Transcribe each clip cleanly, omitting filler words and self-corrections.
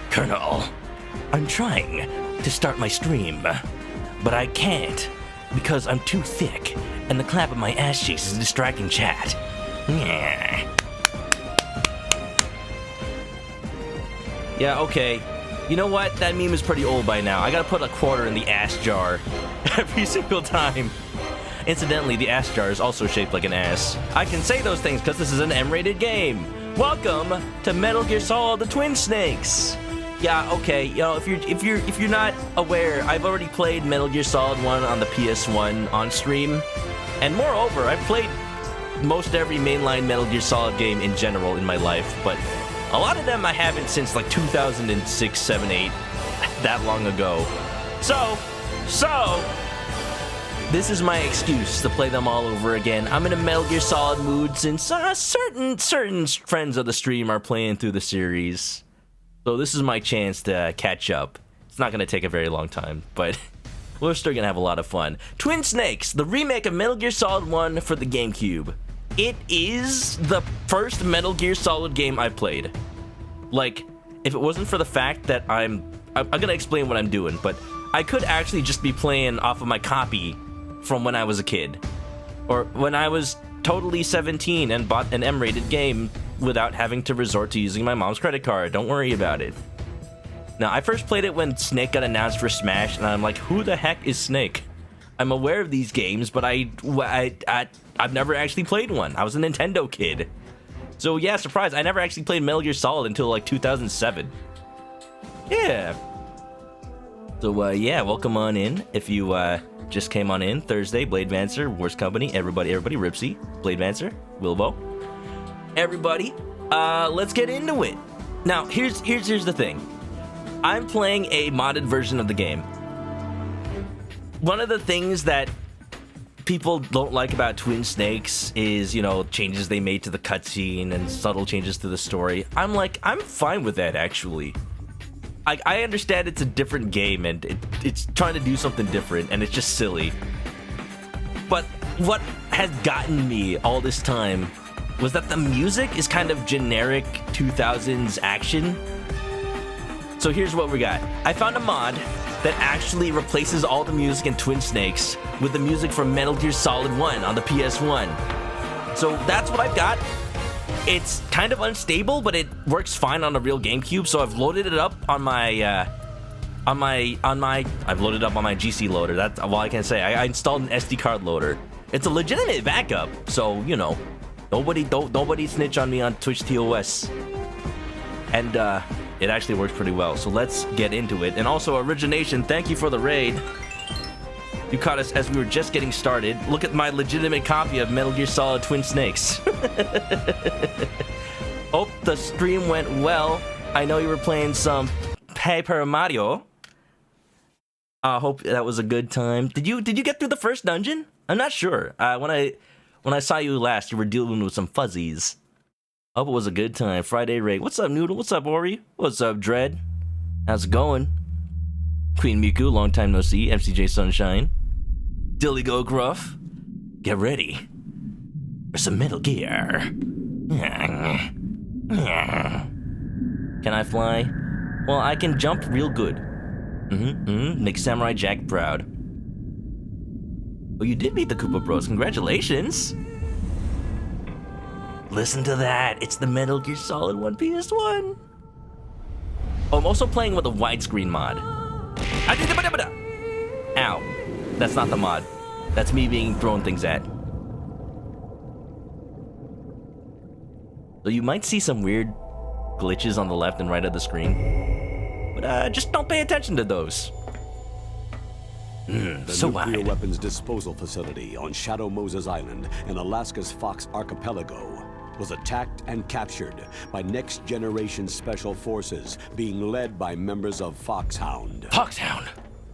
Colonel, I'm trying to start my stream, but I can't because I'm too thick and the clap of my ass cheeks is distracting chat. Yeah, okay. You know what? That meme is pretty old by now. I gotta put a quarter in the ass jar every single time. Incidentally, the ass jar is also shaped like an ass. I can say those things because this is an M-rated game. Welcome to Metal Gear Solid: The Twin Snakes. Yeah, okay. You know, if you're not aware, I've already played Metal Gear Solid 1 on the PS1 on stream, and moreover, I've played most every mainline Metal Gear Solid game in general in my life, but a lot of them I haven't since like 2006, 7, 8, that long ago. So, this is my excuse to play them all over again. I'm in a Metal Gear Solid mood since certain friends of the stream are playing through the series. So this is my chance to catch up. It's not going to take a very long time, but we're still going to have a lot of fun. Twin Snakes, the remake of Metal Gear Solid 1 for the GameCube. It is the first Metal Gear Solid game I played. Like, if it wasn't for the fact that I'm gonna explain what I'm doing, but I could actually just be playing off of my copy from when I was a kid. Or when I was totally 17 and bought an M-rated game without having to resort to using my mom's credit card. Don't worry about it. Now, I first played it when Snake got announced for Smash, and I'm like, who the heck is Snake? I'm aware of these games, but I've never actually played one. I was a Nintendo kid. So yeah, surprise, I never actually played Metal Gear Solid until like 2007. Yeah. So yeah, welcome on in. If you just came on in, Thursday, Blade Vancer, Worst Company, everybody, Ripsy, Blade Vancer, Wilbo. Everybody, let's get into it. Now, here's the thing. I'm playing a modded version of the game. One of the things that people don't like about Twin Snakes is, you know, changes they made to the cutscene and subtle changes to the story. I'm fine with that, actually. I understand it's a different game and it's trying to do something different and it's just silly. But what has gotten me all this time was that the music is kind of generic 2000s action. So here's what we got. I found a mod that actually replaces all the music in Twin Snakes with the music from Metal Gear Solid 1 on the PS1. So that's what I've got. It's kind of unstable, but it works fine on a real GameCube. So I've loaded it up on my I've loaded up on my GC loader. That's all I can say. I installed an SD card loader. It's a legitimate backup, so you know, nobody snitch on me on Twitch TOS. And it actually works pretty well. So let's get into it. And also, Origination, thank you for the raid. You caught us as we were just getting started. Look at my legitimate copy of Metal Gear Solid Twin Snakes. Hope the stream went well. I know you were playing some Paper Mario. I hope that was a good time. Did you get through the first dungeon? I'm not sure. When I saw you last, you were dealing with some fuzzies. Hope it was a good time. Friday raid. What's up, Noodle? What's up, Ori? What's up, Dread? How's it going? Queen Miku, long time no see. MCJ Sunshine. Dilly Go Gruff. Get ready for some Metal Gear. Can I fly? Well, I can jump real good. Make Samurai Jack proud. Oh, you did beat the Koopa Bros. Congratulations. Listen to that. It's the Metal Gear Solid 1 PS1. Oh, I'm also playing with a widescreen mod. Ow. That's not the mod. That's me being thrown things at. So you might see some weird glitches on the left and right of the screen. But just don't pay attention to those. The nuclear weapons disposal facility on Shadow Moses Island in Alaska's Fox Archipelago was attacked and captured by next-generation special forces being led by members of Foxhound. Foxhound!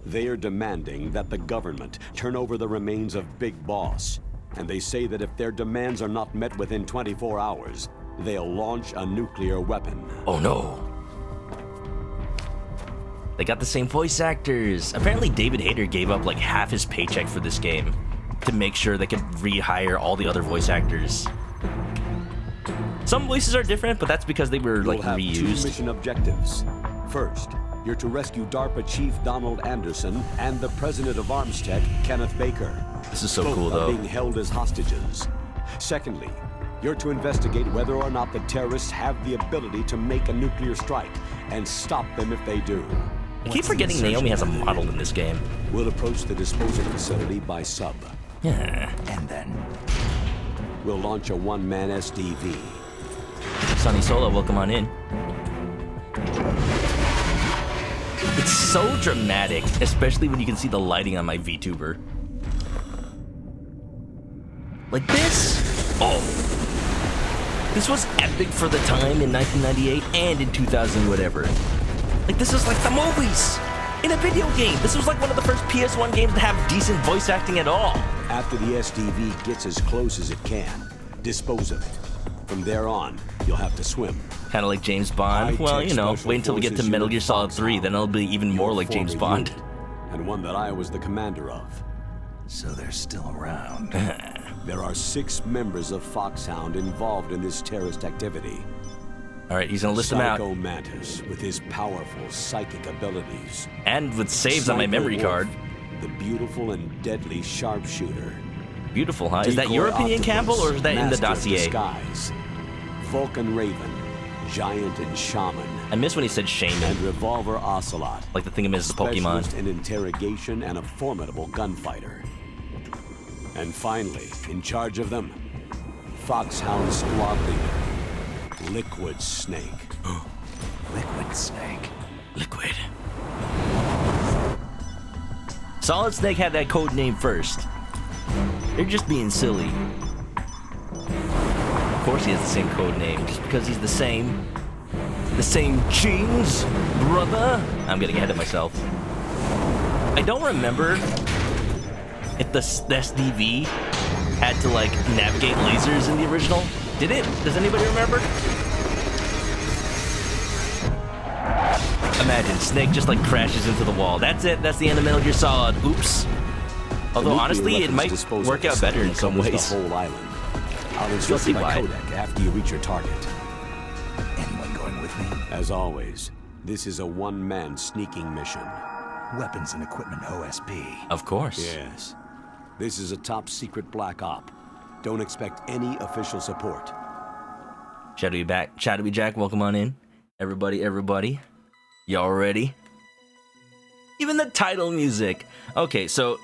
They are demanding that the government turn over the remains of Big Boss, and they say that if their demands are not met within 24 hours, they'll launch a nuclear weapon. Oh no. They got the same voice actors. Apparently David Hayter gave up like half his paycheck for this game to make sure they could rehire all the other voice actors. Some voices are different, but that's because they were like You'll have 2 reused. mission objectives. First, you're to rescue DARPA Chief Donald Anderson and the President of Arms Tech, Kenneth Baker. This is so Both cool, are though. being held as hostages. Secondly, you're to investigate whether or not the terrorists have the ability to make a nuclear strike and stop them if they do. I keep forgetting Naomi has a model in this game. We'll approach the disposal facility by sub. Yeah. And then We'll launch a one-man SDV. Sunny Solo, welcome on in. It's so dramatic, especially when you can see the lighting on my VTuber. Like this? Oh. This was epic for the time in 1998 and in 2000 whatever. Like this is like the movies in a video game. This was like one of the first PS1 games to have decent voice acting at all. After the SDV gets as close as it can, dispose of it. From there on, you'll have to swim. Kind of like James Bond. Well, you know, wait until we get to Metal Gear Solid 3, then it'll be even more like James Bond. And one that I was the commander of. so they're still around. There are 6 members of Foxhound involved in this terrorist activity. All right, he's gonna list them out. Psycho Mantis, with his powerful psychic abilities. And with saves on my Sniper memory Wolf, card. the beautiful and deadly sharpshooter. Beautiful, huh? Is that Decoy your opinion, Octopus, Campbell, or is that in the Master of dossier? Disguise. Vulcan Raven, Giant and Shaman. I miss when he said Shaman, And Revolver Ocelot. like the thing of Mrs. Pokemon. Specialist in interrogation and a formidable gunfighter. And finally, in charge of them, Foxhound squad leader, Liquid Snake. Liquid Snake. Liquid. Solid Snake had that code name first. They're just being silly. Of course he has the same code name, just because he's the same. The same genes, brother. I'm getting ahead of myself. I don't remember if the SDV had to like navigate lasers in the original. Did it? Does anybody remember? Imagine Snake just like crashes into the wall. That's it. That's the end of Metal Gear Solid. Oops. Although honestly, it might work out better in some ways. The whole island. I'll You'll instruct see you by why. codec after you reach your target. Anyone going with me? As always, this is a one-man sneaking mission. Weapons and equipment OSP. Of course. Yes. This is a top-secret black op. Don't expect any official support. Shadowy Jack, welcome on in. Everybody. Y'all ready? Even the title music. Okay, so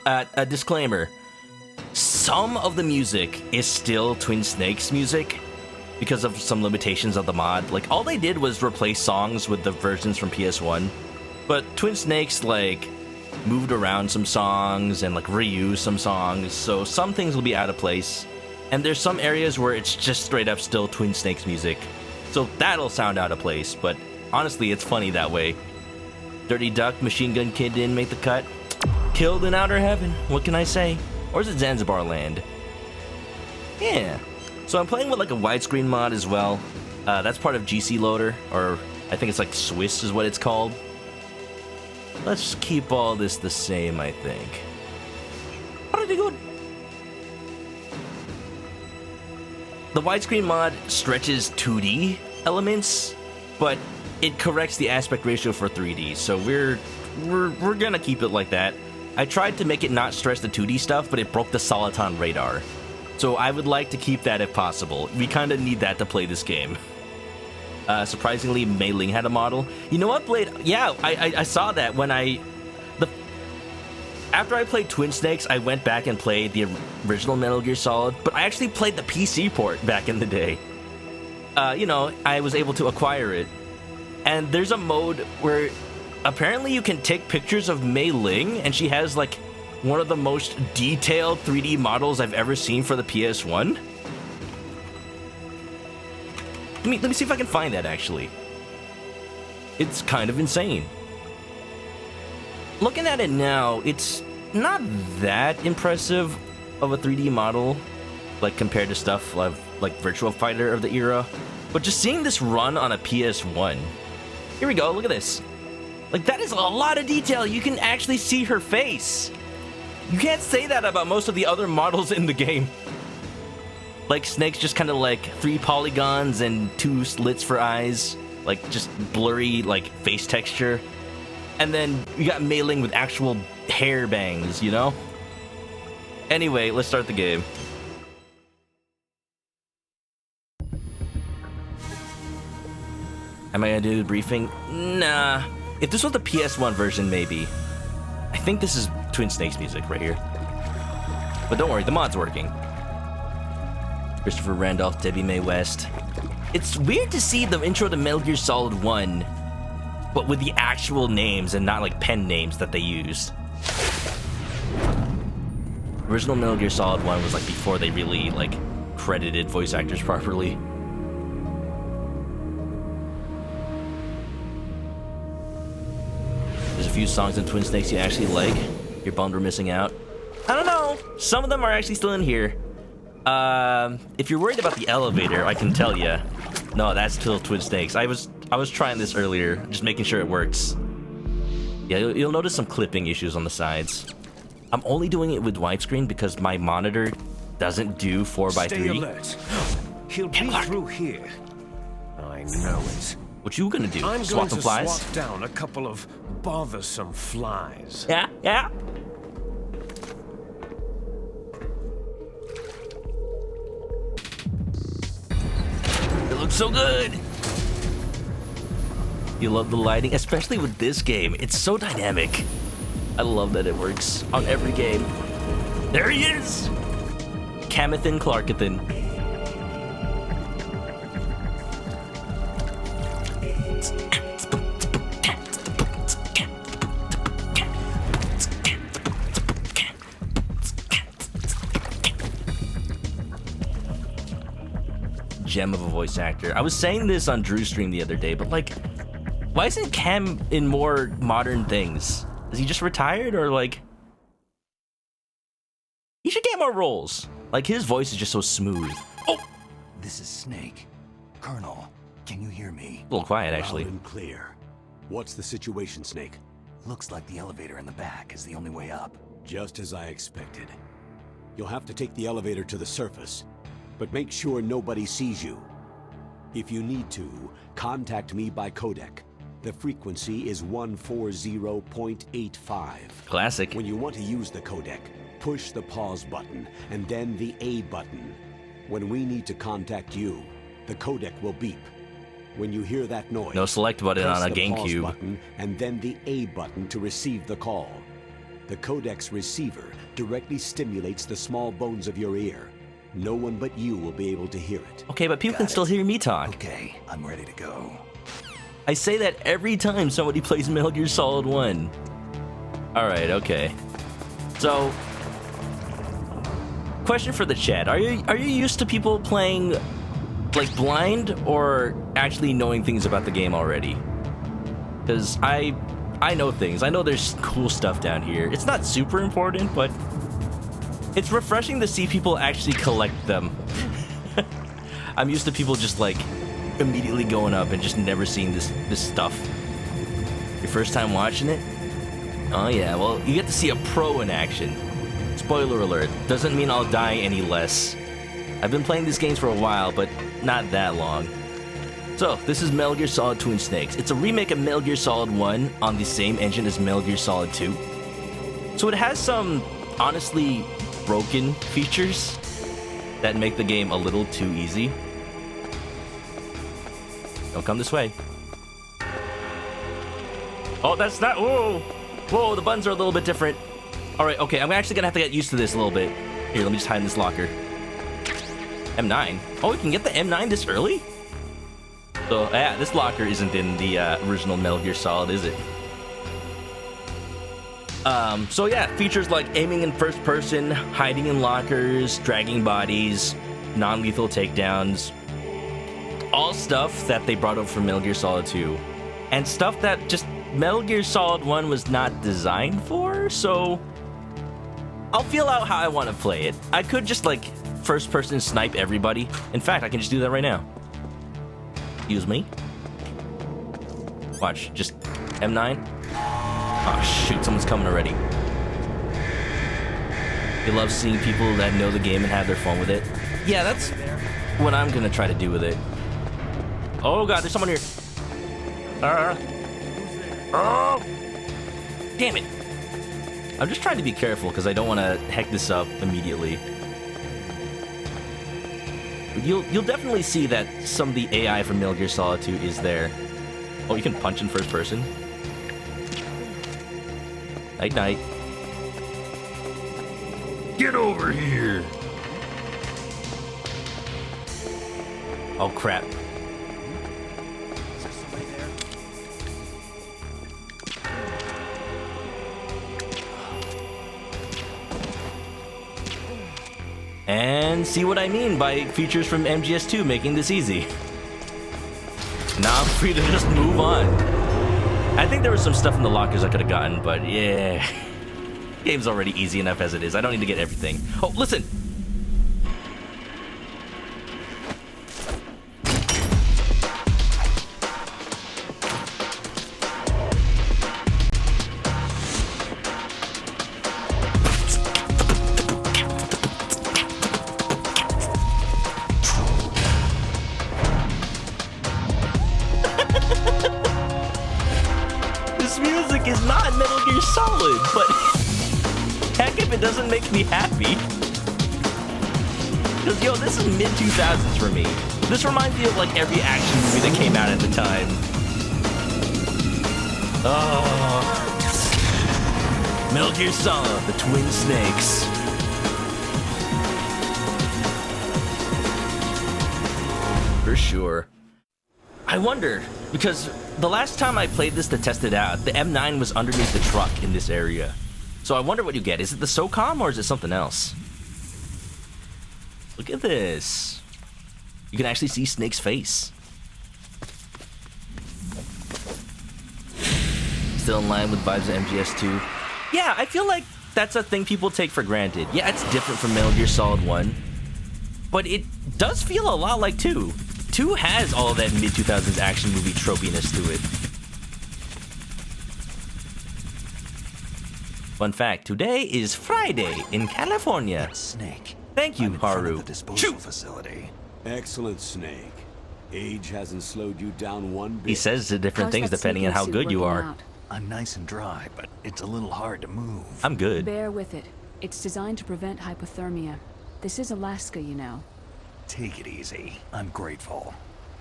a disclaimer. Some of the music is still Twin Snakes music because of some limitations of the mod. Like, all they did was replace songs with the versions from PS1. But Twin Snakes, like, moved around some songs and, like, reused some songs. So some things will be out of place. And there's some areas where it's just straight up still Twin Snakes music. So that'll sound out of place. But honestly, it's funny that way. Dirty Duck, Machine Gun Kid didn't make the cut. Killed in Outer Heaven. What can I say? Or is it Zanzibar Land? Yeah. So I'm playing with like a widescreen mod as well. That's part of GC Loader, or I think it's like Swiss is what it's called. Let's keep all this the same, I think. Pretty good. The widescreen mod stretches 2D elements, but it corrects the aspect ratio for 3D. So we're gonna keep it like that. I tried to make it not stress the 2D stuff, but it broke the Soliton radar. So I would like to keep that if possible. We kind of need that to play this game. Surprisingly, Mei Ling had a model. You know what, Blade? Yeah, I saw that when after I played Twin Snakes, I went back and played the original Metal Gear Solid, but I actually played the PC port back in the day. You know, I was able to acquire it. And there's a mode where apparently you can take pictures of Mei Ling, and she has like one of the most detailed 3D models I've ever seen for the PS1. Let me see if I can find that, actually. It's kind of insane. Looking at it now, it's not that impressive of a 3D model, like compared to stuff like Virtua Fighter of the era. But just seeing this run on a PS1, here we go, look at this. Like, that is a lot of detail. You can actually see her face. You can't say that about most of the other models in the game. Like Snake's just kind of like 3 polygons and 2 slits for eyes, like just blurry like face texture. And then you got Mei Ling with actual hair bangs, you know? Anyway, let's start the game. Am I gonna do the briefing? Nah. If this was the PS1 version, maybe. I think this is Twin Snakes music right here. But don't worry, the mod's working. Christopher Randolph, Debbie Mae West. It's weird to see the intro to Metal Gear Solid 1, but with the actual names and not like pen names that they used. Original Metal Gear Solid 1 was like before they really like credited voice actors properly. There's a few songs in Twin Snakes you actually like. You're bummed we're missing out. I don't know. Some of them are actually still in here. If you're worried about the elevator, I can tell you. No, that's still Twin Snakes. I was trying this earlier, just making sure it works. Yeah, you'll notice some clipping issues on the sides. I'm only doing it with widescreen because my monitor doesn't do 4x3. Stay alert. He'll be through here. I know it. What you gonna do? I'm Swat going some to flies? swat down a couple of bothersome flies. Yeah, yeah. It looks so good. You love the lighting, especially with this game. It's so dynamic. I love that it works on every game. There he is! Camathan Clarkathan. Gem of a voice actor. I was saying this on Drew's stream the other day, but like, why isn't Cam in more modern things? Is he just retired, or like, he should get more roles? Like, his voice is just so smooth. Oh! This is Snake. Colonel, can you hear me? A little quiet, actually. Loud and clear. What's the situation, Snake? Looks like the elevator in the back is the only way up. Just as I expected. You'll have to take the elevator to the surface, but make sure nobody sees you. If you need to, contact me by codec. The frequency is 140.85. Classic. When you want to use the codec, push the pause button and then the A button. When we need to contact you, the codec will beep. When you hear that noise, No select button press on a the pause GameCube. button and then the A button to receive the call. The codec's receiver directly stimulates the small bones of your ear. No one but you will be able to hear it. Okay, but people can still hear me talk. Okay, I'm ready to go. I say that every time somebody plays Metal Gear Solid 1. Alright, okay. So, question for the chat. Are you used to people playing like blind or actually knowing things about the game already? Because I know things. I know there's cool stuff down here. It's not super important, but it's refreshing to see people actually collect them. I'm used to people just like immediately going up and just never seeing this stuff. Your first time watching it? Oh yeah, well, you get to see a pro in action. Spoiler alert, doesn't mean I'll die any less. I've been playing these games for a while, but not that long. So, this is Metal Gear Solid Twin Snakes. It's a remake of Metal Gear Solid 1 on the same engine as Metal Gear Solid 2. So it has some, honestly, broken features that make the game a little too easy. Don't come this way. Oh, that's not. Whoa! Whoa, the buttons are a little bit different. Alright, okay, I'm actually gonna have to get used to this a little bit. Here, let me just hide in this locker. M9. Oh, we can get the M9 this early? So, yeah, this locker isn't in the original Metal Gear Solid, is it? So yeah, features like aiming in first person, hiding in lockers, dragging bodies, non-lethal takedowns. All stuff that they brought up from Metal Gear Solid 2. And stuff that just Metal Gear Solid 1 was not designed for, so I'll feel out how I want to play it. I could just like first person snipe everybody. In fact, I can just do that right now. Excuse me. Watch, just M9. Oh shoot, someone's coming already. You love seeing people that know the game and have their fun with it. Yeah, that's what I'm gonna try to do with it. Oh god, there's someone here. Oh! Damn it! I'm just trying to be careful because I don't want to heck this up immediately. You'll definitely see that some of the AI from Metal Gear Solid 2 is there. Oh, you can punch in first person. Night night. Get over here! Oh crap. And see what I mean by features from MGS2 making this easy. Now I'm free to just move on. I think there was some stuff in the lockers I could have gotten, but yeah. Game's already easy enough as it is. I don't need to get everything. Oh, listen! This music is not Metal Gear Solid, but heck if it doesn't make me happy. Because, yo, this is mid-2000s for me. This reminds me of, like, every action movie that came out at the time. Oh. Metal Gear Solid, the Twin Snakes. For sure. I wonder, because the last time I played this to test it out, the M9 was underneath the truck in this area. So I wonder what you get. Is it the SOCOM or is it something else? Look at this. You can actually see Snake's face. Still in line with vibes of MGS2. Yeah, I feel like that's a thing people take for granted. Yeah, it's different from Metal Gear Solid 1. But it does feel a lot like 2. 2 has all of that mid-2000s action movie tropiness to it. Fun fact, today is Friday in California. Snake. Thank you, I'm in front of Haru. the disposal Shoot! facility. Excellent, Snake. Age hasn't slowed you down one bit. He says the different How's things that depending on how sleeping good suit you working are. out? I'm nice and dry, but it's a little hard to move. I'm good. Bear with it. It's designed to prevent hypothermia. This is Alaska, you know. Take it easy. I'm grateful.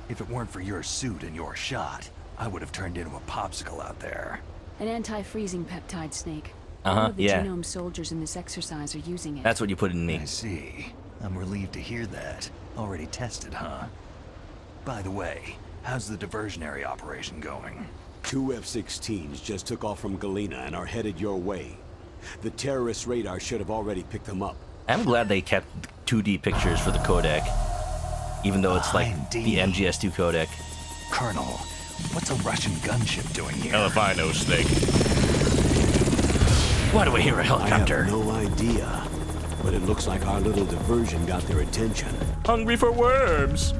If it weren't for your suit and your shot, I would have turned into a popsicle out there. An anti-freezing peptide, Snake. Uh-huh, All of the yeah. genome soldiers in this exercise are using it. That's what you put in me. I see. I'm relieved to hear that. Already tested, huh? By the way, how's the diversionary operation going? 2 F-16s just took off from Galena and are headed your way. The terrorist radar should have already picked them up. I'm glad they kept 2D pictures for the codec. Even though it's like the MGS2 codec. Colonel, what's a Russian gunship doing here? Hell if I know, Snake. Why do I hear a helicopter? I have no idea, but it looks like our little diversion got their attention. Hungry for worms.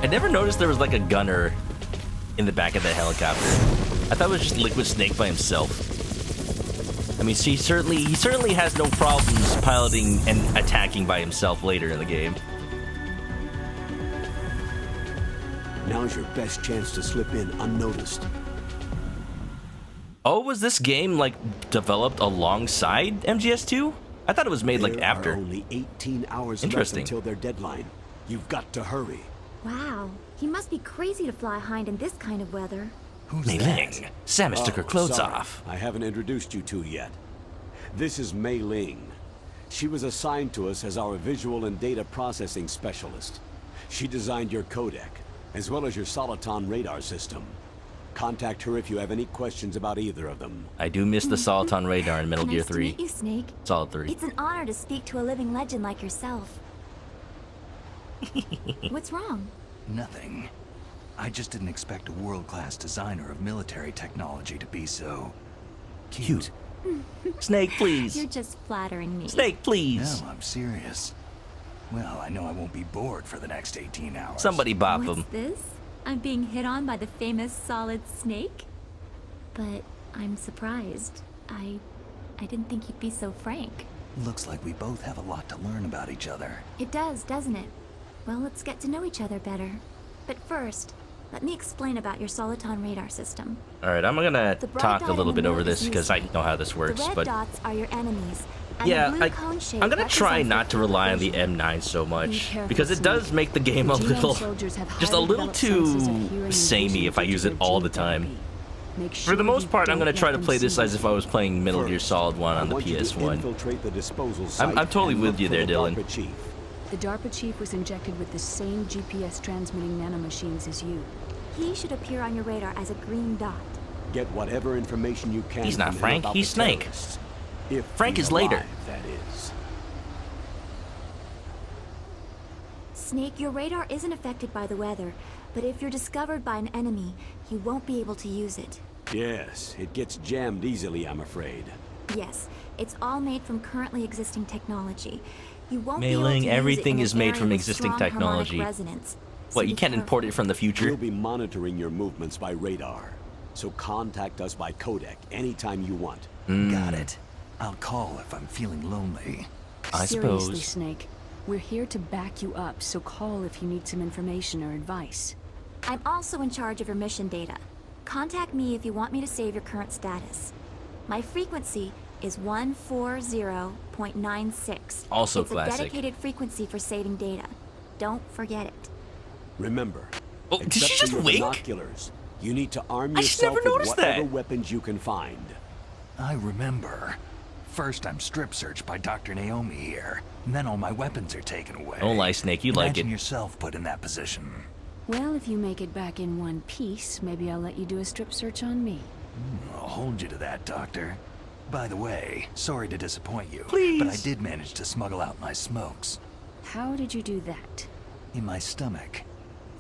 I never noticed there was like a gunner in the back of that helicopter. I thought it was just Liquid Snake by himself. I mean, he certainly has no problems piloting and attacking by himself later in the game. Now's your best chance to slip in unnoticed. Oh, was this game like developed alongside MGS2? I thought it was made like after. There are only 18 hours left Interesting. until their deadline. You've got to hurry. Wow, he must be crazy to fly hind in this kind of weather. Who's Mei that? Ling. Samus took her clothes sorry. off. I haven't introduced you two yet. This is Mei Ling. She was assigned to us as our visual and data processing specialist. She designed your codec, as well as your Soliton radar system. Contact her if you have any questions about either of them. I do miss the Soliton radar in Metal Gear Nice 3. to meet you, Snake. Solid 3. It's an honor to speak to a living legend like yourself. What's wrong? Nothing. I just didn't expect a world-class designer of military technology to be so... cute. Snake, please. You're just flattering me. Snake, please. No, I'm serious. Well, I know I won't be bored for the next 18 hours. Somebody bop What's him. this? I'm being hit on by the famous Solid Snake? But I'm surprised. I didn't think you'd be so frank. Looks like we both have a lot to learn about each other. It does, doesn't it? Well, let's get to know each other better. But first, let me explain about your Soliton radar system. All right, I'm gonna The bright talk a dot little in the bit over middle is this because I useful. know how this works. The red But dots are your enemies. And yeah, the blue cone shape I'm gonna try represents not to your rely on the vision. M9 so Be much careful, because it does Snake. make the game a The GM little, soldiers have just a highly little developed senses of too hearing and samey vision if I due to use their it all gene the time. therapy. Make For sure the most you part, I'm don't gonna try let to them play this see as if I was playing Metal Gear First, Solid 1 on I the want you to PS1. infiltrate the disposal site I'm totally and with look you for there, the Dylan. DARPA chief. The DARPA chief was injected with the same GPS transmitting nanomachines as you. He should appear on your radar as a green dot. Get whatever information you can. He's not from him Frank, about he's the Snake. terrorists. If Frank he's is later. alive, that is. Snake, your radar isn't affected by the weather, but if you're discovered by an enemy, you won't be able to use it. Yes, it gets jammed easily, I'm afraid. Yes, it's all made from currently existing technology. You won't be Mei-Ling, able to use it everything in is an made area from with existing strong harmonic technology. resonance. So What, you be can't import careful. it from the future? We'll be monitoring your movements by radar, so contact us by codec anytime you want. Got it. I'll call if I'm feeling lonely. I Seriously, suppose. Snake. We're here to back you up, so call if you need some information or advice. I'm also in charge of your mission data. Contact me if you want me to save your current status. My frequency is 140.96. Also it's classic. a dedicated frequency for saving data. Don't forget it. Remember, Oh, did except she for just your wink? binoculars, you need to arm I just yourself never with noticed whatever that. weapons you can find. I remember. First I'm strip searched by Dr. Naomi here, and then all my weapons are taken away. Don't lie, Snake, you like Imagine it. yourself put in that position. Well, if you make it back in one piece, maybe I'll let you do a strip search on me. I'll hold you to that, Doctor. By the way, sorry to disappoint you, Please. but I did manage to smuggle out my smokes. How did you do that? In my stomach.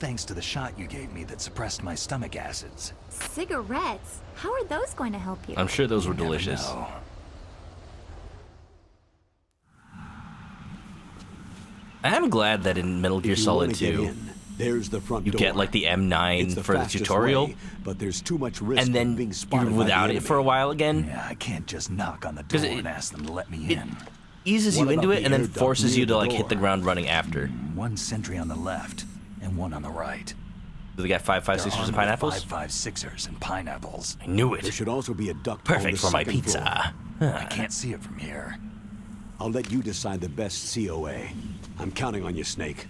Thanks to the shot you gave me that suppressed my stomach acids. Cigarettes? How are those going to help you? I'm sure those were You never delicious. know. I'm glad that in Metal Gear If you Solid wanna get 2, in, there's the front you door. get like the M9 It's for the fastest tutorial, way, but there's too much risk and then of being you're spotted by without the it for a enemy. while again. Yeah, I can't just knock on the 'Cause door it- and ask them to let me it- in. Eases What you into about it the and then air duct forces near you to the like hit the door? ground running after. One sentry on the left and one on the right. Do they got 5.56ers They're and armed pineapples? with 5.56ers and pineapples. I knew There it. should also be a duct on Perfect the for my second floor. pizza. I can't see it from here. I'll let you decide the best COA. I'm counting on you, Snake.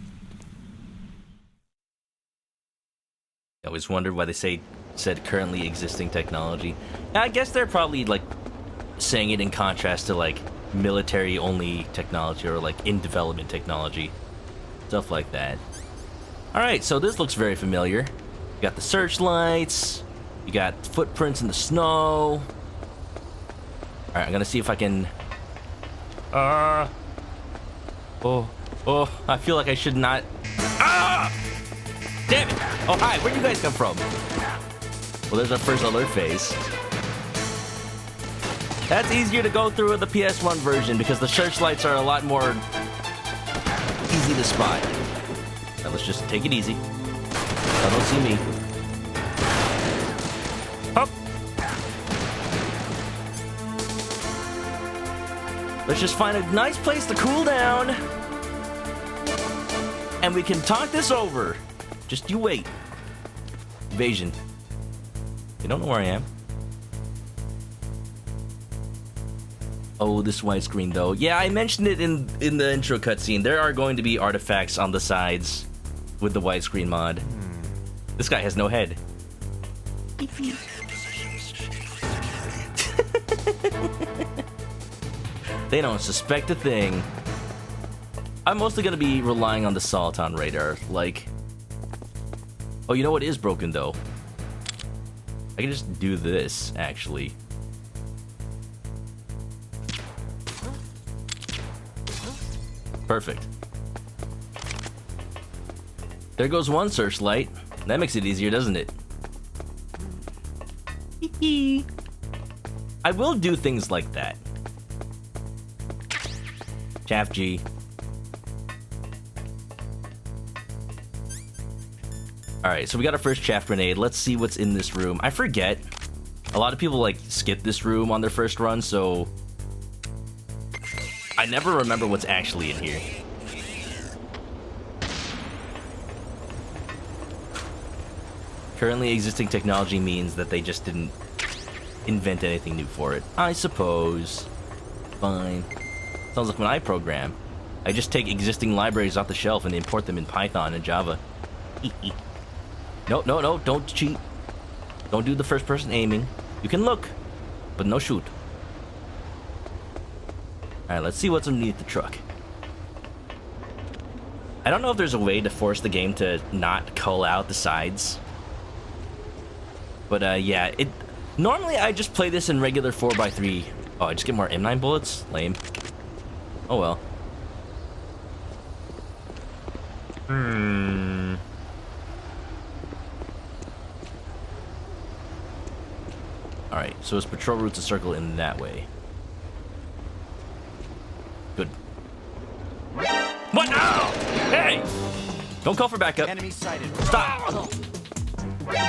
I always wondered why they said currently existing technology. I guess they're probably like saying it in contrast to like military only technology or like in development technology. Stuff like that. Alright, so this looks very familiar. You got the searchlights, you got footprints in the snow. Alright, I'm gonna see if I can Oh, I feel like I should not. Ah! Damn it! Oh, hi, where'd you guys come from? Well, there's our first alert phase. That's easier to go through with the PS1 version because the searchlights are a lot more easy to spot. Now let's just take it easy. I don't see me. Up. Let's just find a nice place to cool down. And we can talk this over. Just you wait. Evasion. You don't know where I am. Oh, this widescreen though. Yeah, I mentioned it in the intro cutscene. There are going to be artifacts on the sides with the widescreen mod. This guy has no head. They don't suspect a thing. I'm mostly going to be relying on the Soliton radar. Like, oh, you know what is broken though? I can just do this, actually. Perfect. There goes one searchlight. That makes it easier, doesn't it? I will do things like that. Chaff G. Alright, so we got our first chaff grenade. Let's see what's in this room. I forget. A lot of people like skip this room on their first run, so I never remember what's actually in here. Currently existing technology means that they just didn't invent anything new for it. I suppose. Fine. Sounds like when I program. I just take existing libraries off the shelf and import them in Python and Java. No, no, no, don't cheat. Don't do the first person aiming. You can look, but no shoot. Alright, let's see what's underneath the truck. I don't know if there's a way to force the game to not cull out the sides. But yeah, normally I just play this in regular 4x3. Oh, I just get more M9 bullets? Lame. Oh well. Alright, so his patrol route's a circle in that way. Good. What? No! Hey! Don't call for backup. Enemy sighted. Stop!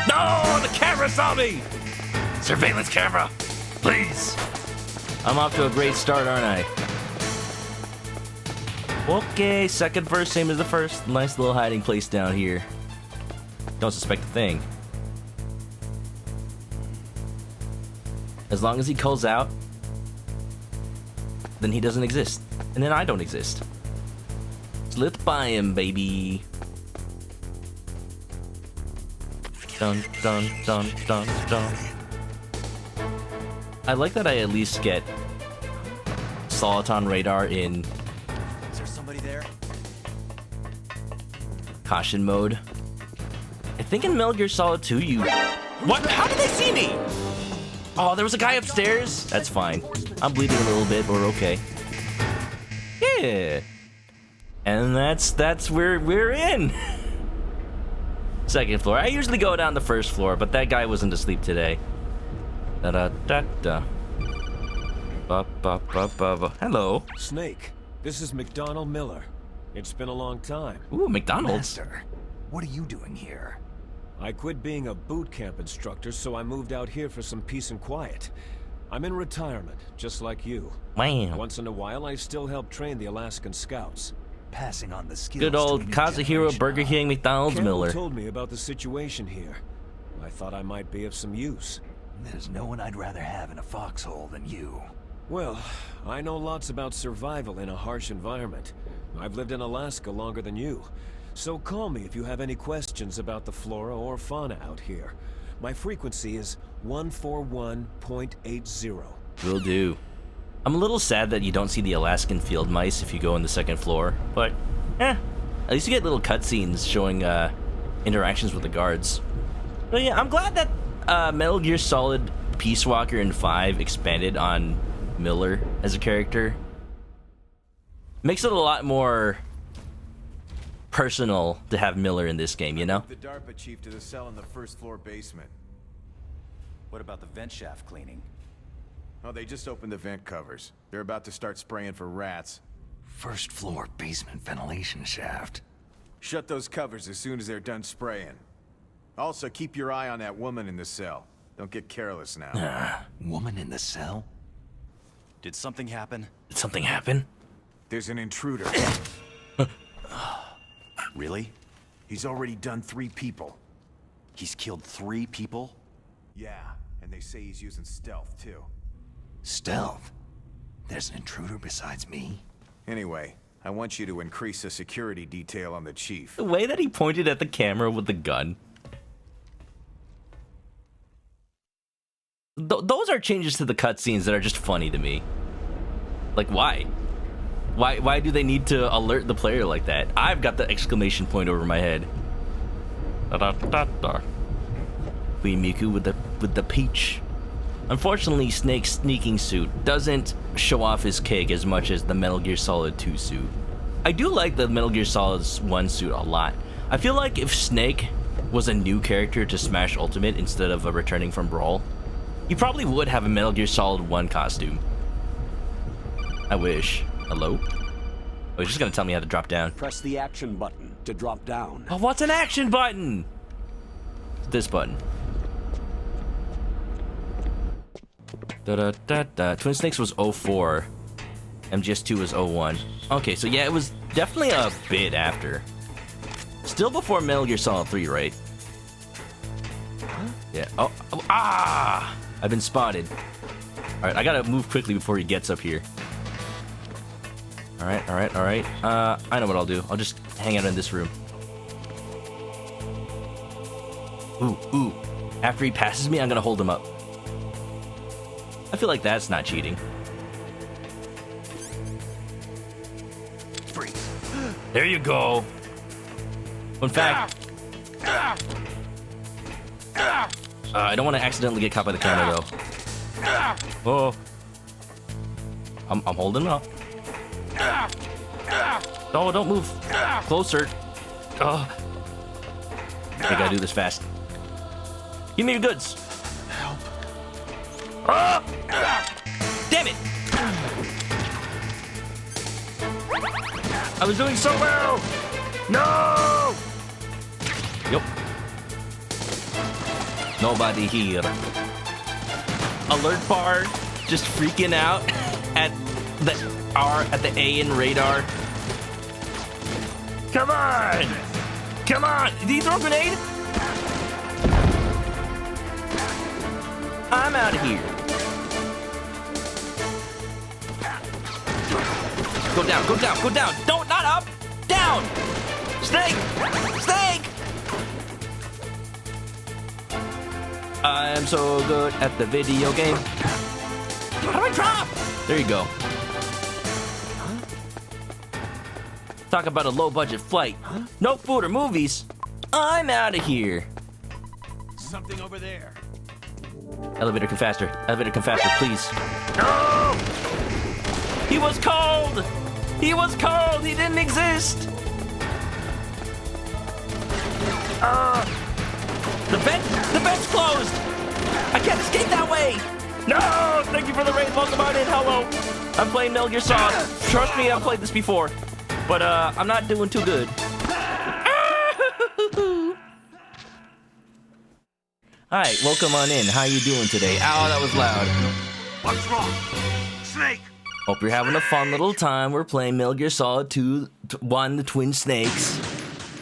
No! The camera saw me! Surveillance camera! Please! I'm off to a great start, aren't I? Okay, second verse, same as the first. Nice little hiding place down here. Don't suspect a thing. As long as he calls out, then he doesn't exist. And then I don't exist. Slip by him, baby. Dun, dun, dun, dun, dun. I like that I at least get Soliton radar in Is there somebody there? caution mode. I think in Metal Gear Solid 2 you... What? How did they see me? Oh, there was a guy upstairs? That's fine. I'm bleeding a little bit, but we're okay. Yeah. And that's where we're in. Second floor. I usually go down the first floor, but that guy wasn't asleep today. Da-da-da-da. Ba-ba-ba-ba-ba. Hello. Snake, this is McDonald Miller. It's been a long time. Ooh, McDonald's. Master, what are you doing here? I quit being a boot camp instructor, so I moved out here for some peace and quiet. I'm in retirement, just like you. Wow. Once in a while, I still help train the Alaskan Scouts. Passing on the skills. Good to a old new Kazuhiro generation, Burger huh? King McDonald's Campbell Miller. told me about the situation here. I thought I might be of some use. There's no one I'd rather have in a foxhole than you. Well, I know lots about survival in a harsh environment. I've lived in Alaska longer than you. So call me if you have any questions about the flora or fauna out here. My frequency is 141.80. Will do. I'm a little sad that you don't see the Alaskan field mice if you go on the second floor, but at least you get little cutscenes showing interactions with the guards. But yeah, I'm glad that Metal Gear Solid Peace Walker and 5 expanded on Miller as a character. Makes it a lot more personal to have Miller in this game, you know? The DARPA chief to the cell in the first floor basement. What about the vent shaft cleaning? Oh, they just opened the vent covers. They're about to start spraying for rats. First floor basement ventilation shaft. Shut those covers as soon as they're done spraying. Also, keep your eye on that woman in the cell. Don't get careless now. Woman in the cell? Did something happen? Did something happen? There's an intruder. Really? He's already done 3 people. He's killed 3 people? Yeah, and they say he's using stealth, too. Stealth? There's an intruder besides me? Anyway, I want you to increase the security detail on the chief. The way that he pointed at the camera with the gun. Those are changes to the cutscenes that are just funny to me. Like, why? Why do they need to alert the player like that? I've got the exclamation point over my head. Da-da-da-da. Queen Miku with the peach. Unfortunately, Snake's sneaking suit doesn't show off his cake as much as the Metal Gear Solid 2 suit. I do like the Metal Gear Solid 1 suit a lot. I feel like if Snake was a new character to Smash Ultimate instead of returning from Brawl, he probably would have a Metal Gear Solid 1 costume. I wish. Hello? Oh, he's just gonna tell me how to drop down. Press the action button to drop down. Oh, what's an action button? This button. Twin Snakes was 04. MGS2 was 01. Okay, so yeah, it was definitely a bit after. Still before Metal Gear Solid 3, right? Yeah. Oh, ah! I've been spotted. Alright, I gotta move quickly before he gets up here. Alright. I know what I'll do. I'll just hang out in this room. Ooh. After he passes me, I'm gonna hold him up. I feel like that's not cheating. Freeze. There you go. In fact, I don't want to accidentally get caught by the camera, though. Oh. I'm holding him up. Oh, don't move. Closer. Oh. I gotta do this fast. Give me your goods. Help. Oh! Damn it! I was doing so well! No! Yup. Nobody here. Alert bar just freaking out at the A in radar. Come on! Come on! Did he throw a grenade? I'm out of here. Go down. Don't, not up. Down. Snake. I'm so good at the video game. How do I drop? There you go. Talk about a low budget flight. No food or movies. I'm out of here. Something over there. Elevator, come faster, please. No! He was cold! He didn't exist! The vent's closed! I can't escape that way! No! Thank you for the raid, welcome on in, hello! I'm playing Metal Gear Solid. Trust me, I've played this before. But, I'm not doing too good. Hi, welcome on in. How you doing today? Ow, that was loud. What's wrong? Snake! Hope you're having a fun little time. We're playing Metal Gear Solid 2, 1, The Twin Snakes.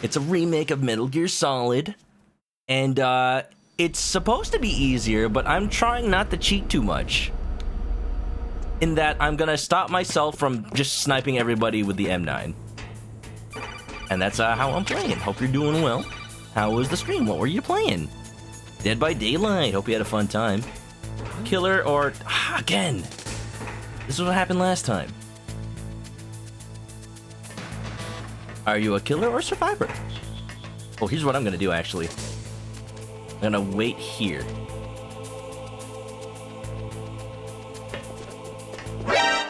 It's a remake of Metal Gear Solid. And, it's supposed to be easier, but I'm trying not to cheat too much. In that, I'm gonna stop myself from just sniping everybody with the M9. And that's, how I'm playing. Hope you're doing well. How was the stream? What were you playing? Dead by Daylight. Hope you had a fun time. Killer or... again! This is what happened last time. Are you a killer or survivor? Oh, here's what I'm gonna do, actually. I'm gonna wait here.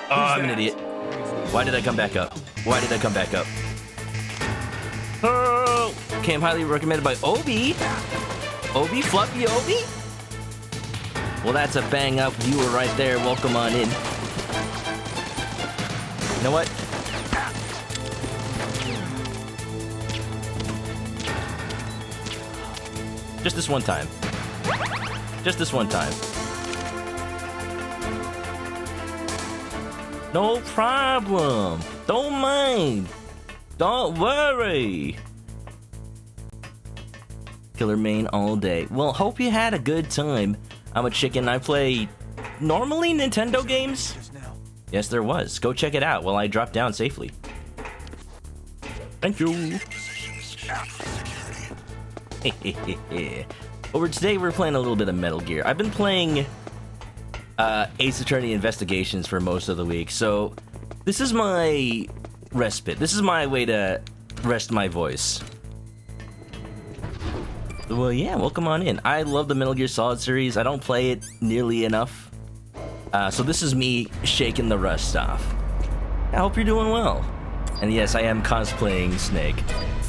Oh, I'm an idiot. Why did I come back up? Oh! Came highly recommended by Obi. Obi? Fluffy Obi? Well, that's a bang-up viewer right there. Welcome on in. You know what? Just this one time. No problem. Don't mind. Don't worry. Killer main all day. Well, hope you had a good time. I'm a chicken. I play normally Nintendo games. Yes, there was. Go check it out while I drop down safely. Thank you. Over today, we're playing a little bit of Metal Gear. I've been playing Ace Attorney Investigations for most of the week, so this is my respite. This is my way to rest my voice. Well, yeah, welcome on in. I love the Metal Gear Solid series. I don't play it nearly enough. So this is me shaking the rust off. I hope you're doing well. And yes, I am cosplaying Snake.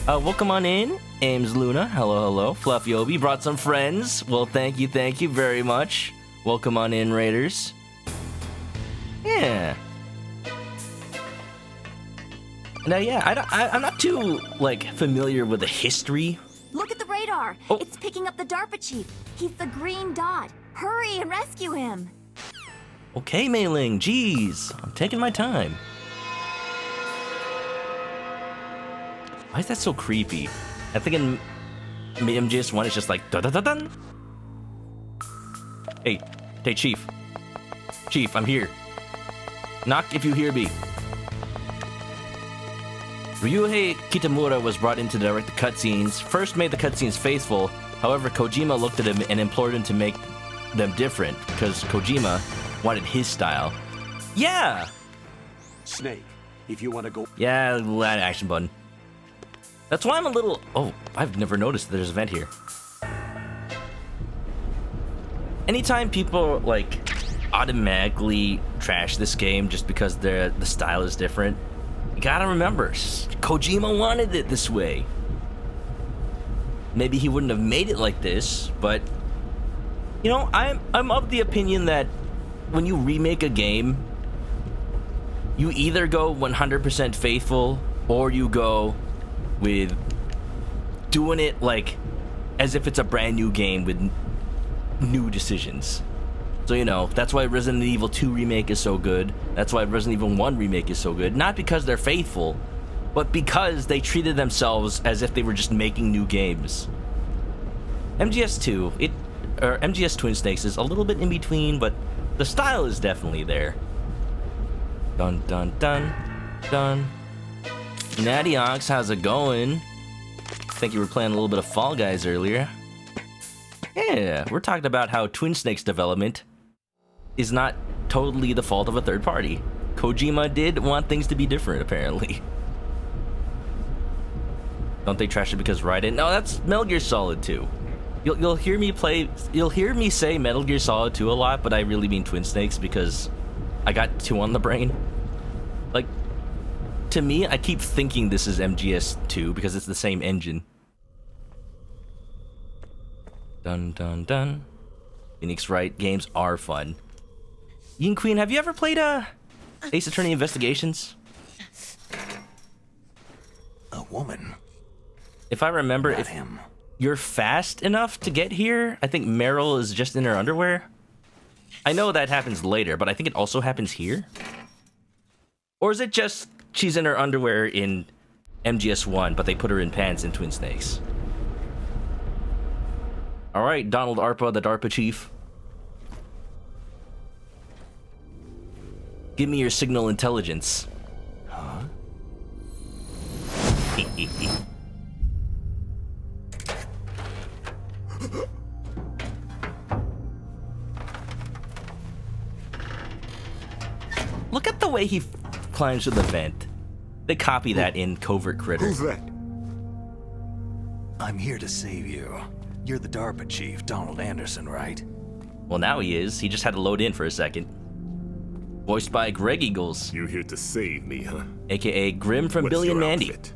Welcome on in, Ames Luna. Hello. Fluffy Obi brought some friends. Well, thank you very much. Welcome on in, Raiders. Yeah. Now, yeah, I'm not too, familiar with the history. Look at the radar. Oh. It's picking up the DARPA chief. He's the green dot. Hurry and rescue him. Okay, Mei-Ling, jeez. I'm taking my time. Why is that so creepy? I think in MGS1 it's just like dun dun dun dun. Hey, Chief. Chief, I'm here. Knock if you hear me. Ryuhei Kitamura was brought in to direct the cutscenes. First made the cutscenes faithful. However, Kojima looked at him and implored him to make them different because Kojima wanted his style. Yeah. Snake, if you want to go... Yeah, that action button. That's why I'm a little... Oh, I've never noticed there's a vent here. Anytime people, like, automatically trash this game just because the style is different, you gotta remember, Kojima wanted it this way. Maybe he wouldn't have made it like this, but... You know, I'm of the opinion that when you remake a game, you either go 100% faithful, or you go with doing it like as if it's a brand new game with new decisions. So, you know, that's why Resident Evil 2 remake is so good. That's why Resident Evil 1 remake is so good. Not because they're faithful, but because they treated themselves as if they were just making new games. MGS2, or MGS Twin Snakes is a little bit in between, but the style is definitely there. Dun dun dun dun. Natty Ox, how's it going? I think you were playing a little bit of Fall Guys earlier. Yeah, we're talking about how Twin Snakes development is not totally the fault of a third party. Kojima did want things to be different, apparently. Don't they trash it because Raiden? No, that's Metal Gear Solid 2. You'll hear me say Metal Gear Solid 2 a lot, but I really mean Twin Snakes because I got 2 on the brain. Like, to me, I keep thinking this is MGS2 because it's the same engine. Dun dun dun. Phoenix Wright games are fun. Yin Queen, have you ever played Ace Attorney Investigations? A woman. If I remember, Not if him. you're fast enough to get here, I think Meryl is just in her underwear. I know that happens later, but I think it also happens here. Or is it just she's in her underwear in MGS1, but they put her in pants in Twin Snakes? Alright, Donald Arpa, the DARPA chief. Give me your signal intelligence. Huh? Look at the way he climbs to the vent. They copy that in Covert Critter. Who's that? I'm here to save you. You're the DARPA chief, Donald Anderson, right? Well, now he is. He just had to load in for a second. Voiced by Greg Eagles, You're here to save me, huh? aka Grim from What's Billy and your Mandy. outfit?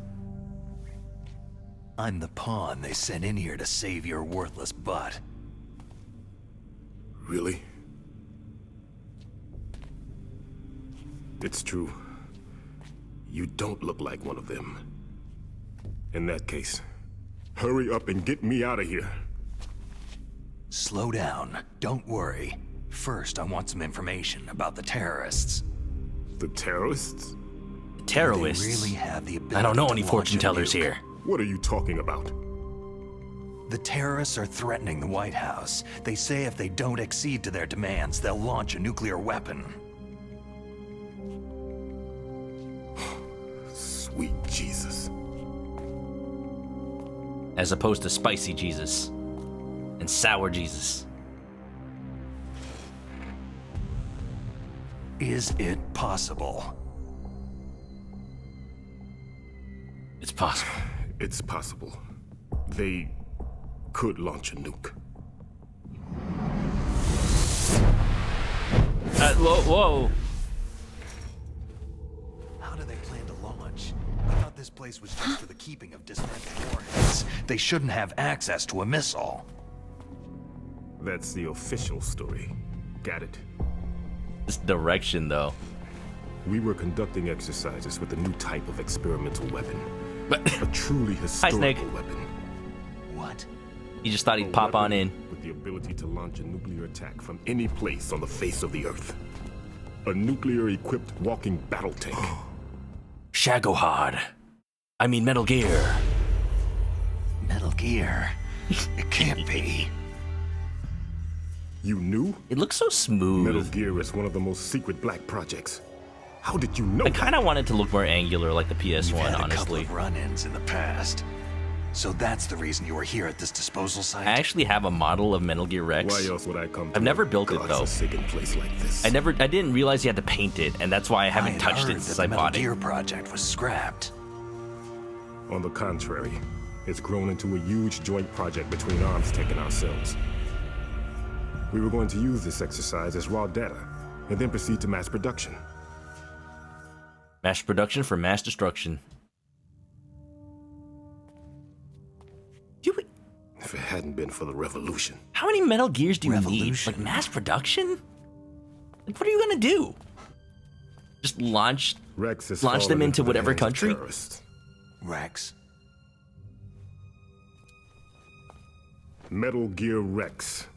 I'm the pawn they sent in here to save your worthless butt. Really? It's true. You don't look like one of them. In that case, hurry up and get me out of here. Slow down. Don't worry. First, I want some information about the terrorists. The terrorists? Terrorists. They really have the ability I don't know to any launch fortune a tellers nuke. here. What are you talking about? The terrorists are threatening the White House. They say if they don't accede to their demands, they'll launch a nuclear weapon. Sweet Jesus. As opposed to spicy Jesus and sour Jesus. Is it possible? It's possible. It's possible. They could launch a nuke. Whoa. How do they plan to launch? I thought this place was just for the keeping of dismantled warheads. They shouldn't have access to a missile. That's the official story. Got it. This direction, though. We were conducting exercises with a new type of experimental weapon. But A truly Snake. historical weapon. What? he just thought A he'd pop on weapon in. With the ability to launch a nuclear attack from any place on the face of the Earth. A nuclear-equipped walking battle tank. Shagohod. I mean Metal Gear. Metal Gear? It can't be. You knew? It looks so smooth. Metal Gear is one of the most secret black projects. How did you know I kind of want it to look more angular like the PS1, We've had a couple honestly. of run-ins in the past. So that's the reason you were here at this disposal site? I actually have a model of Metal Gear Rex. Why else would I come to I've never a built it, though. godforsaken place like this? I didn't realize you had to paint it, and that's why I haven't touched it since I bought the Metal Gear it. project was scrapped. On the contrary, it's grown into a huge joint project between ArmsTech and ourselves. We were going to use this exercise as raw data, and then proceed to mass production. Mass production for mass destruction. If it hadn't been for the revolution. How many Metal Gears do you need? Like mass production? Like, what are you gonna do? Just launch them into whatever country? Rex. Metal Gear Rex.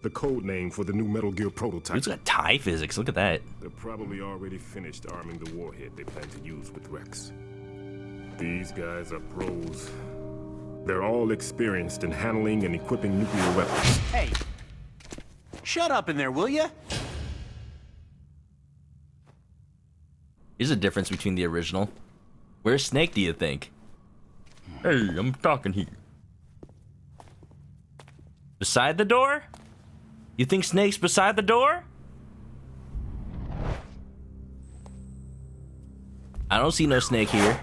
The code name for the new Metal Gear prototype. It's got TIE physics, look at that. They're probably already finished arming the warhead they plan to use with Rex. These guys are pros. They're all experienced in handling and equipping nuclear weapons. Hey, shut up in there, will ya? There's a difference between the original. Where's Snake, do you think? Hey, I'm talking here. Beside the door? You think Snake's beside the door? I don't see no Snake here.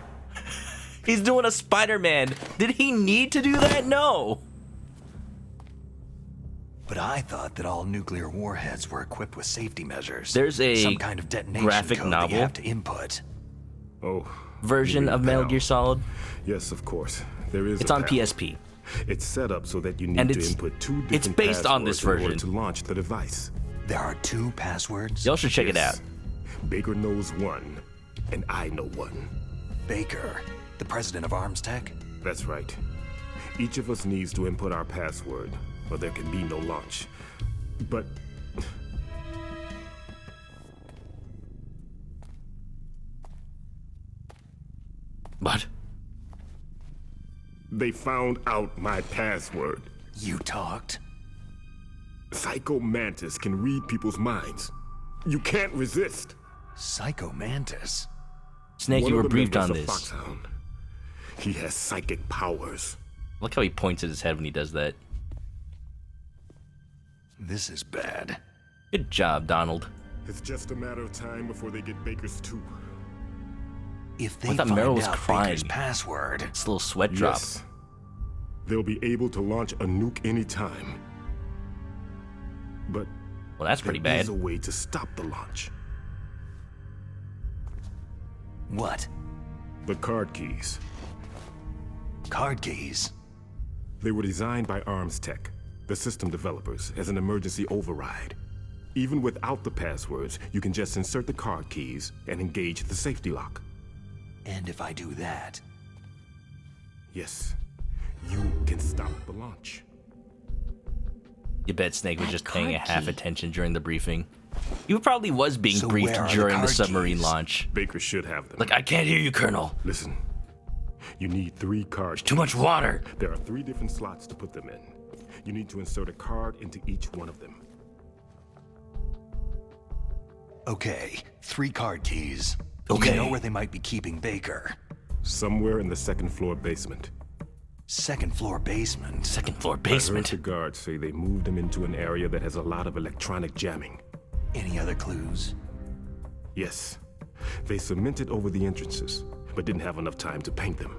He's doing a Spider-Man. Did he need to do that? No. But I thought that all nuclear warheads were equipped with safety measures. There's a some kind of detonation graphic code novel that you have to input. Oh. Version of Metal Gear Solid. Yes, of course. There is. It's on PSP. It's set up so that you need to input two different It's based on this passwords in version. order to launch the device. There are 2 passwords? Y'all should check it out. Baker knows one, and I know one. Baker, the president of ArmsTech? That's right. Each of us needs to input our password, or there can be no launch. But they found out my password. You talked? Psycho Mantis can read people's minds. You can't resist. Psycho Mantis? Snake, you were briefed on this. Foxhound. He has psychic powers. Look how he points at his head when he does that. This is bad. Good job, Donald. It's just a matter of time before they get Baker's too. If they I thought find Meryl was out crying. Baker's password, It's a little sweat drop. Yes. They'll be able to launch a nuke anytime. But Well, that's pretty there bad. is a way to stop the launch. what? The card keys. Card keys? They were designed by ArmsTech, the system developers, as an emergency override. Even without the passwords, you can just insert the card keys and engage the safety lock. And if I do that, Yes, you can stop the launch. You bet Snake was That just paying a card half key. attention during the briefing. He probably was being So briefed where are the during the card submarine keys? launch. Baker should have them. Like, I can't hear you, Colonel. Listen, you need 3 cards. Too much water. There are 3 different slots to put them in. You need to insert a card into each one of them. okay, 3 card keys. Okay. You know where they might be keeping Baker? Somewhere in the 2nd floor basement. 2nd floor basement. Second floor I heard basement. the guards say they moved him into an area that has a lot of electronic jamming. Any other clues? Yes. They cemented over the entrances, but didn't have enough time to paint them.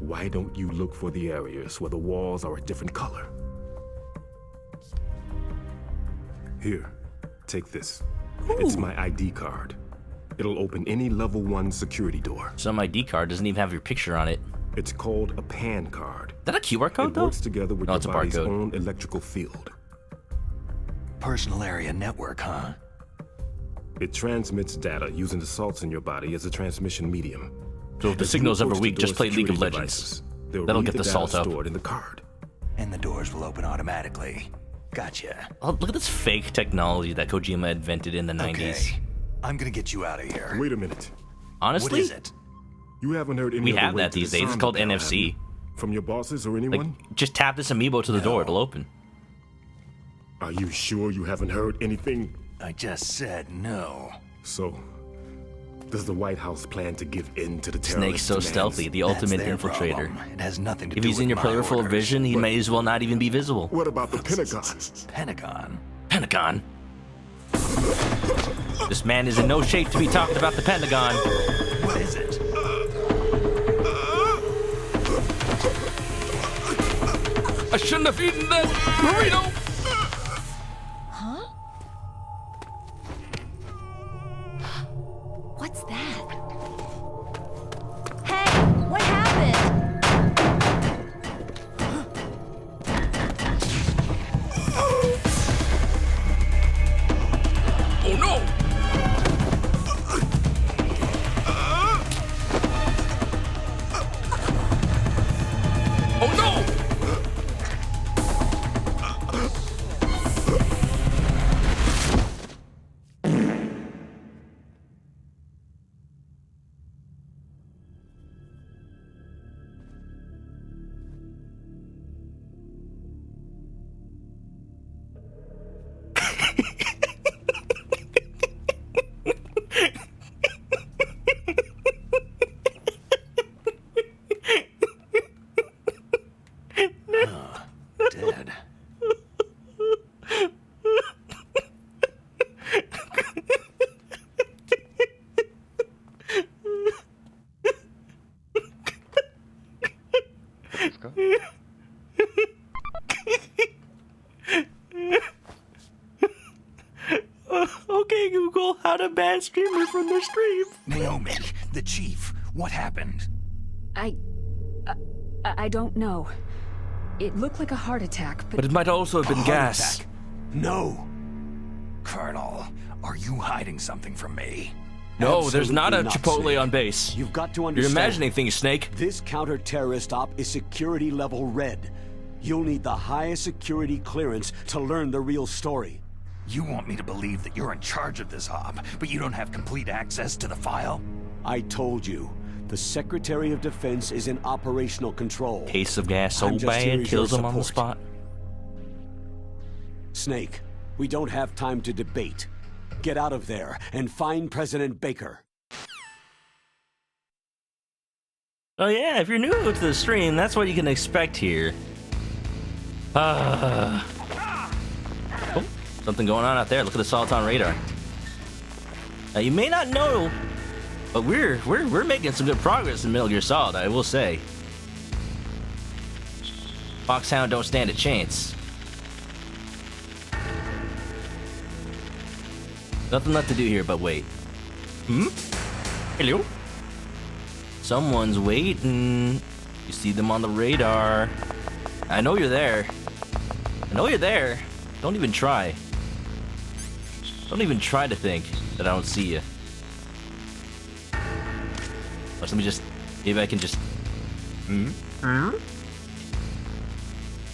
Why don't you look for the areas where the walls are a different color? Here, take this. It's my ID card. It'll open any level 1 security door. Some ID card doesn't even have your picture on it. It's called a PAN card. Is that a QR code, It though? works together with No, your it's a body's barcode. own electrical field. Personal area network, huh? It transmits data using the salts in your body as a transmission medium. So if the As you signal's ever approach weak, the just door's play League of security Legends. devices, they'll That'll read get the data salt up. stored in the card. And the doors will open automatically. Gotcha. Oh, look at this fake technology that Kojima invented in the 90s. Okay. I'm gonna get you out of here. Wait a minute. Honestly, What is it? You haven't heard any we other have way that to these days. disarm It's called the bell, have NFC. you? From your bosses or Like, anyone? just tap this amiibo to the door; it'll open. Are you sure you haven't heard anything? I just said no. So, does the White House plan to give in to the terrorist Snake's so demands? stealthy, the That's ultimate their infiltrator. problem. It has nothing to If do he's with in your my peripheral orders. vision, he may as well not even be visible. What about the Pentagon? Pentagon? Pentagon. This man is in no shape to be talking about the Pentagon. What is it? I shouldn't have eaten that burrito. Huh? What's that? Hey, what happened? Oh no! Oh no! Dead. Okay, Google, how to ban streamer from their stream. Naomi, the chief. What happened? I don't know. It looked like a heart attack, But it might also have been A heart gas. attack. No. Colonel, are you hiding something from me? No, there's not a Absolutely not, Chipotle Snake. on base. You've got to You're understand. imagining things, Snake. This counter-terrorist op is security level red. You'll need the highest security clearance to learn the real story. You want me to believe that you're in charge of this op, but you don't have complete access to the file? I told you, the Secretary of Defense is in operational control. Case of gas so I'm just bad, here as kills your him on the support. spot. Snake, we don't have time to debate. Get out of there and find President Baker. Oh yeah, if you're new to the stream, that's what you can expect here. Oh, something going on out there. Look at the assault on radar. Now you may not know, but we're making some good progress in Metal Gear Solid, I will say. Foxhound don't stand a chance. Nothing left to do here but wait. Hello? Someone's waiting. You see them on the radar. I know you're there. I know you're there. Don't even try. Don't even try to think that I don't see you. Let me just... Maybe I can just...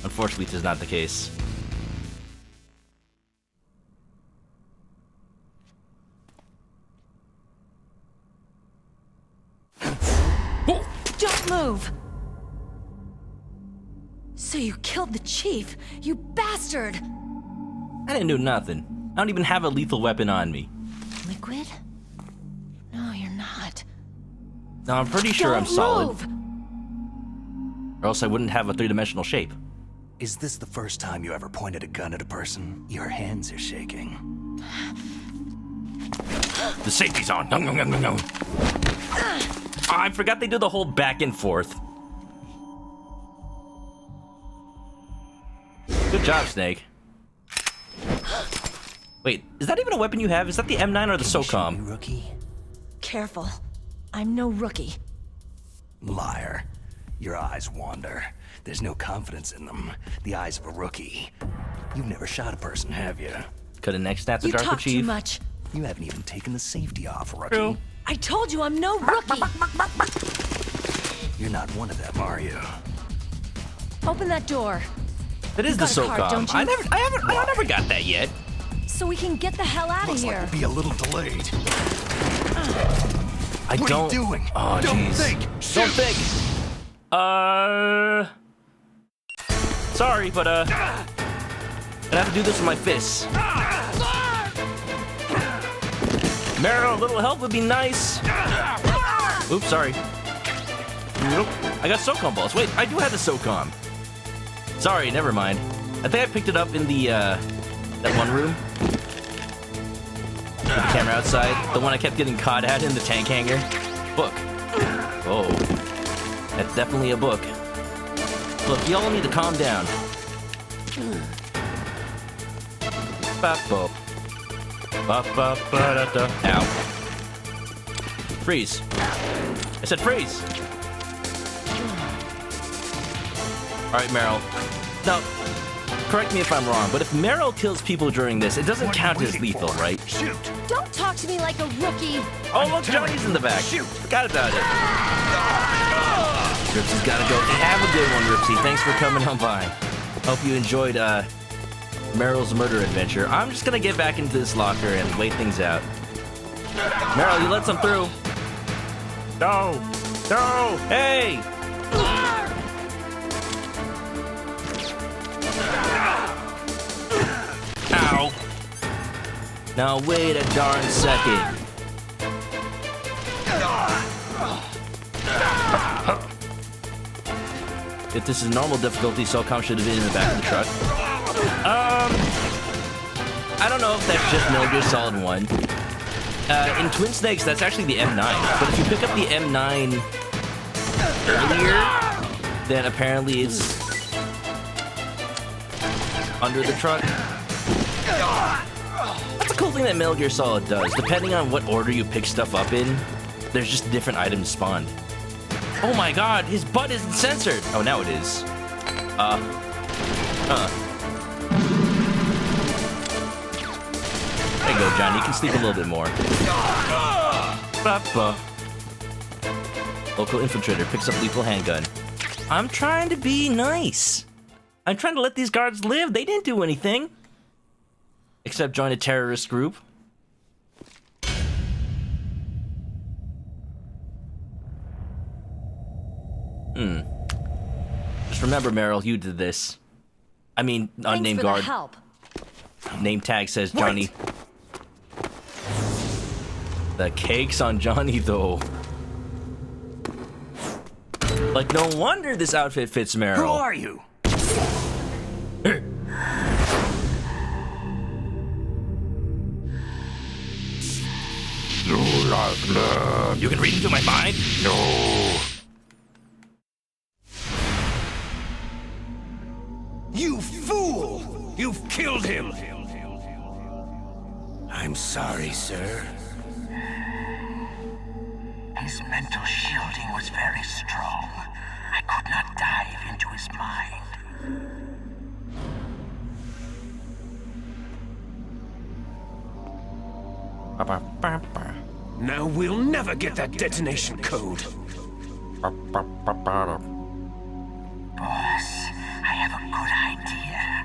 Unfortunately, this is not the case. Don't move! So you killed the chief, you bastard! I didn't do nothing. I don't even have a lethal weapon on me. Liquid? No, you're not. No, I'm pretty sure I'm Don't solid. move! Or else I wouldn't have a three-dimensional shape. Is this the first time you ever pointed a gun at a person? Your hands are shaking. The safety's on. No, no, no, no, no. Oh, I forgot they do the whole back and forth. Good job, Snake. Wait, is that even a weapon you have? Is that the M9 or the Can you shoot me, SOCOM? rookie? Careful. I'm no rookie. Liar. Your eyes wander. There's no confidence in them. The eyes of a rookie. You've never shot a person, have you? Could have next snapped the You Darker talk too Chief. much. You haven't even taken the safety off, rookie. True. I told you I'm no rookie! You're not one of them, are you? Open that door, That is the got a card, SOCOM. don't you? I never got that yet. so we can get the hell out of Looks here. like we'll be a little delayed. I What don't. are you doing? Oh, Don't jeez. think. Don't think. Sorry, but I have to do this with my fists. Meryl, a little help would be nice. Oops, sorry. Nope. I got SOCOM balls. Wait, I do have the SOCOM. Sorry, never mind. I think I picked it up in the that one room. With the camera outside. The one I kept getting caught at in the tank hangar. Book. Oh. That's definitely a book. Look, y'all need to calm down. Bop-bop. Bop-bop-ba-da-da. Ow. Freeze. I said freeze. Alright, Meryl. Now, correct me if I'm wrong, but if Meryl kills people during this, it doesn't count as lethal, right? Shoot! Don't talk to me like a rookie. Oh, look, Johnny's in the back. Shoot. Forgot about it. Ripsy's gotta go. Have a good one, Ripsy. Thanks for coming on by. Hope you enjoyed Meryl's murder adventure. I'm just gonna get back into this locker and wait things out. Meryl, you let some through. No! No! Hey! Ow! Now wait a darn second. If this is normal difficulty, SOCOM should have been in the back of the truck. I don't know if that's just Metal Gear Solid 1. In Twin Snakes, that's actually the M9. But if you pick up the M9 earlier, then apparently it's under the truck. That's a cool thing that Metal Gear Solid does. Depending on what order you pick stuff up in, there's just different items spawned. Oh my god, his butt isn't censored! Oh, now it is. There you go, John. You can sleep a little bit more. Local infiltrator picks up lethal handgun. I'm trying to be nice. I'm trying to let these guards live. They didn't do anything. Except join a terrorist group. Just remember, Meryl, you did this. I mean, unnamed guard. Help. Name tag says Johnny. The cake's on Johnny, though. Like, no wonder this outfit fits Meryl. Who are you? You can read into my mind? No. You fool! You've killed him! I'm sorry, sir. His mental shielding was very strong. I could not dive into his mind. Now we'll never get that detonation code. Boss, I have a good idea.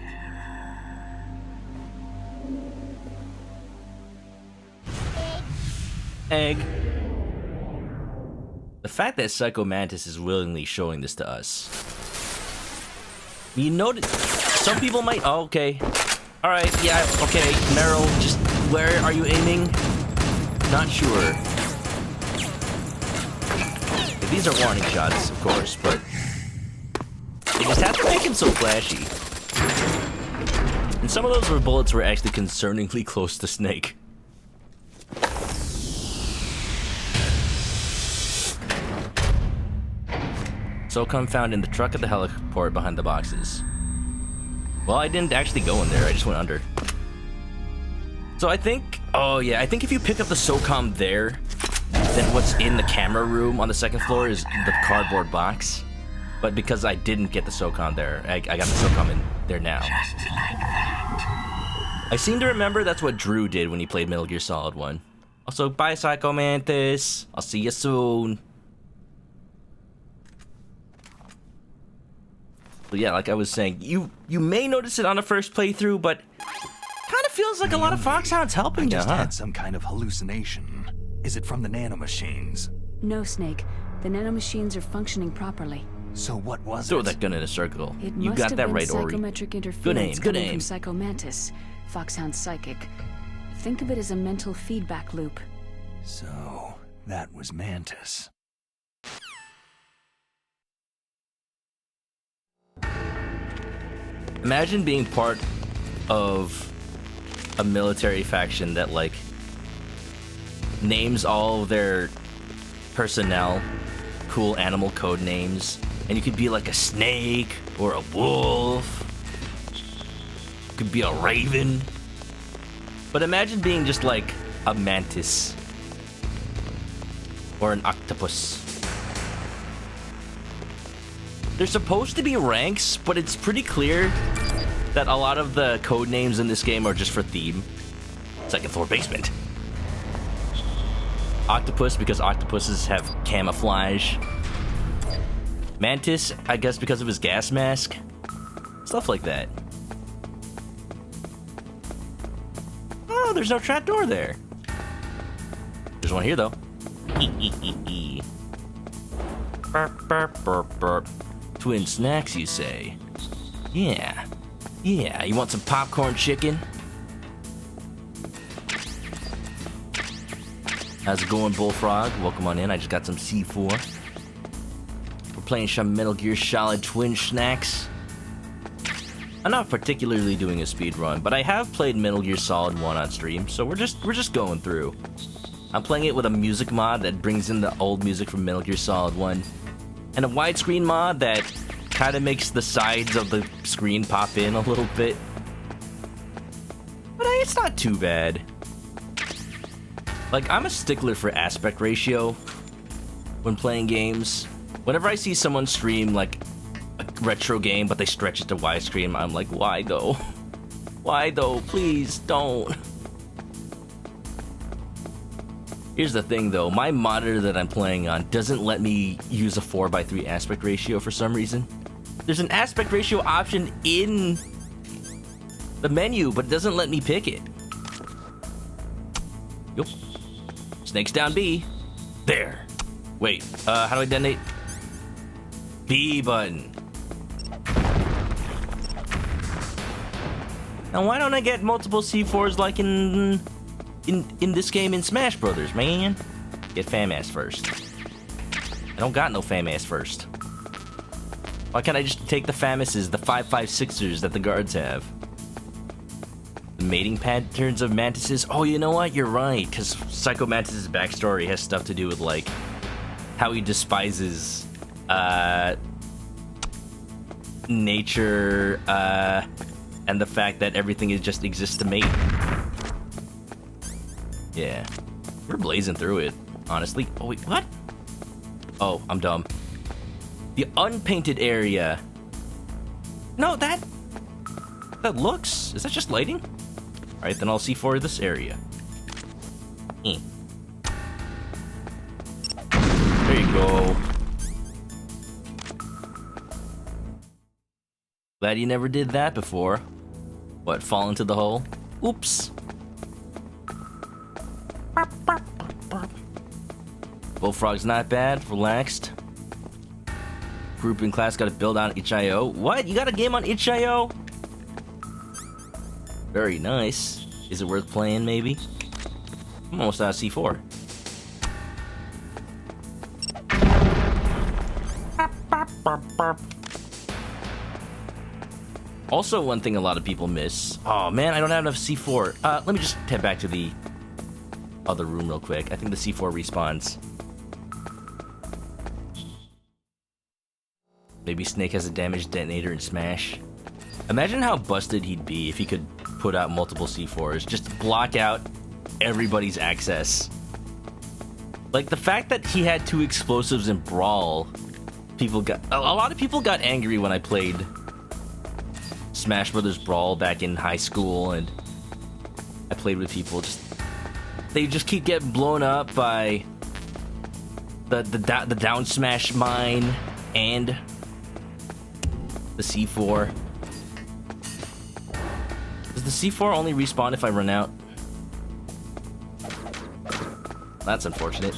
Egg. The fact that Psycho Mantis is willingly showing this to us. You notice some people might. Oh, okay. All right. Yeah. Okay. Meryl, just where are you aiming? Not sure. These are warning shots, of course, but they just have to make him so flashy. And some of those bullets were actually concerningly close to Snake. SOCOM found in the truck at the heliport behind the boxes. Well, I didn't actually go in there, I just went under. So I think, oh yeah, I think if you pick up the SOCOM there, then what's in the camera room on the second floor is the cardboard box. But because I didn't get the SOCOM there, I got the SOCOM in there now. Just like that. I seem to remember that's what Drew did when he played Metal Gear Solid 1. Also, bye Psycho Mantis. I'll see you soon. But yeah, like I was saying, you may notice it on the first playthrough, but kind of feels like a lot of foxhounds helping I you, just huh? had some kind of hallucination. is it from the nanomachines? No, Snake. The nanomachines are functioning properly. So what was Throw it? that gun in a circle. It You must got have that been right, Ori. psychometric interference Good aim, good coming aim. from Psycho Mantis, Foxhound Psychic. Think of it as a mental feedback loop. So, that was Mantis. Imagine being part of a military faction that, like, names all of their personnel cool animal code names, and you could be like a snake or a wolf. You could be a raven. But imagine being just like a mantis or an octopus. There's supposed to be ranks, but it's pretty clear that a lot of the code names in this game are just for theme. Second floor basement. Octopus, because octopuses have camouflage. Mantis, I guess because of his gas mask. Stuff like that. Oh, there's no trapdoor there. There's one here, though. Burp, burp, burp, burp. Twin snacks, you say? Yeah. Yeah, you want some popcorn chicken? How's it going, Bullfrog? Welcome on in. I just got some C4. We're playing some Metal Gear Solid Twin Snacks. I'm not particularly doing a speed run, but I have played Metal Gear Solid 1 on stream, so we're just going through. I'm playing it with a music mod that brings in the old music from Metal Gear Solid 1, and a widescreen mod that kind of makes the sides of the screen pop in a little bit. But it's not too bad. Like, I'm a stickler for aspect ratio when playing games. Whenever I see someone stream, like, a retro game, but they stretch it to widescreen, I'm like, why though? Why though? Please don't. Here's the thing though, my monitor that I'm playing on doesn't let me use a 4:3 aspect ratio for some reason. There's an aspect ratio option in the menu, but it doesn't let me pick it. Yup. Snakes down B. There. Wait, how do I detonate? B button. Now why don't I get multiple C4s like in this game in Smash Brothers, man? Get FAMAS first. I don't got no FAMAS first. Why can't I just take the FAMASs, the 5.56ers that the guards have? The mating patterns of mantises? Oh, you know what? You're right, because Psycho Mantis' backstory has stuff to do with, like, how he despises, nature, and the fact that everything just exists to mate. Yeah. We're blazing through it, honestly. Oh, wait, what? Oh, I'm dumb. The unpainted area. No, that looks... Is that just lighting? Alright, then I'll see for this area. There you go. Glad you never did that before. What, fall into the hole? Oops. Bullfrog's not bad, relaxed. Group in class got to build on itch.io. What? You got a game on itch.io? Very nice. Is it worth playing, maybe? I'm almost out of C4. Also, one thing a lot of people miss. Oh man, I don't have enough C4. Let me just head back to the other room real quick. I think the C4 respawns. Maybe Snake has a damaged detonator in Smash. Imagine how busted he'd be if he could put out multiple C4s. Just block out everybody's access. Like, the fact that he had 2 explosives in Brawl, a lot of people got angry when I played Smash Brothers Brawl back in high school, and I played with people. They just keep getting blown up by the down smash mine and the C4. Does the C4 only respawn if I run out? That's unfortunate.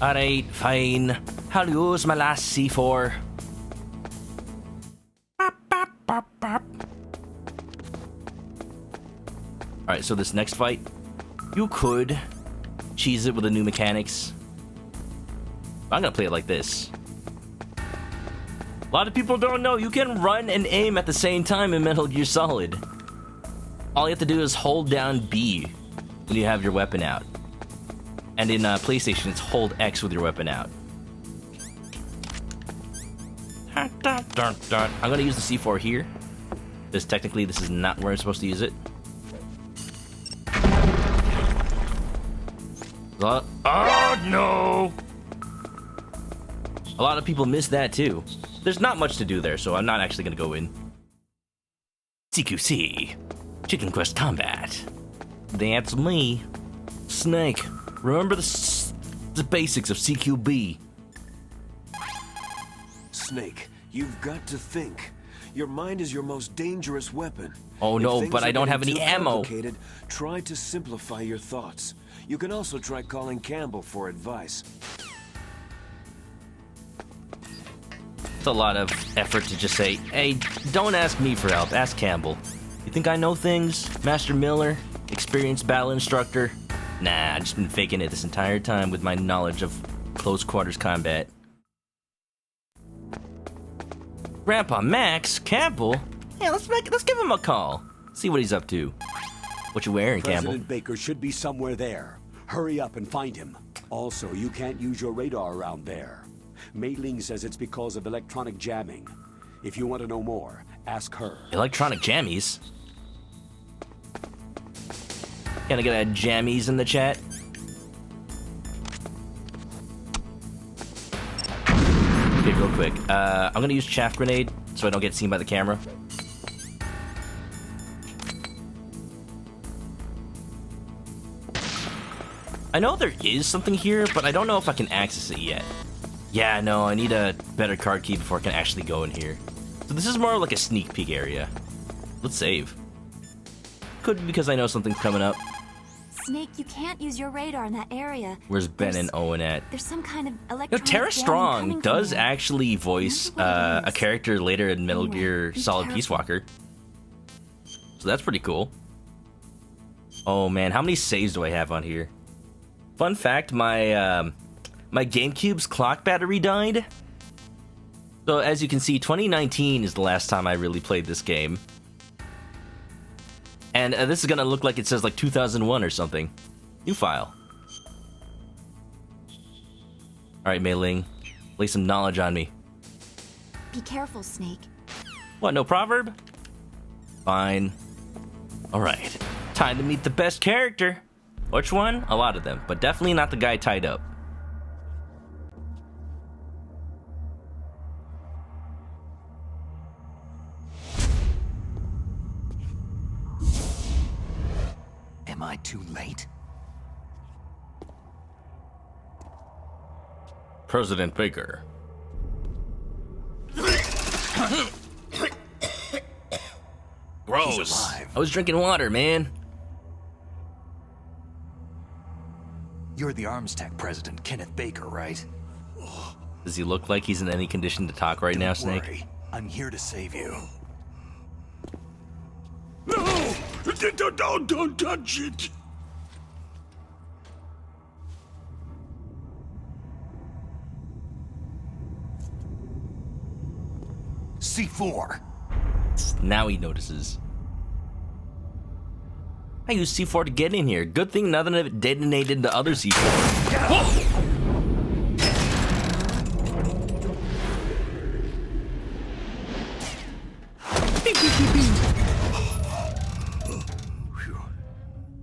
Alright, fine. I'll use my last C4. Alright, so this next fight, you could cheese it with the new mechanics. I'm gonna play it like this. A lot of people don't know you can run and aim at the same time in Metal Gear Solid. All you have to do is hold down B when you have your weapon out. And in PlayStation, it's hold X with your weapon out. I'm gonna use the C4 here, because technically this is not where I'm supposed to use it. Oh no! A lot of people miss that too. There's not much to do there, so I'm not actually gonna go in. CQC, Chicken Quest Combat. That's me, Snake. Remember the basics of CQB. Snake, you've got to think. Your mind is your most dangerous weapon. Oh no, but I don't have any ammo. Try to simplify your thoughts. You can also try calling Campbell for advice. It's a lot of effort to just say, hey, don't ask me for help, ask Campbell. You think I know things? Master Miller? Experienced battle instructor? Nah, I've just been faking it this entire time with my knowledge of close quarters combat. Grandpa Max? Campbell? Yeah, let's give him a call. See what he's up to. What you wearing, Campbell? President Baker should be somewhere there. Hurry up and find him. Also, you can't use your radar around there. Mei Ling says it's because of electronic jamming. If you want to know more, ask her. Electronic jammies? Can I get a jammies in the chat? Okay, real quick. I'm gonna use chaff grenade so I don't get seen by the camera. I know there is something here, but I don't know if I can access it yet. Yeah, no, I need a better card key before I can actually go in here. So this is more like a sneak peek area. Let's save. Could be because I know something's coming up. Snake, you can't use your radar in that area. Where's Ben and Owen at? There's some kind of electronic. You know, Tara jamming Strong coming does from there. actually voice a character later in Metal Gear Solid careful. Peace Walker. So that's pretty cool. Oh man, how many saves do I have on here? Fun fact, my my GameCube's clock battery died. So as you can see, 2019 is the last time I really played this game. And this is gonna look like it says like 2001 or something. New file. Alright, Mei Ling. Lay some knowledge on me. Be careful, Snake. What, no proverb? Fine. Alright. Time to meet the best character. Which one? A lot of them, but definitely not the guy tied up. Am I too late? President Baker. Gross. He's alive. I was drinking water, man. You're the Arms Tech President, Kenneth Baker, right? Does he look like he's in any condition to talk right now, Snake? Worry. I'm here to save you. No! Don't touch it! C4. Now he notices. I used C4 to get in here. Good thing nothing of it detonated the other C4. Whoa!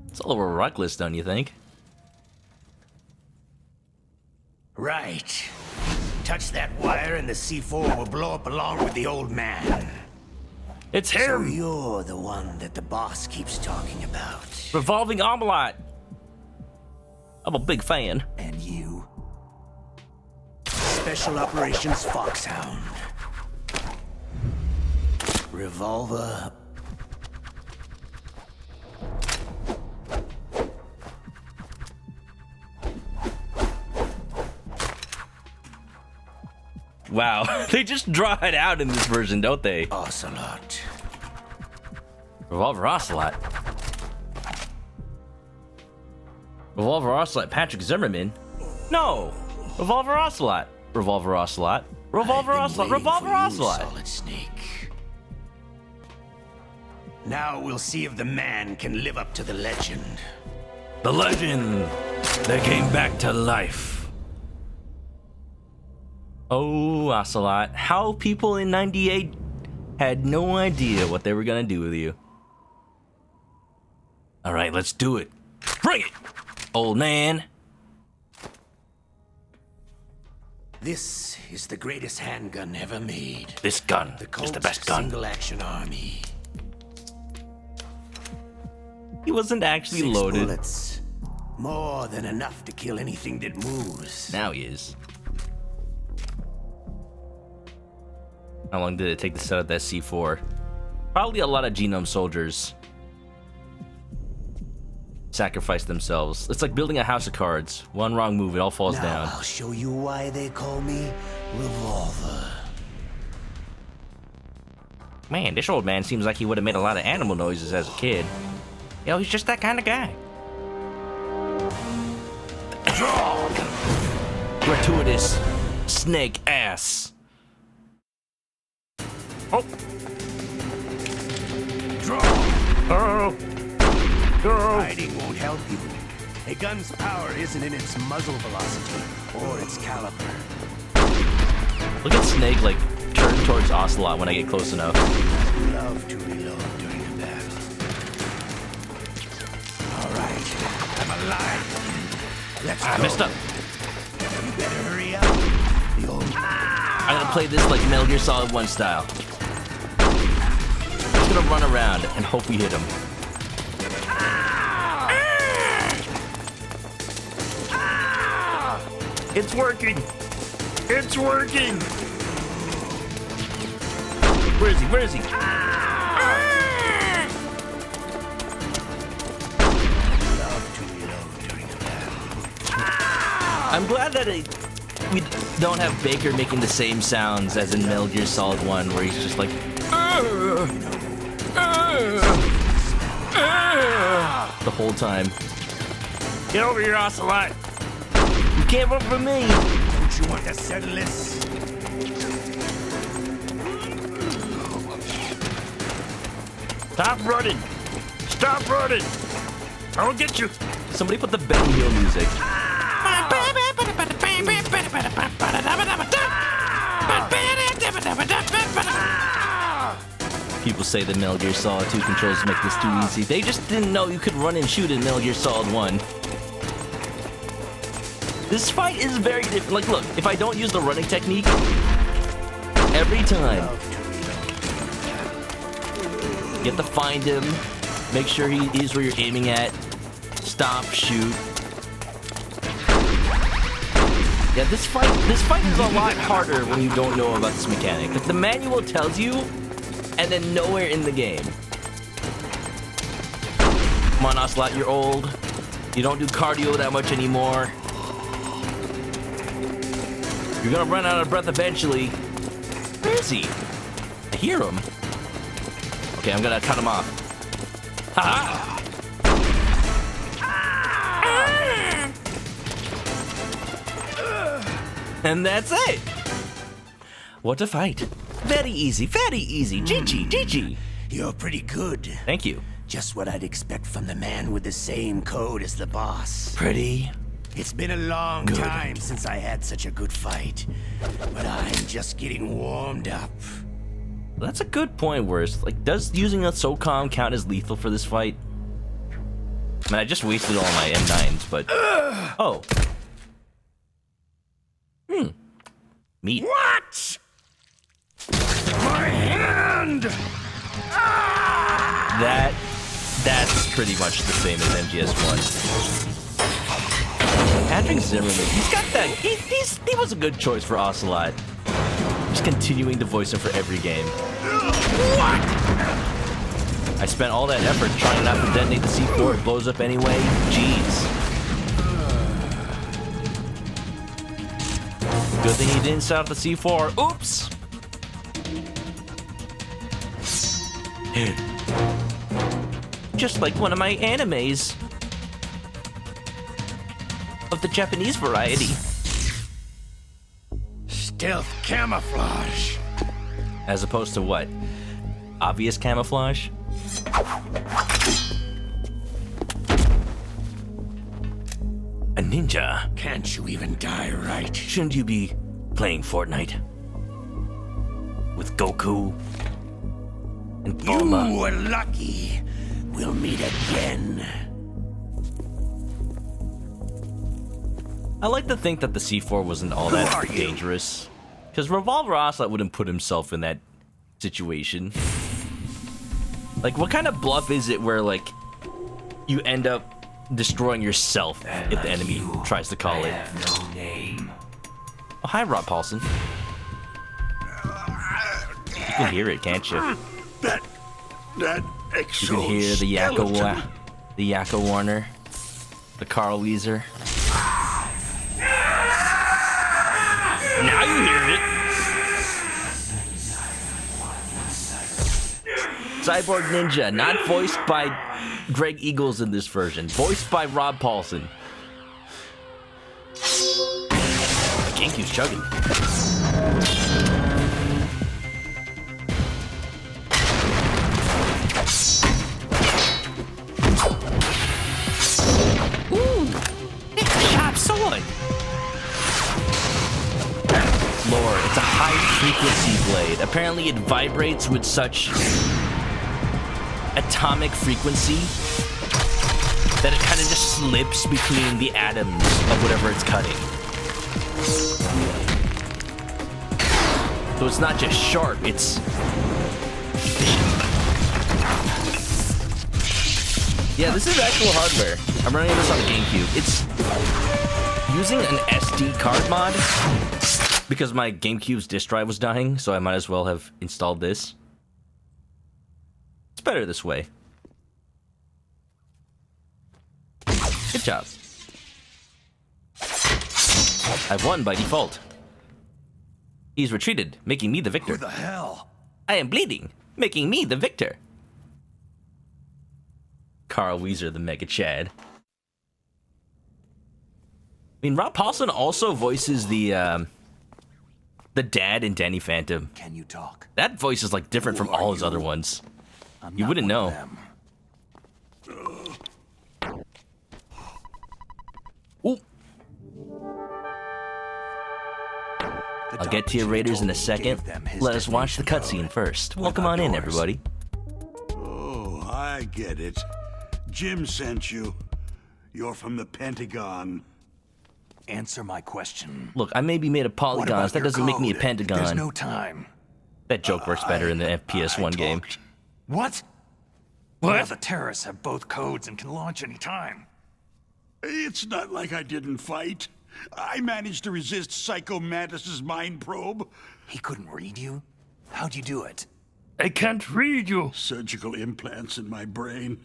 It's a little reckless, don't you think? Right. Touch that wire and the C4 will blow up along with the old man. It's So him! you're the one that the boss keeps talking about. Revolving Omelette! I'm a big fan. And you? Special Operations Foxhound. Revolver. Wow, they just draw it out in this version, don't they? Ocelot. Revolver Ocelot. Revolver Ocelot. Patrick Zimmerman. No. Revolver Ocelot. Revolver Ocelot. Revolver Ocelot. Revolver Ocelot. Solid Snake. Now we'll see if the man can live up to the legend. The legend that came back to life. Oh, Ocelot. How people in 98 had no idea what they were gonna do with you. All right, let's do it. Bring it, old man. This is the greatest handgun ever made. This gun is the best gun. Single-action army. He wasn't actually 6 loaded. bullets. More than enough to kill anything that moves. Now he is. How long did it take to set up that C4? Probably a lot of genome soldiers sacrificed themselves. It's like building a house of cards. One wrong move, it all falls now down. I'll show you why they call me Revolver. Man, this old man seems like he would have made a lot of animal noises as a kid. Yo, he's just that kind of guy. Gratuitous snake ass. Oh. Oh. Oh. Hiding won't help you. A gun's power isn't in its muzzle velocity or its caliber. Look at Snake like turn towards Ocelot when I get close enough. Love to reload during the battle. All right, I'm alive. Let's go. I messed up. You better hurry up. I'm gonna play this like Metal Gear Solid 1 style. Just gonna run around and hope we hit him. It's working! It's working! Where is he? Where is he? I'm glad that we don't have Baker making the same sounds as in Metal Gear Solid 1, where he's just like, the whole time. Get over here, Ocelot! You can't run from me! Don't you want to settle this? Stop running! Stop running! I'll get you! Somebody put the Benny Hill music. People say that Metal Gear Solid 2 controls make this too easy. They just didn't know you could run and shoot in Metal Gear Solid 1. This fight is very different. Like, look, if I don't use the running technique, every time, you have to find him, make sure he is where you're aiming at, stop, shoot. Yeah, this fight is a lot harder when you don't know about this mechanic. Like, the manual tells you, and then nowhere in the game. Come on, Ocelot, you're old. You don't do cardio that much anymore. You're gonna run out of breath eventually. Where is he? I hear him. Okay, I'm gonna cut him off. Ha-ha! And that's it. What a fight. Very easy, very easy. GG, GG. You're pretty good. Thank you. Just what I'd expect from the man with the same code as the boss. Pretty. It's been a long time since I had such a good fight, but I'm just getting warmed up. That's a good point, Worst. Like, does using a SOCOM count as lethal for this fight? I mean, I just wasted all my M9s, but... Oh. Meat. What? My hand! That's pretty much the same as MGS1. Patrick Zimmerman, he's got that. He was a good choice for Ocelot. Just continuing to voice him for every game. What? I spent all that effort trying not to detonate the C4. It blows up anyway. Jeez. Good thing he didn't set up the C4. Oops! Just like one of my animes. Of the Japanese variety. Stealth camouflage. As opposed to what? Obvious camouflage? A ninja. Can't you even die right? Shouldn't you be playing Fortnite? With Goku? And Bulma? You were lucky. We'll meet again. I like to think that the C4 wasn't all that dangerous. Because Revolver Ocelot wouldn't put himself in that situation. Like, what kind of bluff is it where, like, you end up destroying yourself if the enemy tries to call it? No name. Oh, hi, Rob Paulson. You can hear it, can't you? That You can hear the Yakko Warner, the Carl Weezer. Now you hear it. Cyborg Ninja, not voiced by Greg Eagles in this version, voiced by Rob Paulson. The GameCube's chugging. Sharp sword. Lore, it's a high-frequency blade. Apparently it vibrates with such atomic frequency that it kind of just slips between the atoms of whatever it's cutting. So it's not just sharp, it's efficient. Yeah, this is actual hardware. I'm running this on the GameCube. It's using an SD card mod because my GameCube's disk drive was dying, so I might as well have installed this. It's better this way. Good job. I've won by default. He's retreated, making me the victor. Who the hell? I am bleeding, making me the victor. Carl Weezer, the Mega Chad. I mean, Rob Paulson also voices the dad in Danny Phantom. Can you talk? That voice is like different from all his other ones. You wouldn't know. Ooh. I'll get to your Raiders in a second. Let us watch the cutscene first. Welcome on in, everybody. Oh, I get it. Jim sent you. You're from the Pentagon. Answer my question. Look, I may be made of polygons. That doesn't make me a pentagon. There's no time. That joke works better in the FPS1 game. What? Well, the terrorists have both codes and can launch any time. It's not like I didn't fight. I managed to resist Psycho Mantis's mind probe. He couldn't read you? How'd you do it? I can't read you. Surgical implants in my brain.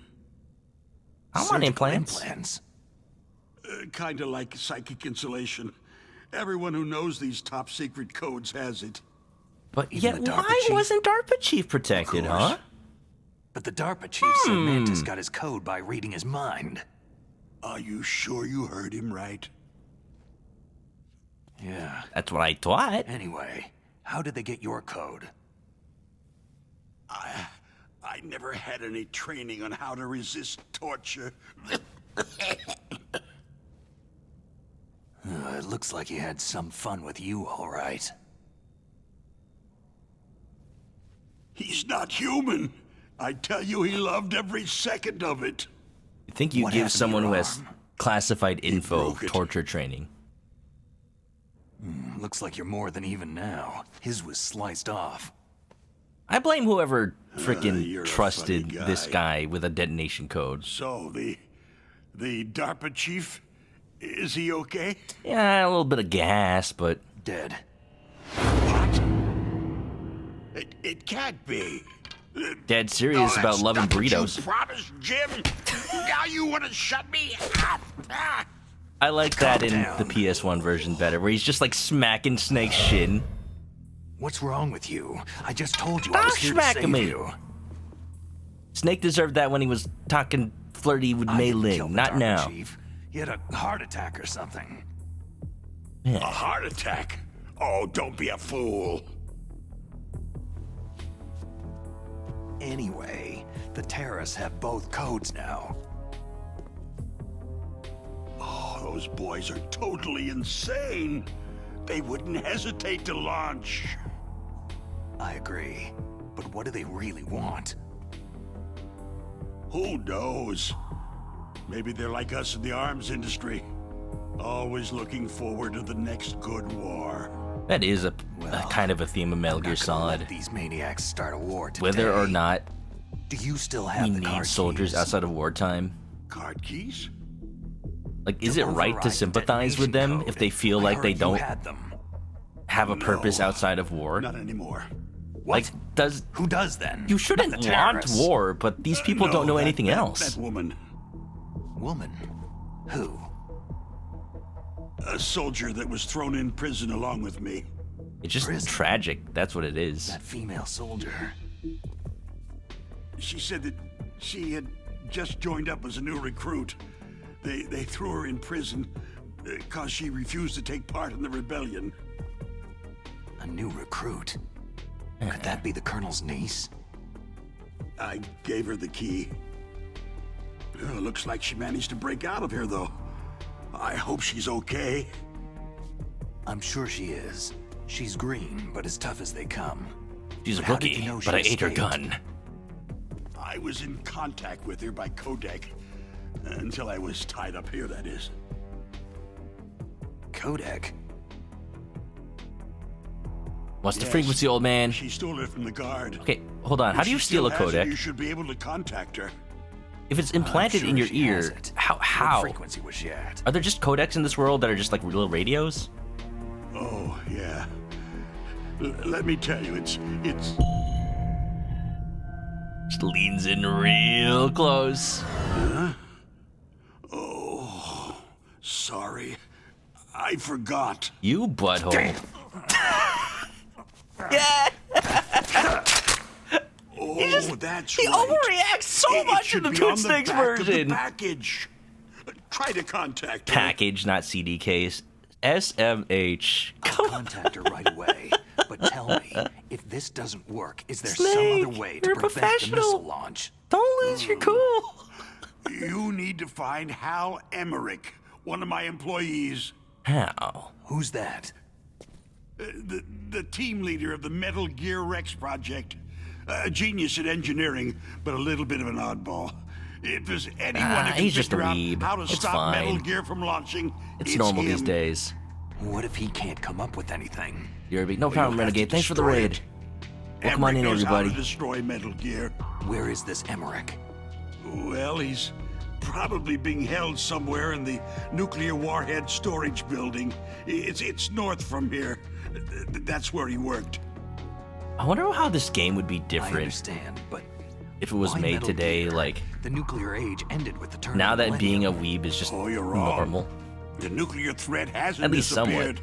I want implants. Kinda like psychic insulation. Everyone who knows these top secret codes has it. But yet, why wasn't DARPA Chief protected, huh? But the DARPA chief said Mantis got his code by reading his mind. Are you sure you heard him right? Yeah. That's what I thought. Anyway, how did they get your code? I never had any training on how to resist torture. It looks like he had some fun with you, all right. He's not human. I tell you, he loved every second of it. You think you give someone who has classified info torture training? Looks like you're more than even now. His was sliced off. I blame whoever frickin' trusted this guy with a detonation code. So, the DARPA chief, is he okay? Yeah, a little bit of gas, but... Dead. What? It can't be. Dead serious about loving burritos. You promised, Jim. Now you want to shut me up? I like that in the PS1 version better, where he's just like smacking Snake's shin. What's wrong with you? I just told you I was here to smacking save me. you. Snake deserved that when he was talking flirty with Mei Ling, not now. Chief. He had a heart attack or something. A heart attack? Oh, don't be a fool. Anyway, the terrorists have both codes now. Oh, those boys are totally insane. They wouldn't hesitate to launch. I agree. But what do they really want? Who knows? Maybe they're like us in the arms industry. Always looking forward to the next good war. That is a kind of a theme of Metal Gear Solid. These maniacs start a war today. Whether or not do you still have we the need card soldiers keys? outside of wartime. Card keys? Like, is it right to sympathize with them if they feel like they don't have a purpose outside of war? Not anymore. Like, who does then? You shouldn't want war, but these people don't know anything else. That woman. Woman? Who? A soldier that was thrown in prison along with me. It's just tragic. That's what it is. That female soldier. She said that she had just joined up as a new recruit. They threw her in prison because she refused to take part in the rebellion. A new recruit? Could that be the Colonel's niece? I gave her the key. Looks like she managed to break out of here, though. I hope she's okay. I'm sure she is. She's green, but as tough as they come. She's a rookie, but I ate her gun. I was in contact with her by codec. Until I was tied up here, that is. Codec? What's the frequency, old man? She stole it from the guard. Okay, hold on. How do you steal a codec? You should be able to contact her. If it's implanted in your ear, how? What frequency was she at? Are there just codecs in this world that are just like little radios? Oh, yeah. Let me tell you, it's... Just leans in real close. Huh? Oh, sorry. I forgot. You butthole. Yeah! Oh, that's he right. overreacts so much in the Twin Snakes version. Package. Try to contact her. Package, not CD case. SMH. I'll contact her right away. But tell me, if this doesn't work, is there Snake, some other way to you're prevent the professional. missile launch? Don't lose your cool. You need to find Hal Emmerich, one of my employees. How? Who's that? The team leader of the Metal Gear Rex project. A genius at engineering, but a little bit of an oddball. If there's anyone who can he's just a figure out weeb. how to It's stop fine. Metal Gear from launching, It's normal these him. days. What if he can't come up with anything? You're a big no problem, You'll have to Renegade. Thanks for the destroy raid. it. Well, come on in, Emmerich knows how everybody. to destroy Metal Gear. Where is this Emmerich? Well, he's probably being held somewhere in the nuclear warhead storage building. It's north from here. That's where he worked. I wonder how this game would be I different understand, but if it was why made Metal today. Gear? Like, the nuclear age ended with the turn now of the that being a millennium. weeb is just Oh, you're wrong. normal. The nuclear threat hasn't At least somewhat. disappeared.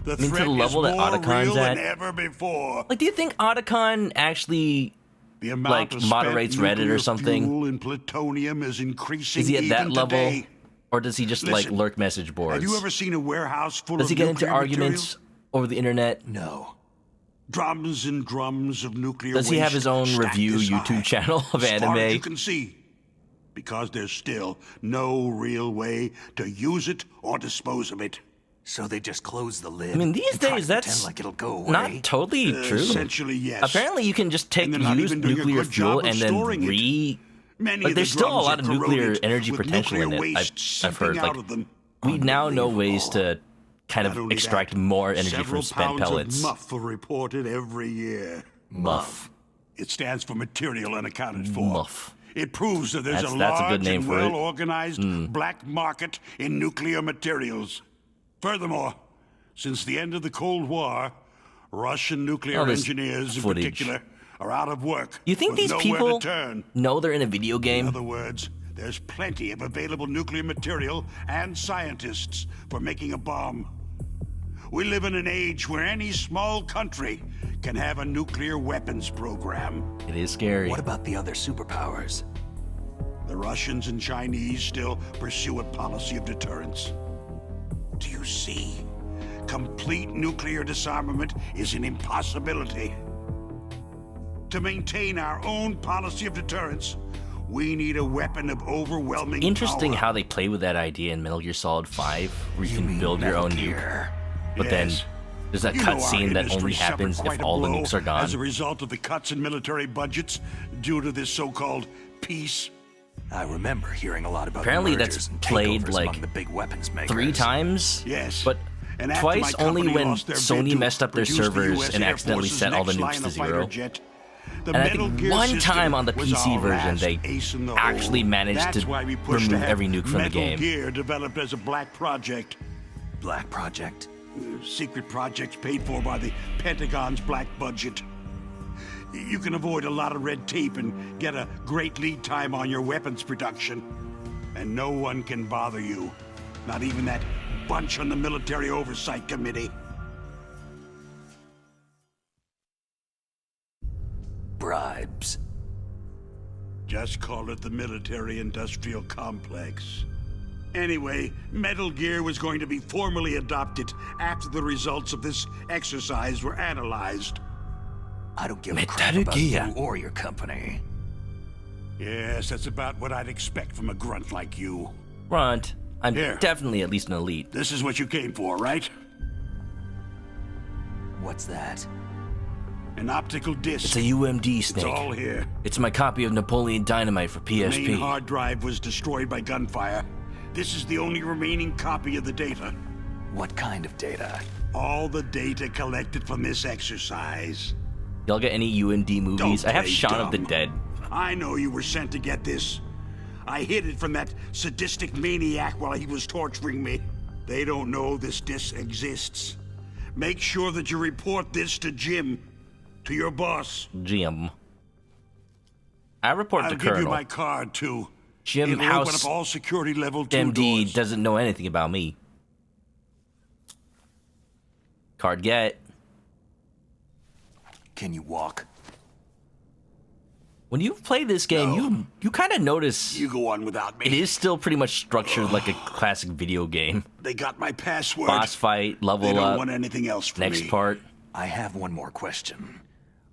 The I mean, to threat the level is that more Otacon's real at. than ever before. Like, do you think Otacon actually The amount like of spent moderates Reddit nuclear or something? fuel and plutonium is increasing Is he at that even level, today. or does he just like Listen, lurk message boards? Have you ever seen a warehouse full Does of he get into nuclear arguments over the internet? No. Drums and drums of nuclear Does he have his own waste stacked review this high. YouTube channel of As far as anime? you can see, because there's still no real way to use it or dispose of it. So they just close the lid. I mean, these and try days to that's pretend like it'll go away. not totally true. Essentially, yes. Apparently, you can just take And they're not used even doing a nuclear good fuel job of and then storing it. Many like of there's the still a drums lot are of nuclear corroded energy with potential in nuclear it. waste I've heard seeping like out of them. we now know ways to kind Not of only extract that, more energy several from spent pounds pellets. Of muff are reported every year. Muff. It stands for material unaccounted for. Muff. It proves that there's That's a a large good name and for it. well-organized black market in nuclear materials. Furthermore, since the end of the Cold War, Russian nuclear this engineers in footage. particular are out of work. You think with these nowhere people to turn. know they're in a video In game? other words, There's plenty of available nuclear material and scientists for making a bomb. We live in an age where any small country can have a nuclear weapons program. It is scary. What about the other superpowers? The Russians and Chinese still pursue a policy of deterrence. Do you see? Complete nuclear disarmament is an impossibility. To maintain our own policy of deterrence, we need a weapon of overwhelming Interesting power. how they play with that idea in Metal Gear Solid 5, where you can build your own nuke. But then there's that You know our cutscene that industry only happens suffered if quite a all the blow nukes are gone. as a result of the cuts in military budgets due to this so-called peace. I remember hearing a lot about Apparently the that's mergers and played takeovers like among the big weapons makers. 3 times. Yes. But And after twice my only company when lost their bid Sony to messed up their produce the servers US and Air accidentally Force's set all the next nukes line to of fighter 0. jet, the And I Metal think Gear one system time on the was PC our version last they ace in the actually hole. managed That's to why we pushed to remove have every nuke from the Metal game. Gear developed as a black project. Black Project? Secret projects paid for by the Pentagon's black budget. You can avoid a lot of red tape and get a great lead time on your weapons production. And no one can bother you. Not even that bunch on the Military Oversight Committee. Bribes. Just call it the military-industrial complex. Anyway, Metal Gear was going to be formally adopted after the results of this exercise were analyzed. I don't give a crap about you or your company. Yes, that's about what I'd expect from a grunt like you. Grunt, I'm Here. definitely at least an elite. This is what you came for, right? What's that? An optical disc. It's a UMD, Snake. It's all here. It's my copy of Napoleon Dynamite for The PSP. main hard drive was destroyed by gunfire. This is the only remaining copy of the data. What kind of data? All the data collected from this exercise. Y'all get any UMD movies? Don't I have play Shaun of the dumb. Dead. I know you were sent to get this. I hid it from that sadistic maniac while he was torturing me. They don't know this disc exists. Make sure that you report this to Jim, to your boss. Jim. I report I'll to give you Colonel. my card too. Jim It'll House open up all security level 2 MD doors. doesn't know anything about me. Card get. Can you walk? When you play this game, you kind of notice You go on without me. it is still pretty much structured like a classic video game. They got my password. Boss fight, level They don't up, want anything else from next me. part. I have one more question.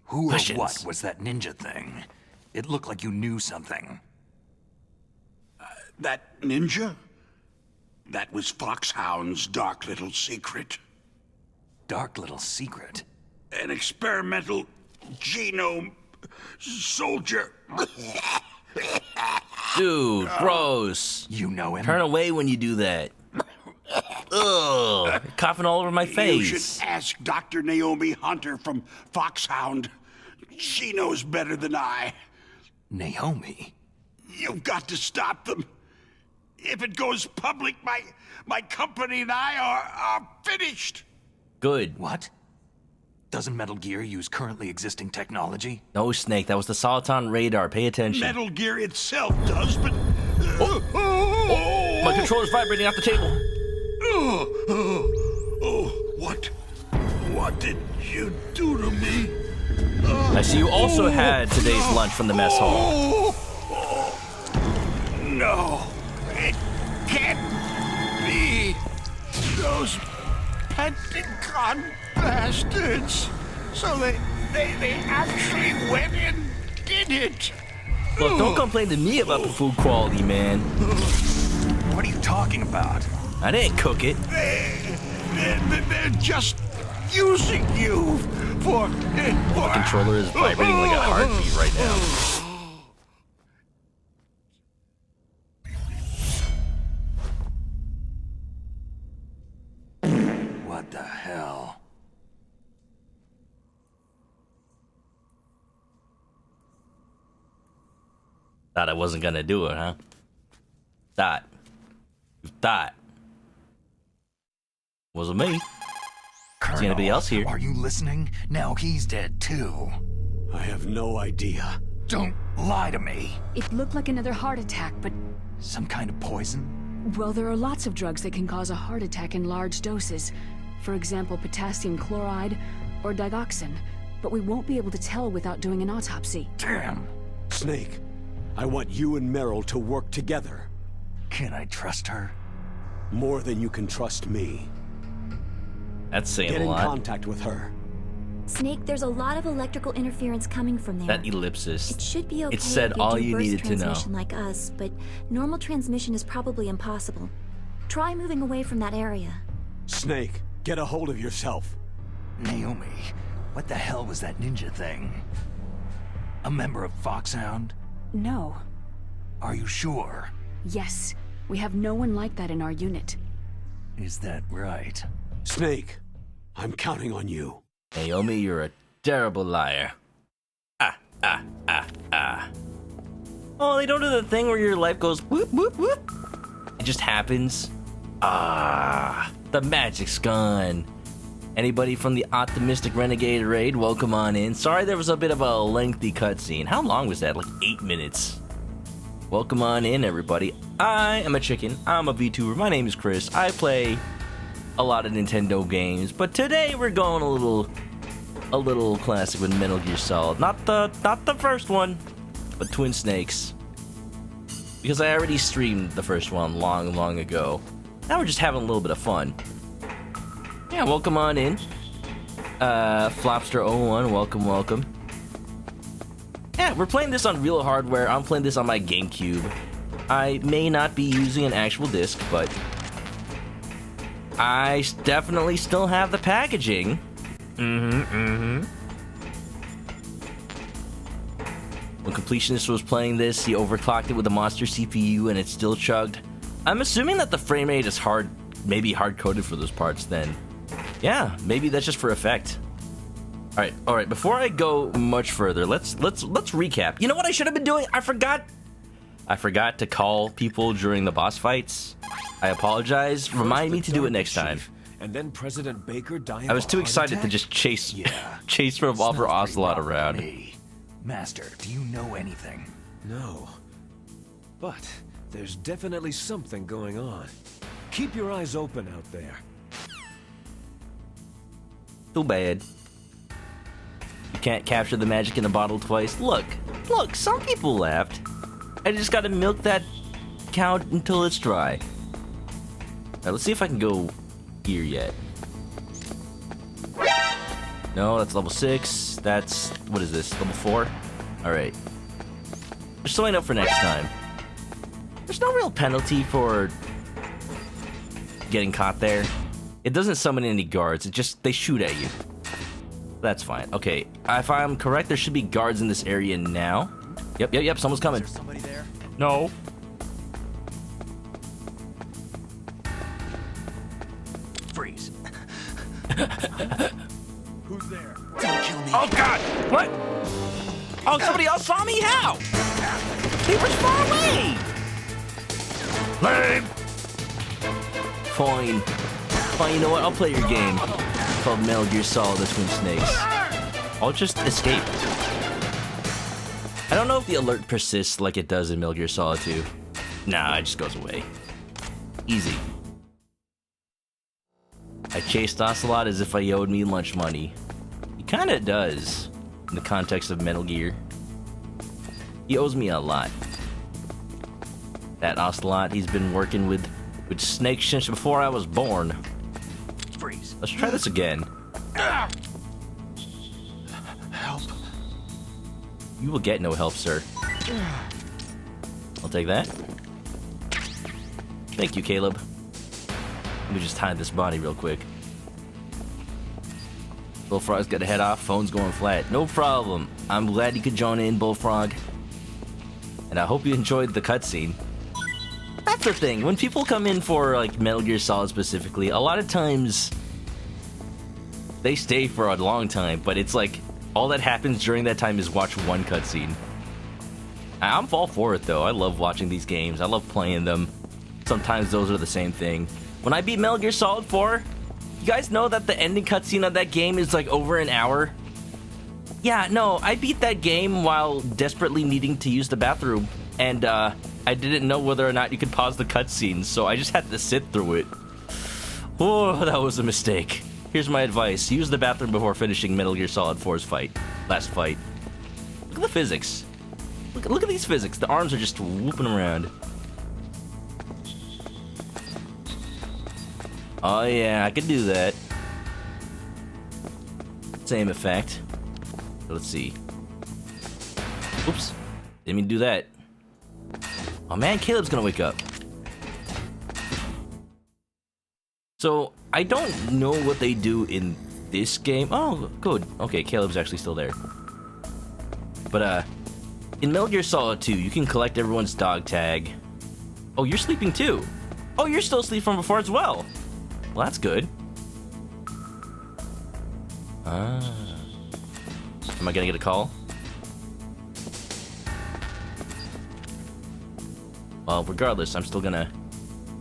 Who Questions. or what was that ninja thing? It looked like you knew something. That ninja? That was Foxhound's dark little secret. Dark little secret? An experimental genome soldier. Dude, gross. You know him? Turn away when you do that. Ugh, coughing all over my You face. should ask Dr. Naomi Hunter from Foxhound. She knows better than I. Naomi? You've got to stop them. If it goes public, my company and I are finished. Good. What? Doesn't Metal Gear use currently existing technology? No, Snake, that was the Soliton radar. Pay attention. Metal Gear itself does, but... My controller's vibrating off the table. What did you do to me? I see you also had today's lunch from the mess hall. No, it can't be. Those Pentagon bastards. So they actually went and did it. Look, don't complain to me about the food quality, man. What are you talking about? I didn't cook it. They're just using you for... The controller is vibrating like a heartbeat right now. What the hell? Thought I wasn't gonna do it, huh? Thought. Wasn't me. Colonel, See anybody else here? Are you listening? Now he's dead too. I have no idea. Don't lie to me. It looked like another heart attack, but Some kind of poison? Well, there are lots of drugs that can cause a heart attack in large doses. For example, potassium chloride or digoxin. But we won't be able to tell without doing an autopsy. Damn. Snake, I want you and Meryl to work together. Can I trust her? More than you can trust me. That's saying Get a in lot. contact with her. Snake, there's a lot of electrical interference coming from there. That ellipsis. It should be okay It said if you all do you burst needed to know. transmission like us, but normal transmission is probably impossible. Try moving away from that area. Snake, get a hold of yourself. Naomi, what the hell was that ninja thing? A member of Foxhound? No. Are you sure? Yes. We have no one like that in our unit. Is that right? Snake, I'm counting on you. Naomi, you're a terrible liar. Oh, they don't do the thing where your life goes whoop, whoop, whoop. It just happens. The magic's gone. Anybody from the Optimistic Renegade raid, welcome on in. Sorry there was a bit of a lengthy cutscene. How long was that? Like 8 minutes. Welcome on in, everybody. I am a chicken. I'm a VTuber. My name is Chris. I play a lot of Nintendo games, but today we're going a little classic with Metal Gear Solid. Not the first one, but Twin Snakes. Because I already streamed the first one long ago. Now we're just having a little bit of fun. Yeah, welcome on in. Flopster01, welcome. Yeah, we're playing this on real hardware. I'm playing this on my GameCube. I may not be using an actual disc, but I definitely still have the packaging. When Completionist was playing this, he overclocked it with a monster CPU and it still chugged. I'm assuming that the frame rate is maybe hard-coded for those parts then. Yeah, maybe that's just for effect. All right, before I go much further, let's recap. You know what I should have been doing? I forgot to call people during the boss fights. I apologize. Remind me to do it next time. And then President Baker dying. I was too excited to just chase Revolver Ocelot around. Master, do you know anything? No. But there's definitely something going on. Keep your eyes open out there. Too bad. You can't capture the magic in a bottle twice. Look, some people laughed. I just gotta milk that cow until it's dry. Alright, let's see if I can go here yet. No, that's level 6. That's, what is this, level 4? Alright. Just so I know for next time. There's no real penalty for getting caught there. It doesn't summon any guards, they shoot at you. That's fine. Okay, if I'm correct, there should be guards in this area now. Yep, someone's coming. Is there somebody there? No. Freeze. Who's there? Don't kill me. Oh god! What? Oh, somebody else saw me? How? He was far away! Lame! Fine, you know what? I'll play your game. It's called Metal Gear Solid: The Twin Snakes. I'll just escape. I don't know if the alert persists like it does in Metal Gear Solid 2. Nah, it just goes away. Easy. I chased Ocelot as if he owed me lunch money. He kinda does, in the context of Metal Gear. He owes me a lot. That Ocelot, he's been working with Snake since before I was born. Freeze. Let's try this again. Help. You will get no help, sir. I'll take that. Thank you, Caleb. Let me just hide this body real quick. Bullfrog's got to head off. Phone's going flat. No problem. I'm glad you could join in, Bullfrog. And I hope you enjoyed the cutscene. That's the thing. When people come in for like Metal Gear Solid specifically, a lot of times they stay for a long time, but it's like all that happens during that time is watch one cutscene. I'm all for it though. I love watching these games. I love playing them. Sometimes those are the same thing. When I beat Metal Gear Solid 4, you guys know that the ending cutscene of that game is like over an hour? Yeah, no, I beat that game while desperately needing to use the bathroom. And I didn't know whether or not you could pause the cutscenes, so I just had to sit through it. Oh, that was a mistake. Here's my advice. Use the bathroom before finishing Metal Gear Solid 4's last fight. Look at the physics. Look at these physics. The arms are just whooping around. Oh yeah, I can do that. Same effect. Let's see. Oops. Didn't mean to do that. Oh man, Caleb's gonna wake up. So, I don't know what they do in this game. Oh, good. Okay, Caleb's actually still there. But, in Metal Gear Solid 2, you can collect everyone's dog tag. Oh, you're sleeping too. Oh, you're still asleep from before as well. Well, that's good. Am I gonna get a call? Well, regardless, I'm still gonna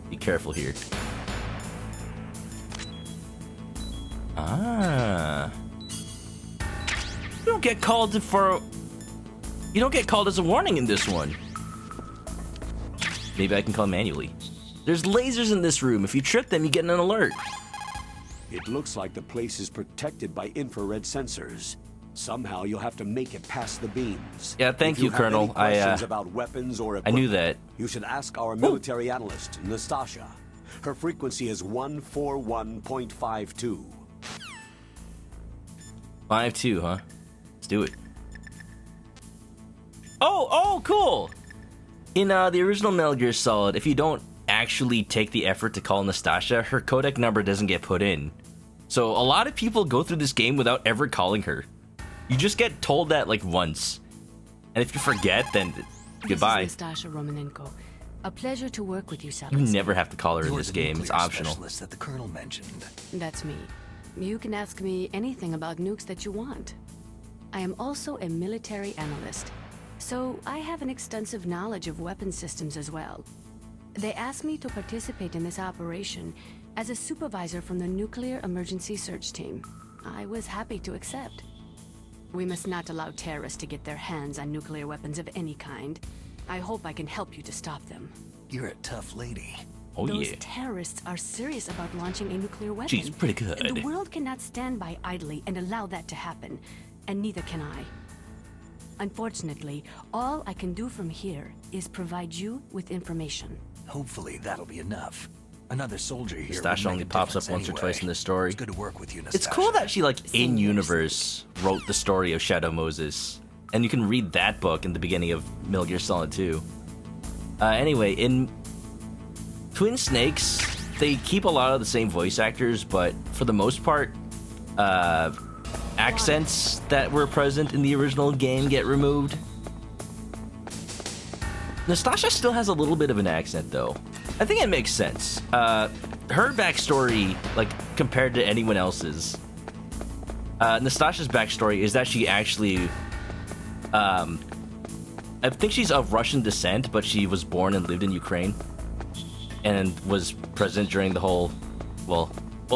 be careful here. You don't get called for... You don't get called as a warning in this one. Maybe I can call manually. There's lasers in this room. If you trip them, you get an alert. It looks like the place is protected by infrared sensors. Somehow you'll have to make it past the beams. Yeah, thank you, Colonel. Questions about weapons or I knew that. You should ask our military analyst, Nastasha. Her frequency is 141.52. 5-2, huh? Let's do it. Oh, cool! In the original Metal Gear Solid, if you don't actually take the effort to call Nastasha, her codec number doesn't get put in. So a lot of people go through this game without ever calling her. You just get told that like once. And if you forget, then goodbye. This is Nastasha Romanenko. A pleasure to work with you, You Celeste. never have to call her in You're this the game. It's nuclear optional. specialist that the Colonel mentioned. That's me. You can ask me anything about nukes that you want. I am also a military analyst, so I have an extensive knowledge of weapon systems as well. They asked me to participate in this operation as a supervisor from the Nuclear Emergency Search Team. I was happy to accept. We must not allow terrorists to get their hands on nuclear weapons of any kind. I hope I can help you to stop them. You're a tough lady. Oh Those yeah. terrorists are serious about launching a nuclear weapon. She's pretty good. The world cannot stand by idly and allow that to happen, and neither can I. Unfortunately, all I can do from here is provide you with information. Hopefully that'll be enough. Another soldier here. Nastasha only pops up once or twice in this story. It's good to work with you, Nastasha. It's cool that she, like, in universe wrote the story of Shadow Moses. And you can read that book in the beginning of Metal Gear Solid 2. Anyway, in Twin Snakes, they keep a lot of the same voice actors, but for the most part, accents that were present in the original game get removed. Nastasha still has a little bit of an accent, though. I think it makes sense. Her backstory, like, compared to anyone else's, Nastasha's backstory is that she actually, I think she's of Russian descent, but she was born and lived in Ukraine, and was present during the whole, well,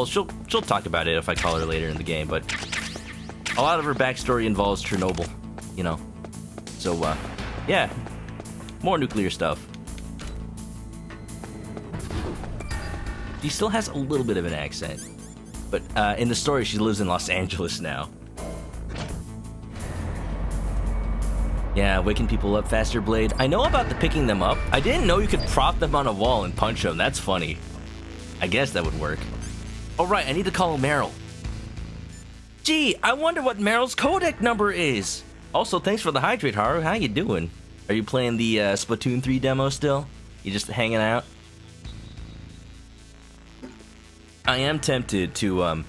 she'll talk about it if I call her later in the game, but a lot of her backstory involves Chernobyl, you know. So, yeah, more nuclear stuff. She still has a little bit of an accent, but in the story, she lives in Los Angeles now. Yeah, waking people up faster, Blade. I know about the picking them up. I didn't know you could prop them on a wall and punch them. That's funny. I guess that would work. Oh, right, I need to call Meryl. Gee, I wonder what Meryl's codec number is. Also, thanks for the hydrate, Haru. How you doing? Are you playing the Splatoon 3 demo still? You just hanging out? I am tempted to,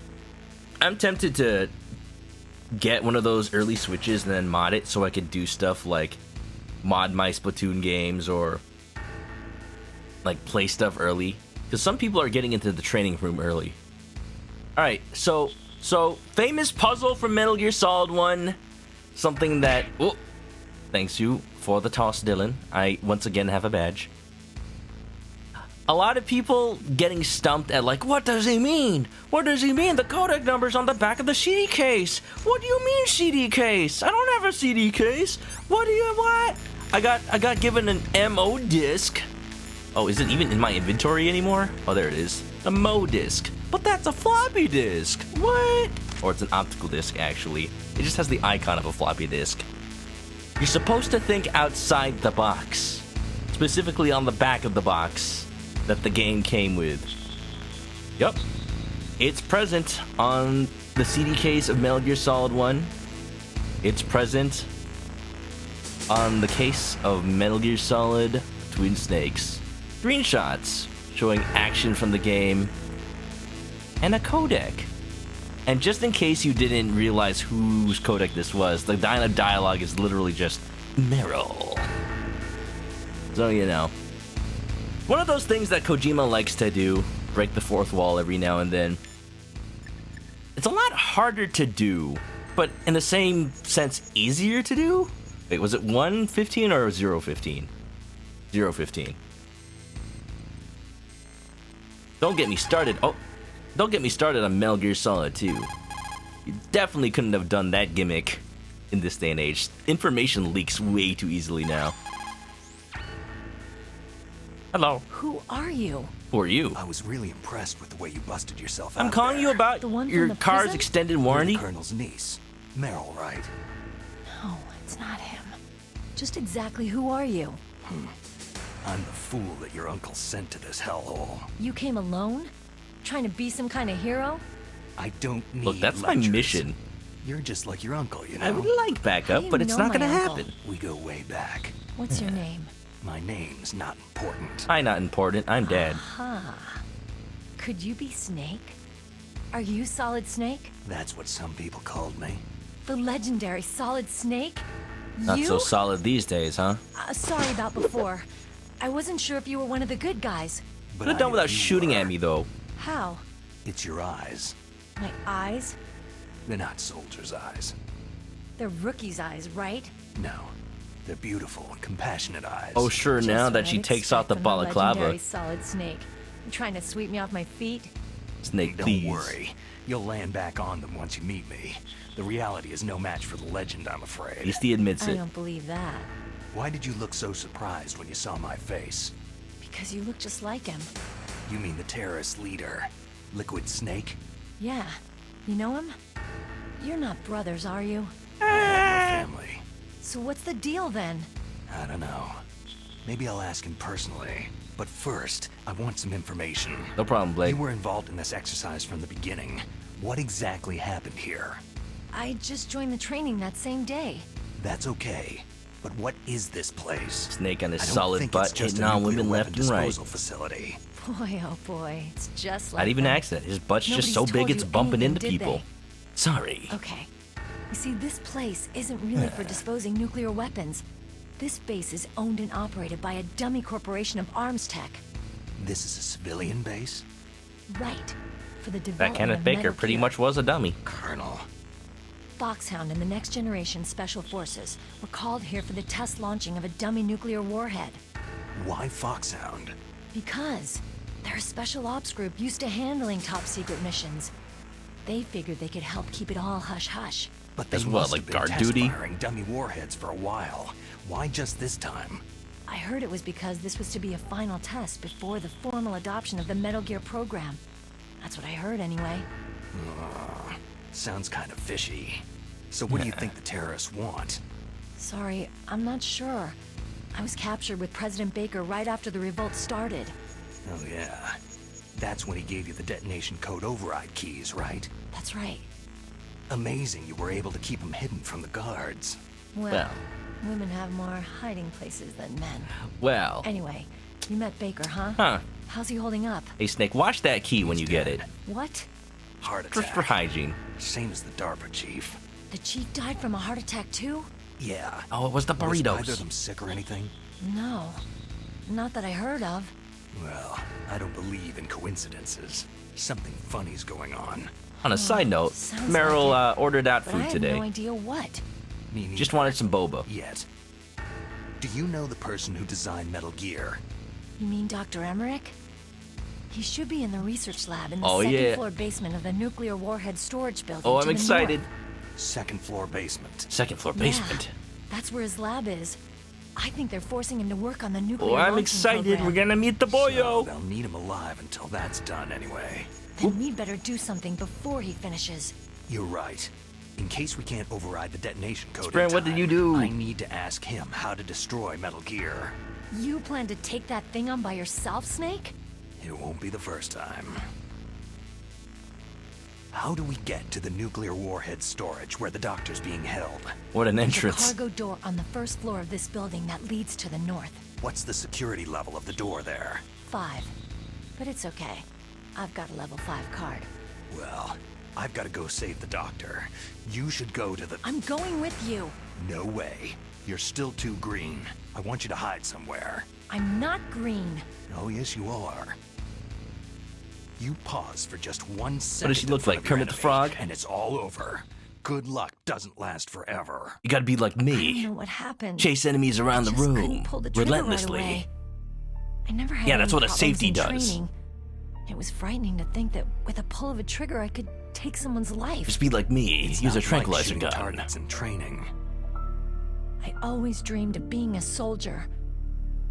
get one of those early Switches and then mod it so I could do stuff like mod my Splatoon games or like play stuff early. Because some people are getting into the training room early. Alright, so famous puzzle from Metal Gear Solid 1. Something that... Oh, thanks you for the toss, Dylan. I once again have a badge. A lot of people getting stumped at like, what does he mean? What does he mean? The codec number's on the back of the CD case. What do you mean CD case? I don't have a CD case. What? I got given an MO disc. Oh, is it even in my inventory anymore? Oh, there it is. A MO disc. But that's a floppy disk. What? Or it's an optical disc, actually. It just has the icon of a floppy disk. You're supposed to think outside the box. Specifically on the back of the box that the game came with. Yup. It's present on the CD case of Metal Gear Solid 1. It's present on the case of Metal Gear Solid Twin Snakes. Screenshots showing action from the game. And a codec. And just in case you didn't realize whose codec this was, the dialogue is literally just Meryl. So, you know. One of those things that Kojima likes to do, break the fourth wall every now and then. It's a lot harder to do, but in the same sense, easier to do? Wait, was it 1.15 or 0.15? 0.15. Don't get me started. Oh, don't get me started on Metal Gear Solid 2. You definitely couldn't have done that gimmick in this day and age. Information leaks way too easily now. Hello. Who are you? Who are you? I was really impressed with the way you busted yourself out. I'm calling you about your car's extended warranty. You're the Colonel's niece, Meryl, right? No, it's not him. Just exactly who are you? I'm the fool that your uncle sent to this hellhole. You came alone? Trying to be some kind of hero? I don't need Look, that's lectures. my mission. You're just like your uncle, you know? I would like backup, but it's not gonna happen. We go way back. What's your name? My name's not important. I'm not important. I'm dead. Could you be Snake? Are you Solid Snake? That's what some people called me. The legendary Solid Snake? Not You? so solid these days, huh? Sorry about before. I wasn't sure if you were one of the good guys. Could have done without shooting at me, though. How? It's your eyes. My eyes? They're not soldiers' eyes. They're rookie's eyes, right? No. They're beautiful, compassionate eyes. Oh, sure, Just now what that she I'd takes off the expect from balaclava. legendary Solid Snake. You trying to sweep me off my feet? Snake, Don't please. worry. You'll land back on them once you meet me. The reality is no match for the legend, I'm afraid. At least he admits I it. don't believe that. Why did you look so surprised when you saw my face? Because you look just like him. You mean the terrorist leader, Liquid Snake? Yeah. You know him? You're not brothers, are you? Family. So what's the deal then? I don't know. Maybe I'll ask him personally. But first, I want some information. No problem, Blake. You were involved in this exercise from the beginning. What exactly happened here? I just joined the training that same day. That's okay. But what is this place? Snake on his I don't solid think butt it's just hitting a on nuclear women left weapon and right. disposal facility. Boy, oh boy, it's just like I'd even that. ask that. His butt's Nobody's just so big told it's you bumping anything, into did people. they? Sorry. Okay. You see, this place isn't really for disposing nuclear weapons. This base is owned and operated by a dummy corporation of arms tech. This is a civilian base? Right. For the That development Kenneth of Baker Metal pretty Gear. much was a dummy. Colonel. Foxhound and the Next Generation Special Forces were called here for the test launching of a dummy nuclear warhead. Why Foxhound? Because they're a special ops group used to handling top-secret missions. They figured they could help keep it all hush-hush. But they As well, must like have been guard test duty? firing dummy warheads for a while. Why just this time? I heard it was because this was to be a final test before the formal adoption of the Metal Gear program. That's what I heard anyway. Sounds kind of fishy. So what do you think the terrorists want? Sorry, I'm not sure. I was captured with President Baker right after the revolt started. Oh yeah. That's when he gave you the detonation code override keys, right? That's right. Amazing you were able to keep them hidden from the guards. Well, women have more hiding places than men. Well. Anyway, you met Baker, huh? Huh. How's he holding up? Hey, Snake, wash that key when you get it. What? Heart Just attack. for hygiene. Same as the DARPA chief. The chief died from a heart attack too? Yeah. Oh, it was the Was either of burritos. them sick or anything? No. Not that I heard of. Well, I don't believe in coincidences. Something funny's going on. On a side note, sounds Meryl like ordered out But I food have today. no idea what. Me neither. Just wanted some boba. Yet. Do you know the person who designed Metal Gear? You mean Dr. Emmerich? He should be in the research lab in the Oh, second yeah. floor basement of the nuclear warhead storage building. Oh, to I'm the excited. north. Second floor basement. Second floor Yeah, basement. that's where his lab is. I think they're forcing him to work on the nuclear Oh, I'm launching excited. program. We're gonna meet the boyo. So they'll need him alive until that's done anyway. Then we'd better do something before he finishes. You're right. In case we can't override the detonation code in Sprint, what did time, you do? I need to ask him how to destroy Metal Gear. You plan to take that thing on by yourself, Snake? It won't be the first time. How do we get to the nuclear warhead storage where the doctor's being held? What an There's entrance. a cargo door on the first floor of this building that leads to the north. What's the security level of the door there? 5. But it's okay. I've got a level 5 card. Well, I've got to go save the doctor. You should go to the... I'm going with you. No way. You're still too green. I want you to hide somewhere. I'm not green. Oh, yes, you are. You pause for just 1 second. What does she look in front like, of your Kermit the enemy, Frog? And it's all over. Good luck doesn't last forever. You gotta be like I don't me. know what happened. Chase enemies around the I just couldn't room pull the trigger relentlessly. Right away. I never had Yeah, that's any what a problems safety in does. training. It was frightening to think that with a pull of a trigger, I could take someone's life. Just be like me. It's Use a not like tranquilizer shooting gun. targets in training. I always dreamed of being a soldier.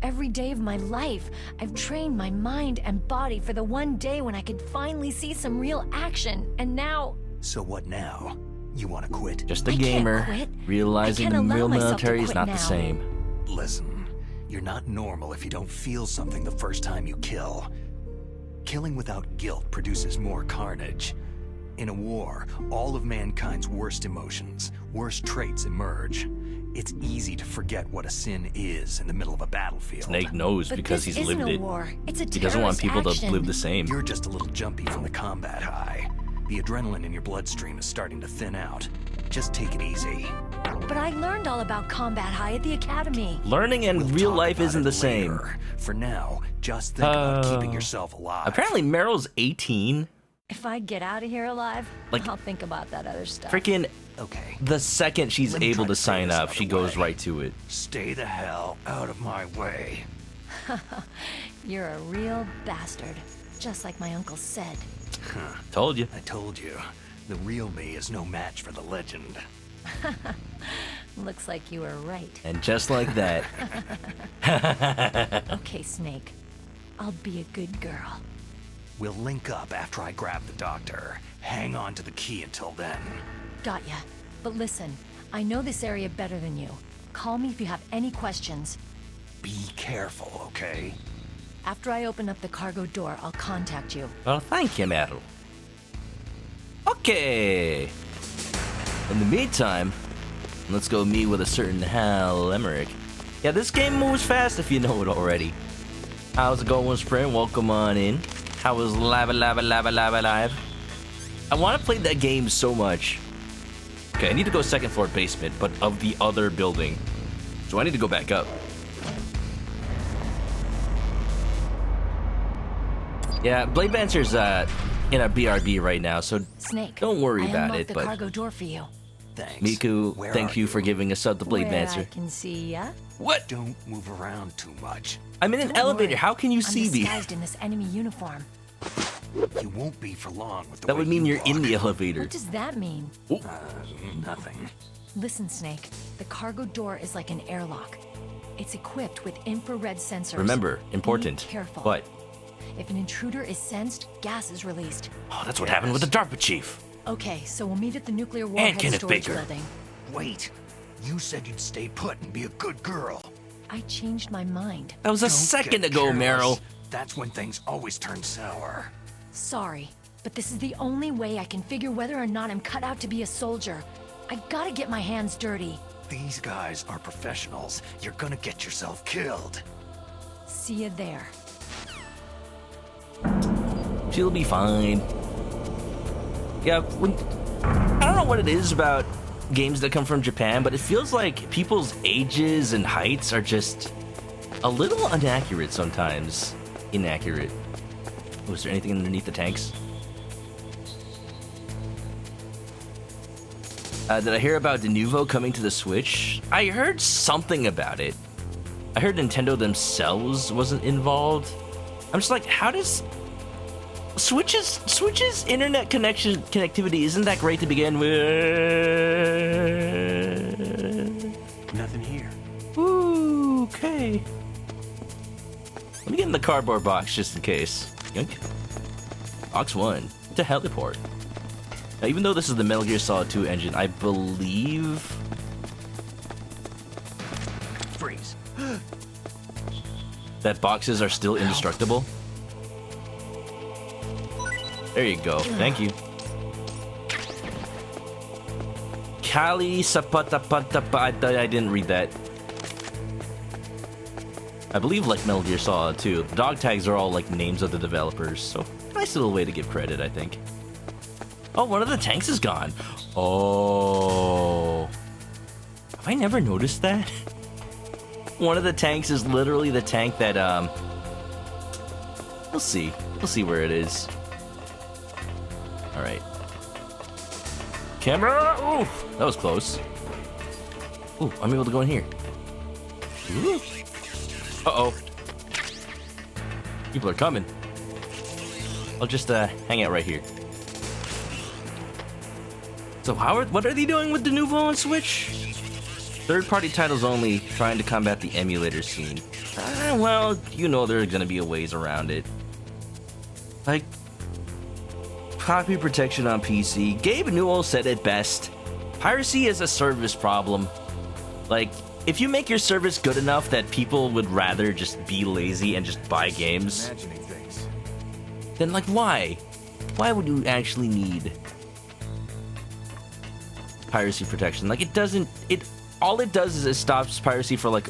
Every day of my life, I've trained my mind and body for the one day when I could finally see some real action, and now... So what now? You want to quit? Just a I can't gamer, quit. realizing I the can't allow real myself to military is quit not now. the same. Listen, you're not normal if you don't feel something the first time you kill. Killing without guilt produces more carnage. In a war, all of mankind's worst emotions, worst traits emerge. It's easy to forget what a sin is in the middle of a battlefield. Snake knows But because this he's isn't lived a it. war. It's a He doesn't want people terrorist to action. live the same. You're just a little jumpy from the combat high. The adrenaline in your bloodstream is starting to thin out. Just take it easy. But I learned all about combat high at the academy. Learning and We'll real talk life about isn't it the same. later. For now, just think about keeping yourself alive. Apparently Meryl's 18. If I get out of here alive, Like- I'll think about that other stuff. Freaking Okay. the second she's Let me able try to to say sign this up, another she goes way. right to it. Stay the hell out of my way. You're a real bastard. Just like my uncle said. Told you. I told you, the real me is no match for the legend. Looks like you were right. And just like that, Okay, Snake. I'll be a good girl. We'll link up after I grab the doctor. Hang on to the key until then. Got ya. But listen, I know this area better than you. Call me if you have any questions. Be careful, okay? After I open up the cargo door, I'll contact you. well, thank you, Meryl. Okay. In the meantime, let's go meet with a certain Hal Emmerich. Yeah, this game moves fast if you know it already. How's it going, Sprint? Welcome on in. How was live? I want to play that game so much. Okay, I need to go second floor basement, but of the other building. So I need to go back up. Yeah, Blade Dancer's in a BRB right now, so Snake. don't worry I about unlocked it, the but cargo door for you. Thanks. Miku, Where thank are you for giving us up the Blade Where Dancer. I can see ya. What? Don't move around too much. I'm in an Don't elevator. worry. How can you I'm see me? disguised in this enemy uniform. You won't be for long with the That way would mean you you're in walk. the elevator. What does that mean? Nothing. Listen, Snake. The cargo door is like an airlock. It's equipped with infrared sensors. Remember, important. Be careful. What? If an intruder is sensed, gas is released. Oh, that's what happened with the DARPA chief. Okay, so we'll meet at the nuclear warhead Kenneth storage Baker. building. Wait. You said you'd stay put and be a good girl. I changed my mind. That was a Don't second get ago, careless. Meryl. That's when things always turn sour. Sorry, but this is the only way I can figure whether or not I'm cut out to be a soldier. I gotta get my hands dirty. These guys are professionals. You're gonna get yourself killed. See you there. She'll be fine. Yeah, I don't know what it is about games that come from Japan, but it feels like people's ages and heights are just a little inaccurate sometimes. Inaccurate. Oh, is there anything underneath the tanks? Did I hear about Denuvo coming to the Switch? I heard something about it. I heard Nintendo themselves wasn't involved. I'm just like, how does Switch's internet connectivity isn't that great to begin with? Nothing here. Woo! Okay. Let me get in the cardboard box just in case. Yoink. Box 1. To heliport. Now, even though this is the Metal Gear Solid 2 engine, I believe... Freeze. that boxes are still indestructible. There you go. Thank you. Kali Sapata Pata. I didn't read that. I believe like Metal Gear Solid 2, the dog tags are all like names of the developers, so nice little way to give credit, I think. Oh, one of the tanks is gone. Oh. Have I never noticed that? One of the tanks is literally the tank that, we'll see. We'll see where it is. Alright. Camera! Oof! That was close. Ooh, I'm able to go in here. Ooh. Uh-oh. People are coming. I'll just, hang out right here. So what are they doing with the Nouveau on Switch? Third-party titles only, trying to combat the emulator scene. Well, you know there's gonna be a ways around it. Like, copy protection on PC. Gabe Newell said it best. Piracy is a service problem. Like, if you make your service good enough that people would rather just be lazy and just buy games, then like why? Why would you actually need piracy protection? Like all it does is it stops piracy for like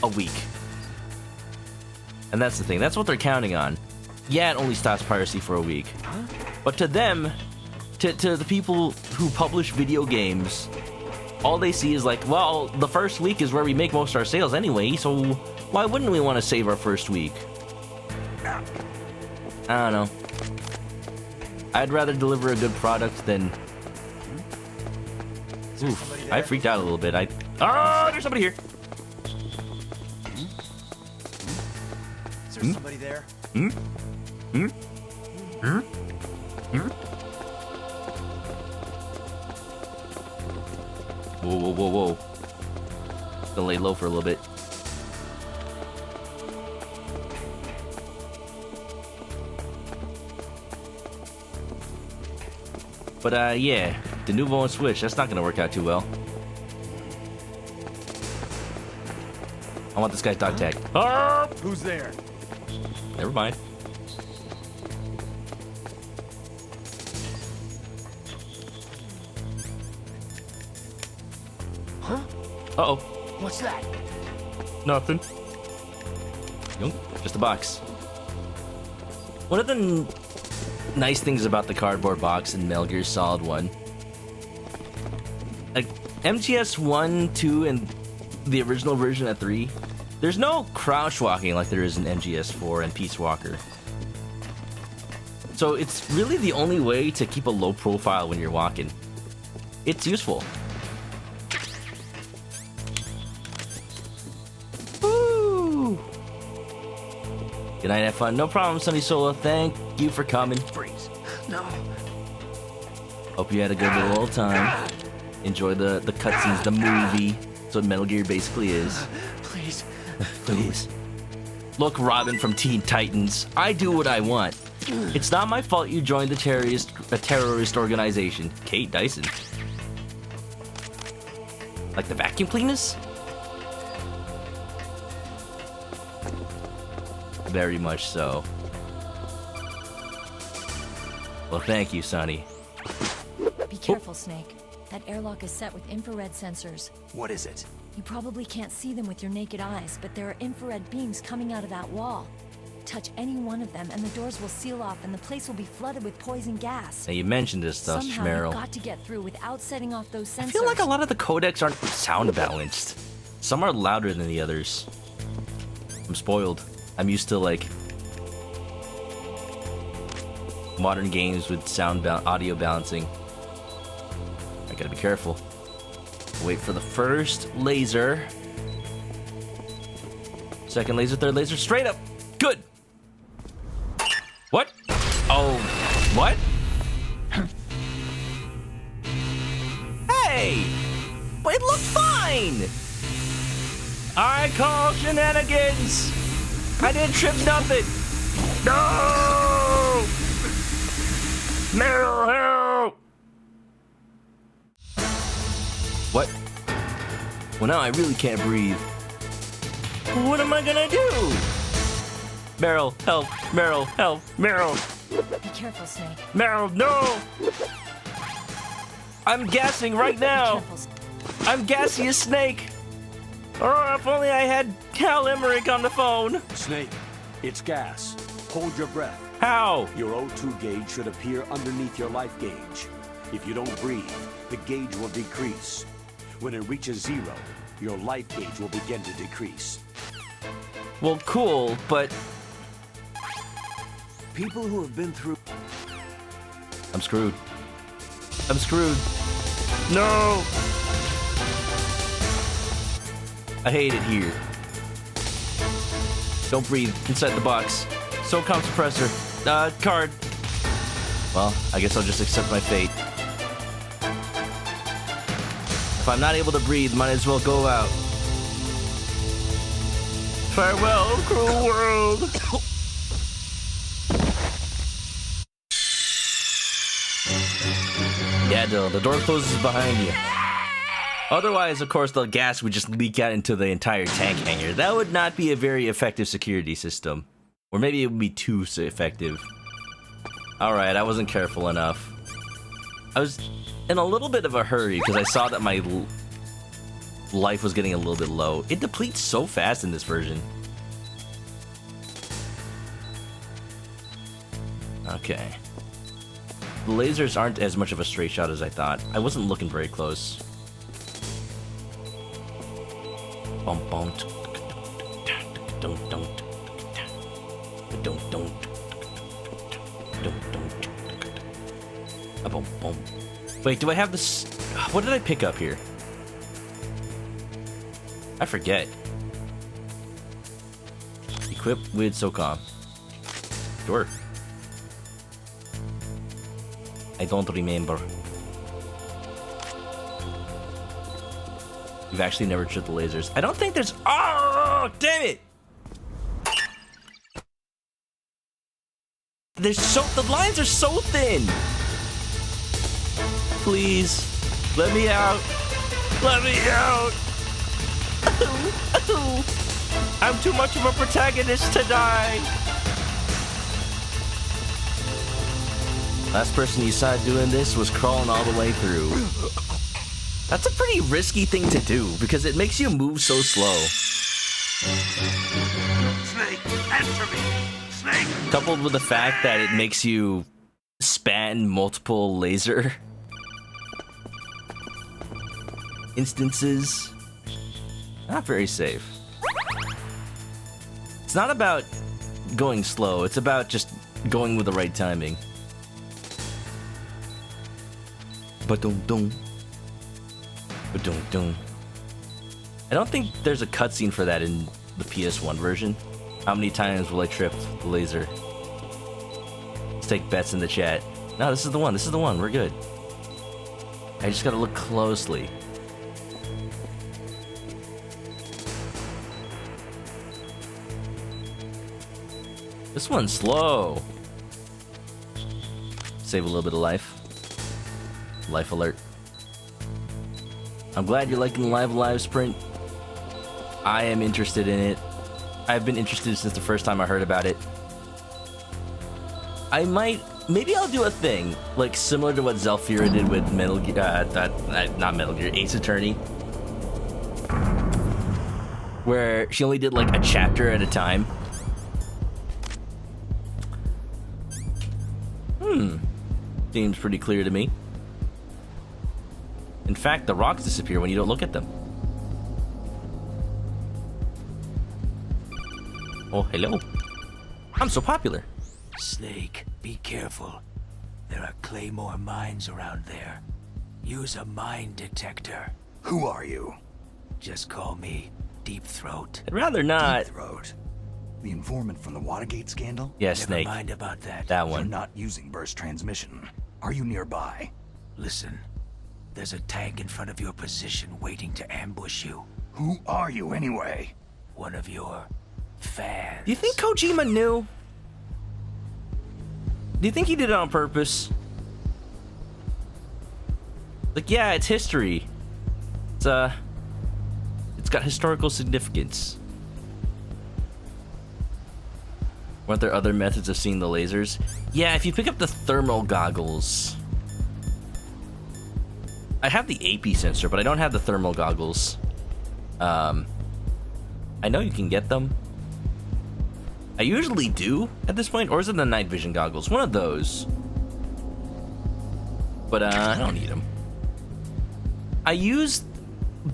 a week. And that's the thing. That's what they're counting on. Yeah, it only stops piracy for a week. But to them, to the people who publish video games, all they see is like, well, the first week is where we make most of our sales anyway, so why wouldn't we want to save our first week? I don't know. I'd rather deliver a good product than... Oof, I freaked out a little bit. Oh, there's somebody here. Is there somebody there? Whoa. Gonna lay low for a little bit. But, yeah, the Nouveau on Switch, that's not gonna work out too well. I want this guy's dog tag. Oh! Who's there? Never mind. Huh? Uh-oh. What's that? Nothing. Just a box. One of the nice things about the cardboard box in Metal Gear Solid 1, like MGS 1, 2, and the original version at 3, there's no crouch walking like there is in MGS 4 and Peace Walker. So it's really the only way to keep a low profile when you're walking. It's useful. Woo! Good night, have fun. No problem, Sunny Solo. Thank you for coming. Freeze. No. Hope you had a good little old time. Enjoy the cutscenes, the movie. That's what Metal Gear basically is. Please. Please. Look, Robin from Teen Titans. I do what I want. It's not my fault you joined a terrorist organization. Kate Dyson. Like the vacuum cleaners? Very much so. Well, thank you, Sonny. Be careful, Snake. That airlock is set with infrared sensors. What is it? You probably can't see them with your naked eyes, but there are infrared beams coming out of that wall. Touch any one of them and the doors will seal off and the place will be flooded with poison gas. Now you mentioned this stuff, Somehow Schmeryl. you've got to get through without setting off those sensors. I feel like a lot of the codecs aren't sound balanced. Some are louder than the others. I'm spoiled. I'm used to like modern games with audio balancing. I gotta be careful. Wait for the first laser. Second laser, third laser, straight up. Good. What? Oh, what? Hey! But it looked fine! I call shenanigans! I didn't trip nothing! No! Meryl, help! What? Well, now I really can't breathe. What am I gonna do? Meryl, help! Meryl, help! Meryl! Be careful, Snake. Meryl, no! I'm gassing right now! Be careful. I'm gassy as Snake! Oh, if only I had Cal Emmerich on the phone! Snake, it's gas. Hold your breath. How? Your O2 gauge should appear underneath your life gauge. If you don't breathe, the gauge will decrease. When it reaches 0, your life gauge will begin to decrease. Well, cool, but People who have been through... I'm screwed. I'm screwed. No! I hate it here. Don't breathe. Inside the box. SOCOM suppressor. Card. Well, I guess I'll just accept my fate. If I'm not able to breathe, might as well go out. Farewell, cruel world! Yeah, Dylan, the door closes behind you. Otherwise, of course, the gas would just leak out into the entire tank hangar. That would not be a very effective security system. Or maybe it would be too effective. Alright, I wasn't careful enough. I was in a little bit of a hurry because I saw that my life was getting a little bit low. It depletes so fast in this version. Okay. The lasers aren't as much of a straight shot as I thought. I wasn't looking very close. Bum bum. Don't. Boom, boom. Wait, do I have this? What did I pick up here? I forget. Equip with SOCOM. Sure. I don't remember. You've actually never tripped the lasers. I don't think there's... Oh, damn it! The lines are so thin. Please, let me out. Let me out. I'm too much of a protagonist to die. Last person you saw doing this was crawling all the way through. That's a pretty risky thing to do because it makes you move so slow. Snake, answer me! Snake! Coupled with the fact that it makes you span multiple laser instances. Not very safe. It's not about going slow, it's about just going with the right timing. Ba-dum-dum. Ba-dum-dum. I don't think there's a cutscene for that in the PS1 version. How many times will I trip the laser? Let's take bets in the chat. No, this is the one. This is the one. We're good. I just gotta look closely. This one's slow. Save a little bit of life. Life alert. I'm glad you're liking the live sprint. I am interested in it. I've been interested since the first time I heard about it. Maybe I'll do a thing like similar to what Zelfira did with Metal Gear, not Metal Gear, Ace Attorney, where she only did like a chapter at a time. Seems pretty clear to me. In fact, the rocks disappear when you don't look at them. Oh, hello. I'm so popular. Snake, be careful. There are Claymore mines around there. Use a mine detector. Who are you? Just call me Deep Throat. I'd rather not. Deep Throat. The informant from the Watergate scandal? Yeah, Never Snake. mind about that. That You're one. not using burst transmission. Are you nearby? Listen, there's a tank in front of your position waiting to ambush you. Who are you anyway? One of your fans. Do you think Kojima knew? Do you think he did it on purpose? Like, yeah, it's history. It's got historical significance. Weren't there other methods of seeing the lasers? Yeah, if you pick up the thermal goggles. I have the AP sensor, but I don't have the thermal goggles. I know you can get them. I usually do at this point, or is it the night vision goggles? One of those. But I don't need them. I used,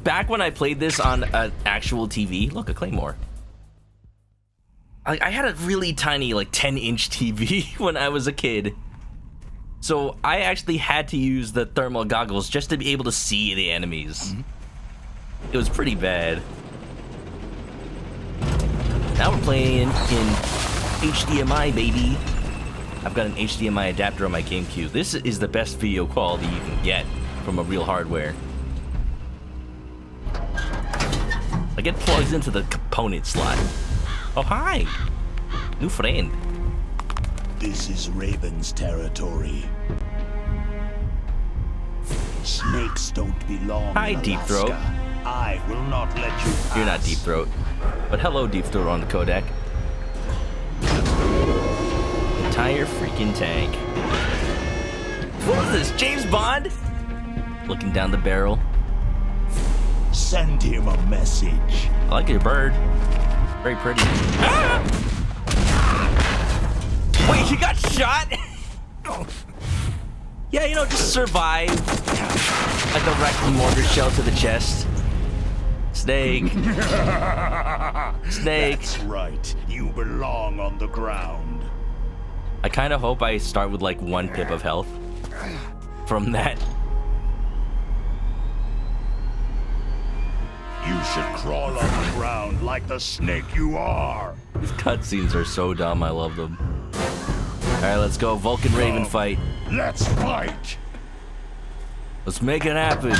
back when I played this on an actual TV, look, a Claymore. I had a really tiny, like 10-inch TV when I was a kid. So I actually had to use the thermal goggles just to be able to see the enemies. It was pretty bad. Now we're playing in HDMI, baby. I've got an HDMI adapter on my GameCube. This is the best video quality you can get from a real hardware. Like, it plugs into the component slot. Oh, hi! New friend. This is Raven's territory. Snakes don't belong Hi, in Deep Alaska. Throat. I will not let you pass. You're not Deep Throat. But hello, Deep Throat on the codec. Entire freaking tank. What is this, James Bond? Looking down the barrel. Send him a message. I like your bird. Very pretty. Ah! Wait, he got shot? Yeah, you know, just survive. A direct mortar shell to the chest. Snake. Snake. That's right. You belong on the ground. I kind of hope I start with like 1 pip of health from that. You should crawl on the ground like the snake you are. These cutscenes are so dumb, I love them. Alright, let's go. Vulcan Raven fight. Let's fight. Let's make it happen.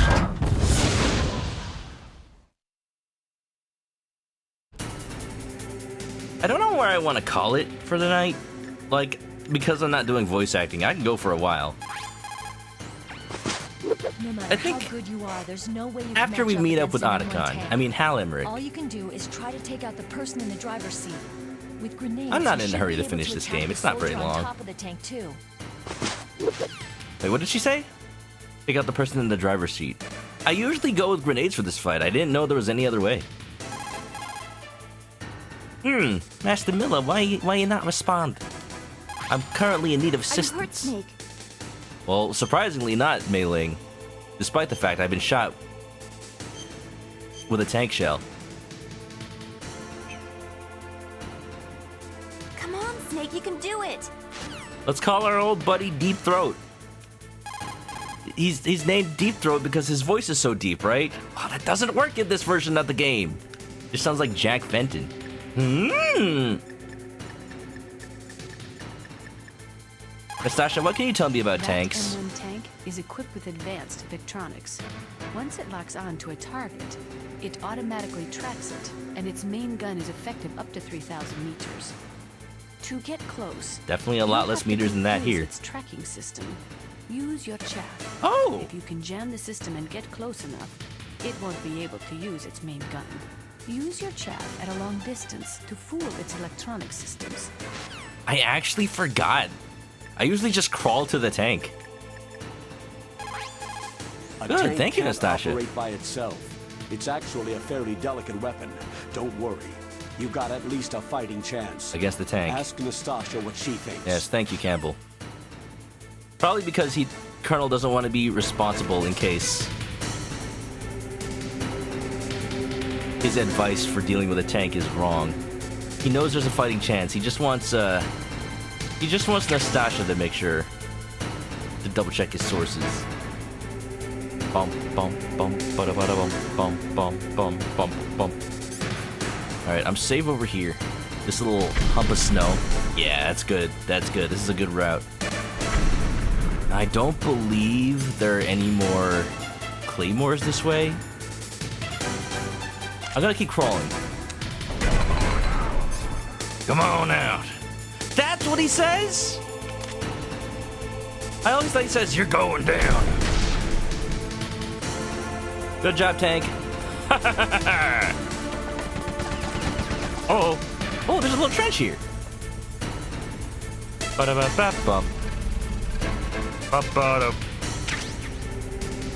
I don't know where I want to call it for the night. Like, because I'm not doing voice acting, I can go for a while. No matter how good you are, there's no way you can After we match meet up with against anyone Otacon, tank. I mean Hal Emmerich, All you can do is try to take out the person in the driver's seat. With grenades, I'm not you in a should hurry be to able finish this attack game. the It's not very soldier on long. top of the tank too. Wait, what did she say? Take out the person in the driver's seat. I usually go with grenades for this fight. I didn't know there was any other way. Master Miller, why you not respond? I'm currently in need of assistance. Are you hurt, Snake? Well, surprisingly not, Mei Ling. Despite the fact I've been shot with a tank shell. Come on, Snake, you can do it! Let's call our old buddy Deep Throat. He's named Deep Throat because his voice is so deep, right? Wow, that doesn't work in this version of the game. It sounds like Jack Fenton. Nastasha, what can you tell me about tanks? That M1 tank is equipped with advanced Victronics. Once it locks on to a target, it automatically tracks it, and its main gun is effective up to 3,000 meters. To get close, Definitely a lot you less have to meters than that confuse here. Its tracking system. Use your chaff. Oh! If you can jam the system and get close enough, it won't be able to use its main gun. Use your chaff at a long distance to fool its electronic systems. I actually forgot. I usually just crawl to the tank. A Good, tank thank you, can't Nastasha. operate by itself. It's actually a fairly delicate weapon. Don't worry. You got at least a fighting chance. Against the tank. Ask Nastasha what she thinks. Yes, thank you, Campbell. Probably because Colonel doesn't want to be responsible in case his advice for dealing with a tank is wrong. He knows there's a fighting chance. He just wants Nastasha to make sure to double check his sources. Bum bum bum bada bada bum bum bum bum bum bum. All right, I'm safe over here. This little hump of snow. Yeah, that's good. That's good. This is a good route. I don't believe there are any more claymores this way. I gotta keep crawling. Come on out. That's what he says? I always thought he says, you're going down. Good job, tank. Uh-oh. Oh, there's a little trench here. Ba-da-ba-ba-bum.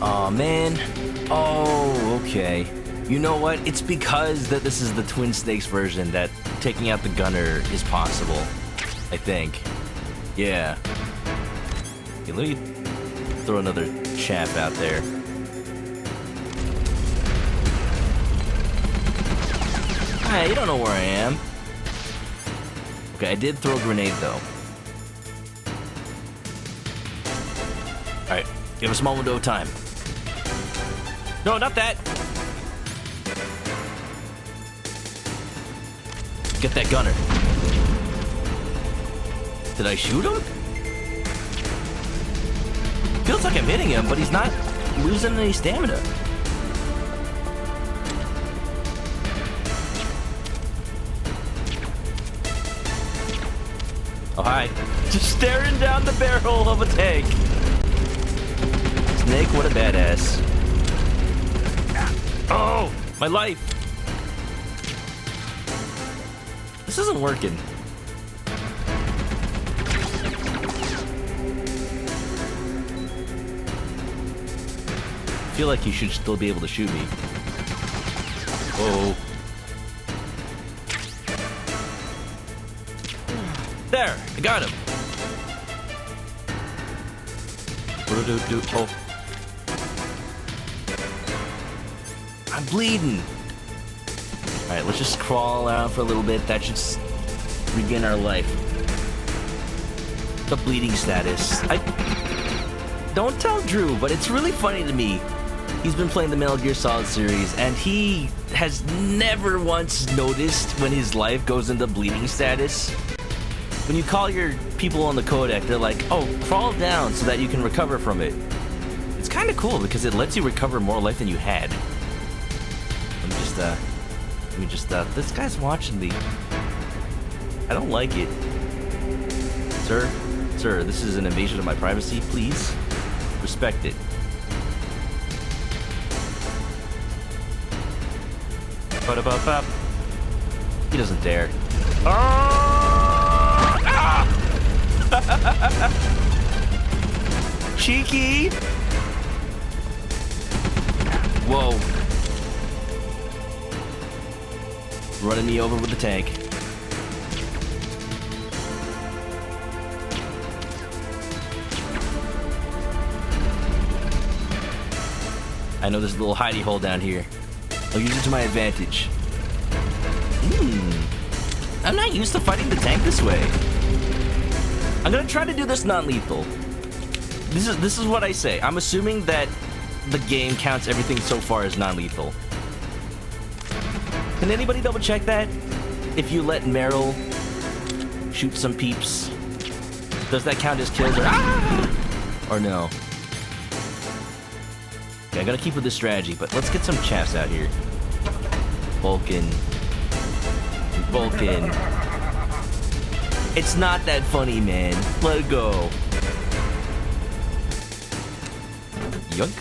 Aw, man. Oh, okay. You know what? It's because that this is the Twin Snakes version that taking out the gunner is possible. I think. Yeah. Okay, let me throw another chaff out there. Hey, you don't know where I am. Okay, I did throw a grenade though. Alright, you have a small window of time. No, not that! Get that gunner. Did I shoot him? Feels like I'm hitting him, but he's not losing any stamina. Oh, hi. Just staring down the barrel of a tank. Snake, what a badass. Oh, my life. This isn't working. I feel like you should still be able to shoot me. Whoa. There, I got him. What do I do? Oh. I'm bleeding. Alright, let's just crawl around for a little bit. That should regain our life. The bleeding status. Don't tell Drew, but it's really funny to me. He's been playing the Metal Gear Solid series, and he has never once noticed when his life goes into bleeding status. When you call your people on the codec, they're like, oh, crawl down so that you can recover from it. It's kind of cool because it lets you recover more life than you had. This guy's watching me. I don't like it. Sir, this is an invasion of my privacy. Please, respect it. Ba-da-ba-ba. He doesn't dare. Cheeky! Whoa. Running me over with the tank. I know there's a little hidey hole down here. I'll use it to my advantage. I'm not used to fighting the tank this way. I'm gonna try to do this non-lethal. This is what I say. I'm assuming that the game counts everything so far as non-lethal. Can anybody double check that? If you let Meryl shoot some peeps, does that count as kills or no? Okay, I gotta keep with this strategy, but let's get some chaffs out here. Vulcan. It's not that funny, man. Let it go. Yoink.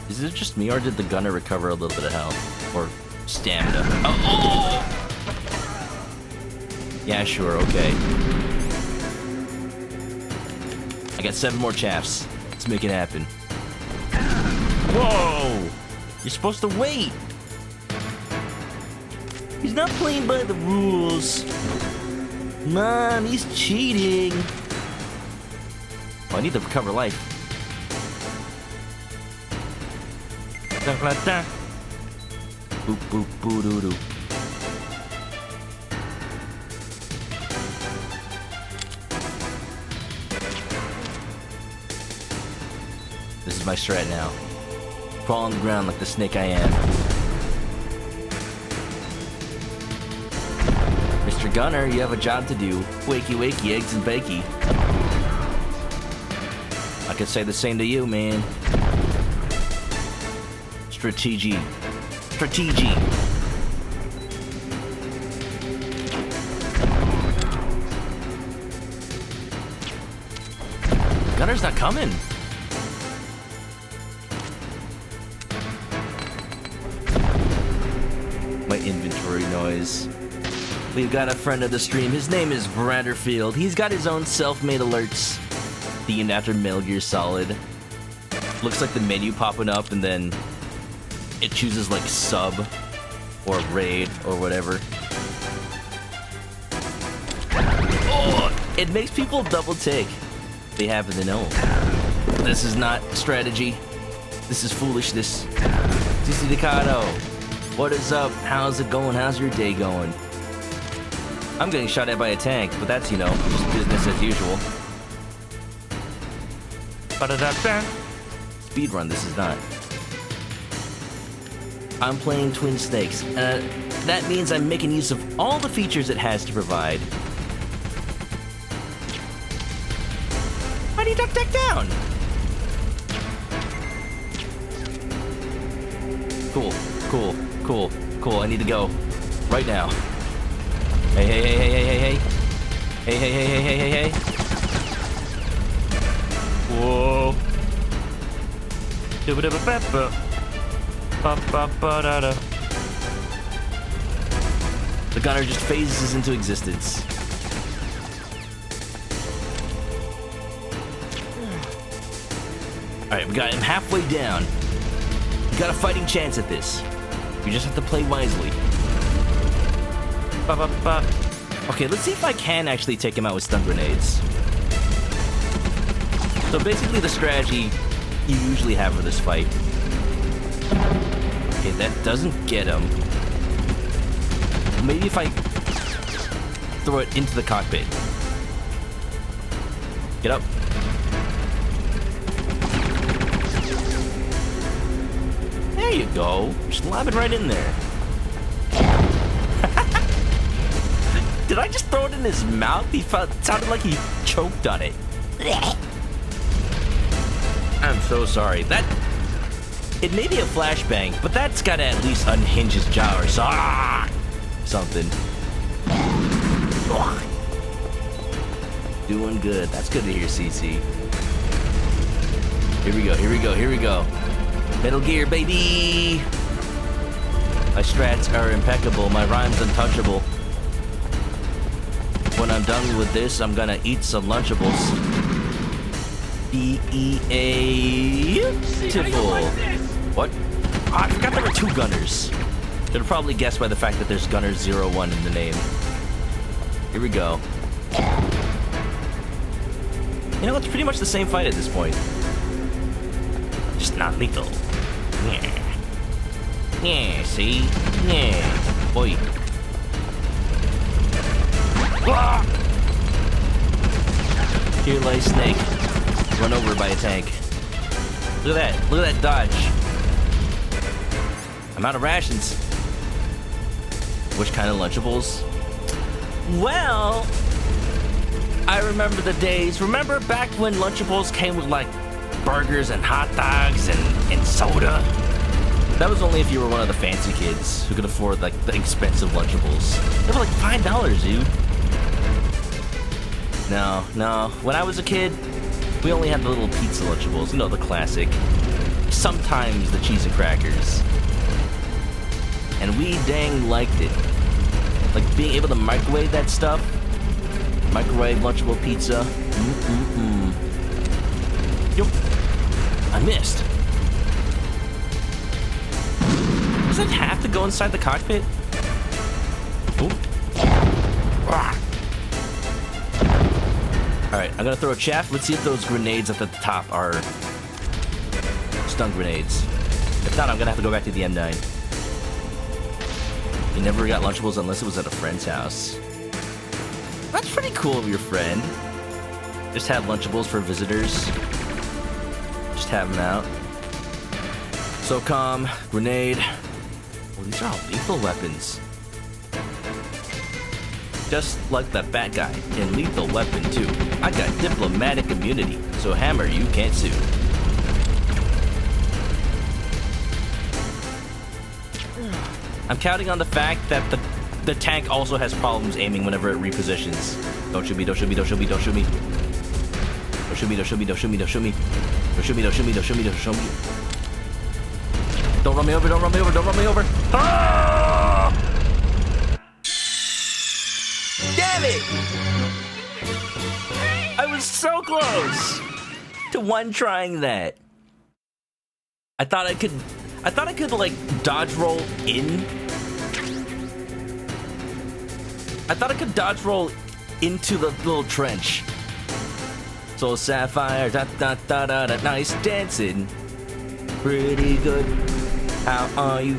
Is it just me, or did the gunner recover a little bit of health? Or stamina? Oh! Yeah, sure, okay. I got 7 more chaffs. Let's make it happen. Whoa! You're supposed to wait! He's not playing by the rules. Mom, he's cheating. Oh, I need to recover life. Da-da-da. Boop, boop, boo-doo-doo. This is my strat now. Crawl on the ground like the snake I am. Mr. Gunner, you have a job to do. Wakey, wakey, eggs and bakey. I could say the same to you, man. Strategy. Strategy. Gunner's not coming. My inventory noise. We've got a friend of the stream. His name is Branderfield. He's got his own self-made alerts themed after Metal Gear Solid. Looks like the menu popping up and then it chooses like sub or raid or whatever. Oh, it makes people double take. They happen to know. This is not strategy. This is foolishness. CC Decado. What is up? How's it going? How's your day going? I'm getting shot at by a tank, but that's, you know, just business as usual. Speedrun, this is not. I'm playing Twin Snakes. That means I'm making use of all the features it has to provide. Why do you duck down? Cool, cool, cool, cool. I need to go right now. Hey, hey, hey, hey, hey, hey, hey. Hey, hey, hey, hey, hey, hey, hey. Whoa. The gunner just phases into existence. Alright, we got him halfway down. We got a fighting chance at this. We just have to play wisely. Okay, let's see if I can actually take him out with stun grenades. So basically the strategy you usually have for this fight. Okay, that doesn't get him. Maybe if I throw it into the cockpit. Get up. There you go. Just lob it right in there. Did I just throw it in his mouth? Sounded like he choked on it. I'm so sorry. It may be a flashbang, but that's gotta at least unhinge his jaw or something. Ugh. Doing good. That's good to hear, CC. Here we go, here we go, here we go. Metal Gear, baby! My strats are impeccable. My rhymes untouchable. When I'm done with this, I'm gonna eat some Lunchables. Beautiful. What? Oh, I forgot there were two gunners. You'll probably guess by the fact that there's Gunner 01 in the name. Here we go. You know, it's pretty much the same fight at this point. Just not lethal. Yeah. Yeah, see? Yeah. Boy. Ah! Here lies Snake. Run over by a tank. Look at that. Look at that dodge. I'm out of rations. Which kind of Lunchables? Well, I remember the days. Remember back when Lunchables came with like burgers and hot dogs and soda? That was only if you were one of the fancy kids who could afford like the expensive Lunchables. They were like $5, dude. No. When I was a kid, we only had the little pizza Lunchables. You know, the classic. Sometimes the cheese and crackers. And we dang liked it. Like being able to microwave that stuff. Microwave Lunchable pizza. Yup. I missed. Does it have to go inside the cockpit? Ooh. Alright, I'm gonna throw a chaff. Let's see if those grenades at the top are stun grenades. If not, I'm gonna have to go back to the M9. You never got Lunchables unless it was at a friend's house. That's pretty cool of your friend. Just have Lunchables for visitors. Just have them out. SOCOM, grenade. Well, these are all lethal weapons. Just like that bad guy in Lethal Weapon 2, I got diplomatic immunity, so Hammer, you can't sue. I'm counting on the fact that the tank also has problems aiming whenever it repositions. Don't shoot me, don't shoot me, don't shoot me, don't shoot me. Don't shoot me, don't shoot me, don't shoot me, don't shoot me. Don't shoot me, don't shoot me, don't shoot me, don't shoot me. Don't run me over, don't run me over, don't run me over. Ah! Damn it! I was so close to one trying that. I thought I could like dodge roll in. I thought I could dodge roll into the little trench. So Sapphire, da da da da da, nice dancing. Pretty good. How are you?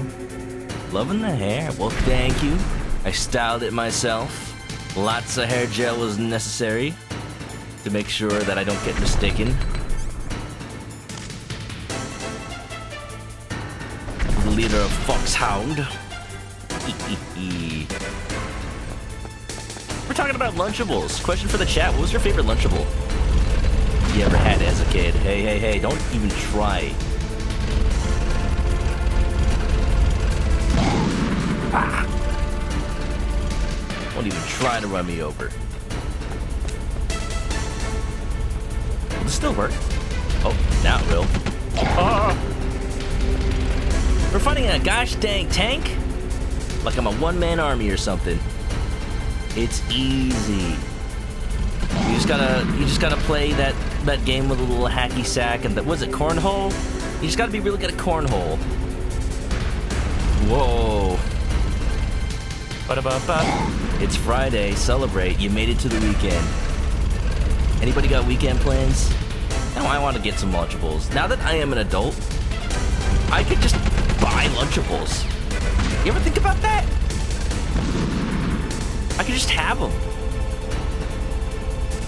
Loving the hair? Well, thank you. I styled it myself. Lots of hair gel was necessary to make sure that I don't get mistaken. The leader of Foxhound. We're talking about Lunchables. Question for the chat: what was your favorite Lunchable you ever had as a kid? Hey, hey, hey! Don't even try. Ah. Don't even try to run me over. Will this still work? Oh, now it will. Ah. We're fighting a gosh dang tank? Like I'm a one-man army or something. It's easy. You just gotta play that game with a little hacky sack and was it cornhole? You just gotta be really good at cornhole. Whoa. Ba-da-ba-ba. It's Friday, celebrate, you made it to the weekend. Anybody got weekend plans? No, I want to get some Lunchables. Now that I am an adult, I could just buy Lunchables. You ever think about that? I could just have them.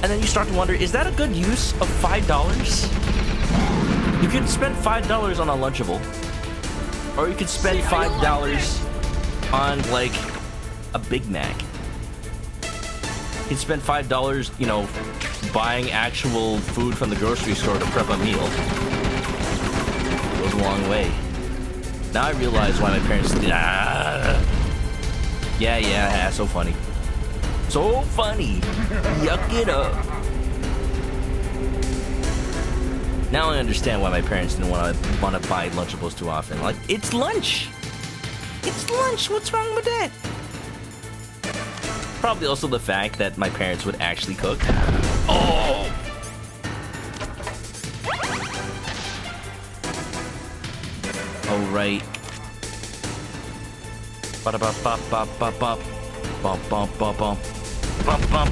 And then you start to wonder, is that a good use of $5? You could spend $5 on a Lunchable. Or you could spend $5 on, like, a Big Mac. You could spend $5, you know, buying actual food from the grocery store to prep a meal. It goes a long way. Now I realize why my parents did. Yeah, so funny. So funny. Yuck it up. Now I understand why my parents didn't want to buy Lunchables too often. Like, it's lunch. It's lunch. What's wrong with that? Probably also the fact that my parents would actually cook. Oh! Oh, right. Ba-da-ba-ba-ba-ba-ba. Bum-bum-bum-bum. Bum-bum.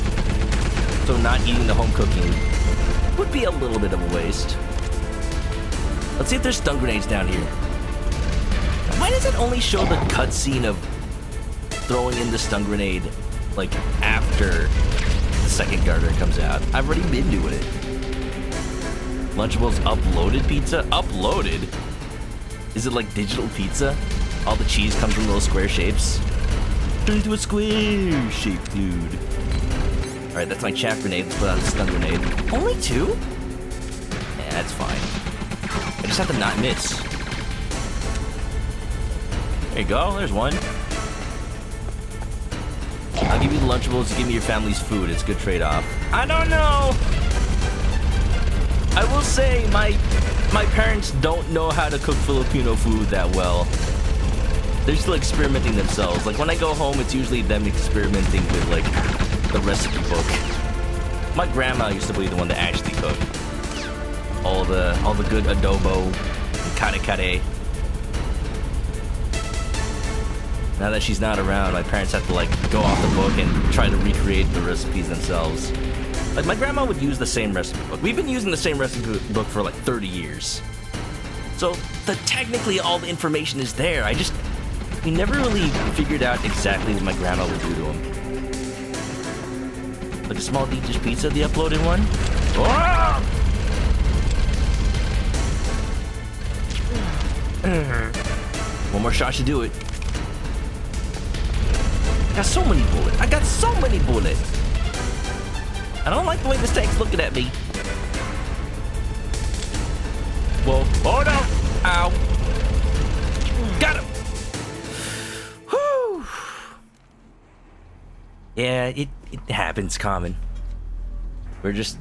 So not eating the home cooking would be a little bit of a waste. Let's see if there's stun grenades down here. Why does it only show the cutscene of throwing in the stun grenade, like, after the second garter comes out? I've already been doing it. Lunchables uploaded pizza? Uploaded? Is it like digital pizza? All the cheese comes in little square shapes? Turn into a square shaped dude. Alright, that's my chaff grenade. Let's put out a stun grenade. Only 2? Yeah, that's fine. I just have to not miss. There you go, there's one. I'll give you the Lunchables to give me your family's food. It's a good trade-off. I don't know! I will say my parents don't know how to cook Filipino food that well. They're still experimenting themselves. Like, when I go home, it's usually them experimenting with, like, the recipe book. My grandma used to be the one that actually cooked. All the good adobo and kare-kare. Now that she's not around, my parents have to, like, go off the book and try to recreate the recipes themselves. Like, my grandma would use the same recipe book. We've been using the same recipe book for, like, 30 years. So, technically, all the information is there. We never really figured out exactly what my grandma would do to them. Like a small deep dish pizza, the uploaded one. Oh! One more shot should do it. got so many bullets. I got so many bullets. I don't like the way this tank's looking at me. Whoa. Oh no. Ow. Got him. Whew. Yeah, it happens, Common. We're just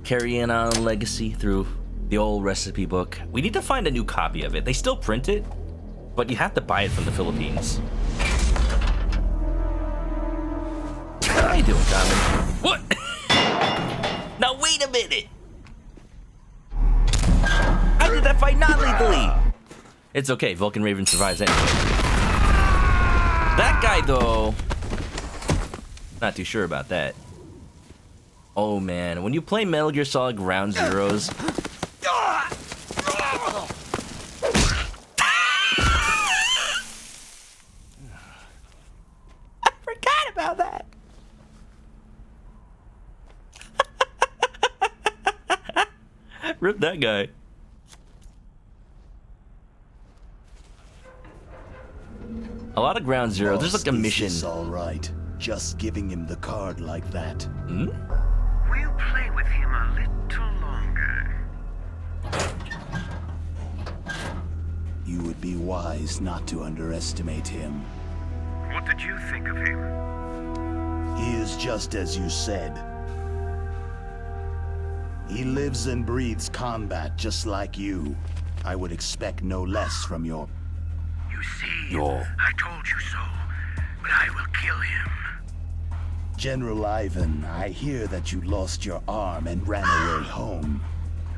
carrying on legacy through the old recipe book. We need to find a new copy of it. They still print it, but you have to buy it from the Philippines. How you doing, Common? What? Now wait a minute. I did that fight non-lethally. It's okay. Vulcan Raven survives anyway. That guy, though, not too sure about that. Oh man, when you play Metal Gear Solid Ground Zeroes, I forgot about that. Rip that guy. A lot of Ground Zero. There's like a mission. It's all right. Just giving him the card like that. Hmm? We'll play with him a little longer. You would be wise not to underestimate him. What did you think of him? He is just as you said. He lives and breathes combat just like you. I would expect no less from your... You see, I told you so, but I will kill him. General Ivan, I hear that you lost your arm and ran away home.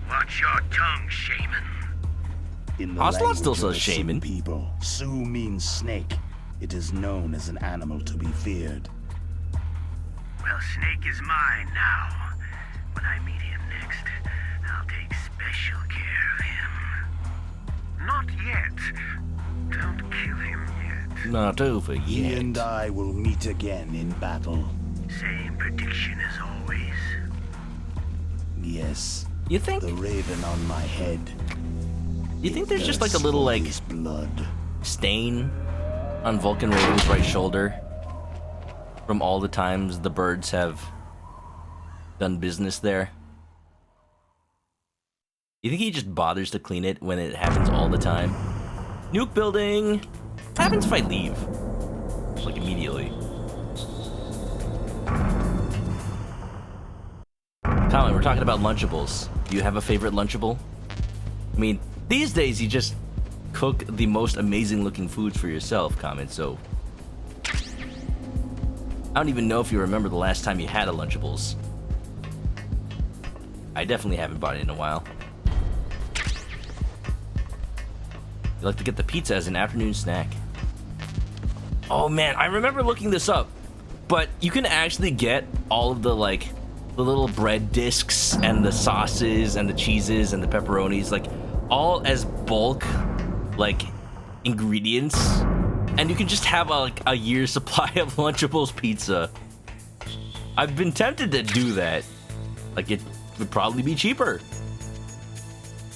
Watch your tongue, shaman. In the Ocelot still language of says the Sioux shaman. people, Sioux means snake. It is known as an animal to be feared. Well, Snake is mine now. When I meet him next, I'll take special care of him. Not yet. Don't kill him yet. Not over yet. He and I will meet again in battle. Same prediction as always. Yes. You think? The raven on my head. You think there's just like a little like blood stain on Vulcan Raven's right shoulder from all the times the birds have done business there? You think he just bothers to clean it when it happens all the time? Nuke building! What happens if I leave? Just like immediately. Colin, we're talking about Lunchables. Do you have a favorite Lunchable? I mean, these days you just cook the most amazing looking foods for yourself, Comment, so... I don't even know if you remember the last time you had a Lunchables. I definitely haven't bought it in a while. You like to get the pizza as an afternoon snack. Oh man, I remember looking this up, but you can actually get all of the like the little bread discs and the sauces and the cheeses and the pepperonis, like all as bulk like ingredients, and you can just have a year's supply of Lunchables pizza. I've been tempted to do that. Like it would probably be cheaper,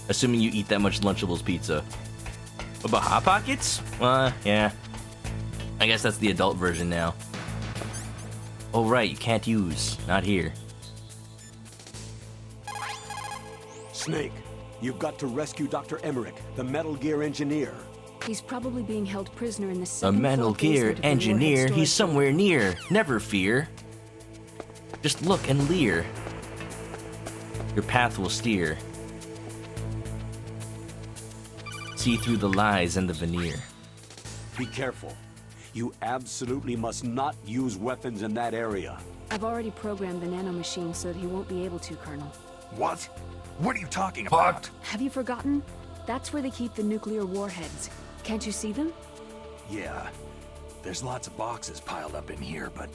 assuming you eat that much Lunchables pizza. What about Hot Pockets? Yeah. I guess that's the adult version now. Oh right, you can't use. Not here. Snake, you've got to rescue Dr. Emmerich, the Metal Gear engineer. He's probably being held prisoner in the The Metal Gear engineer, he's somewhere near. Never fear. Just look and leer. Your path will steer. See through the lies and the veneer. Be careful. You absolutely must not use weapons in that area. I've already programmed the nanomachine so that he won't be able to, Colonel. What? What are you talking about? Have you forgotten? That's where they keep the nuclear warheads. Can't you see them? Yeah. There's lots of boxes piled up in here, but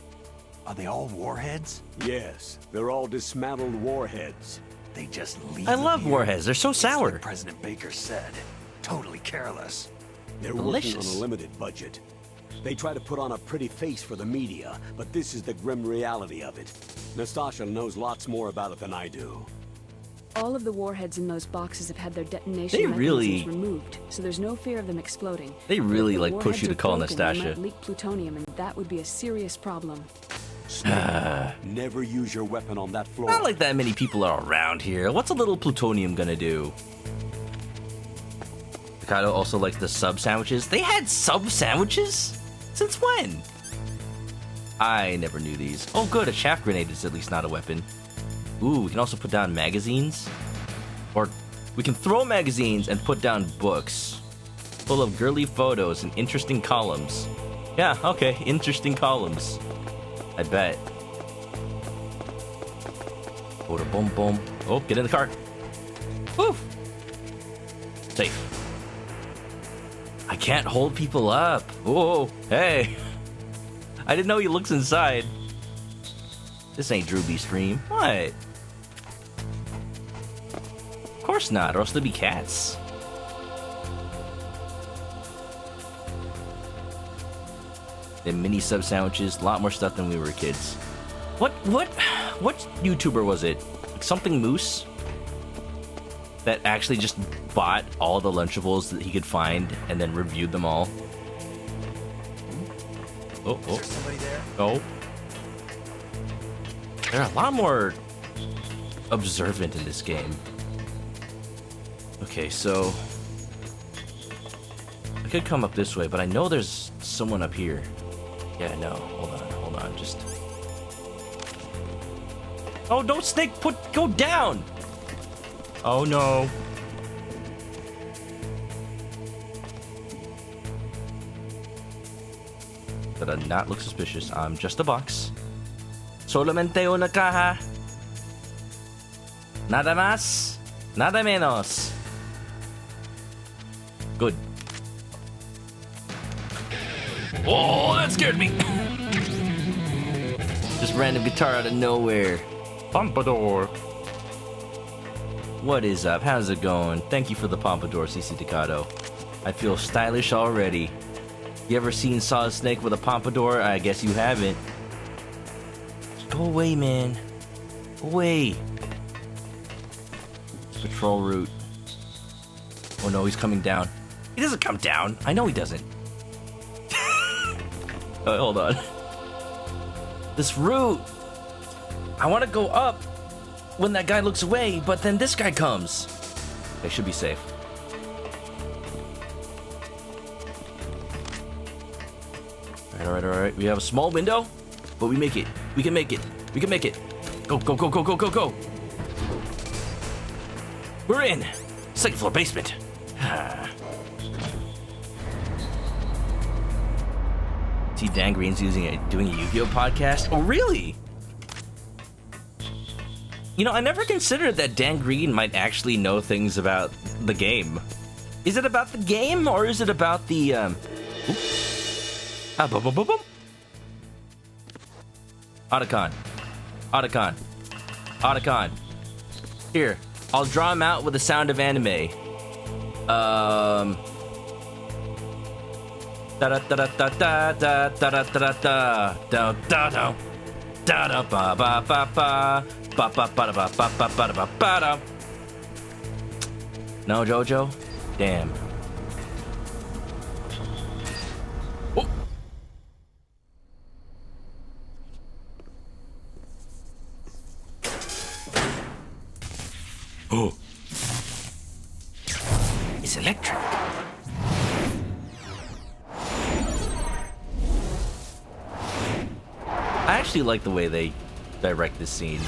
are they all warheads? Yes, they're all dismantled warheads. They just leave I them love here. warheads. They're so sour. Like President Baker said. Totally careless. They're Delicious. working on a limited budget. They try to put on a pretty face for the media, but this is the grim reality of it. Nastasha knows lots more about it than I do. All of the warheads in those boxes have had their detonation They really- mechanisms removed, so there's no fear of them exploding. They But really if the like push you to warheads are call broken, they Anastasia. might leak plutonium, and that would be a serious problem. Never use your weapon on that floor. Not like that many people are around here. What's a little plutonium gonna do? Mikado also likes the sub sandwiches. They had sub sandwiches? Since when? I never knew these. Oh good, a chaff grenade is at least not a weapon. Ooh, we can also put down magazines. Or we can throw magazines and put down books. Full of girly photos and interesting columns. Yeah, okay, interesting columns. I bet. Boom, boom, boom. Oh, get in the car. Woo! Safe. I can't hold people up. Whoa, hey. I didn't know he looks inside. This ain't Drew B stream. What? Of course not, or else there'd be cats. The mini sub sandwiches, a lot more stuff than we were kids. What YouTuber was it? Something Moose? That actually just bought all the Lunchables that he could find and then reviewed them all. Oh, oh. Somebody there? Oh. They're a lot more observant in this game. Okay, so I could come up this way, but I know there's someone up here. Yeah, no. Hold on, just... Oh, don't Snake, go down! Oh no. That not look suspicious. I'm just a box. Solamente una caja. Nada más, nada menos. Good. Oh, that scared me. Just random guitar out of nowhere. Pompadour. What is up? How's it going? Thank you for the Pompadour, CC Decado. I feel stylish already. You ever seen Solid Snake with a Pompadour? I guess you haven't. Go away, man. Go away. Patrol route. Oh no, he's coming down. He doesn't come down. I know he doesn't. Hold on. This route. I want to go up when that guy looks away, but then this guy comes. They should be safe. Alright. We have a small window, but we make it. We can make it. We can make it. Go. We're in. Second floor basement. See, Dan Green's doing a Yu-Gi-Oh podcast. Oh, really? You know, I never considered that Dan Green might actually know things about the game. Is it about the game, or is it about the, boom. Otacon. Here, I'll draw him out with the sound of anime. No, Jojo? Damn. Oh. It's electric. I actually like the way they direct this scene.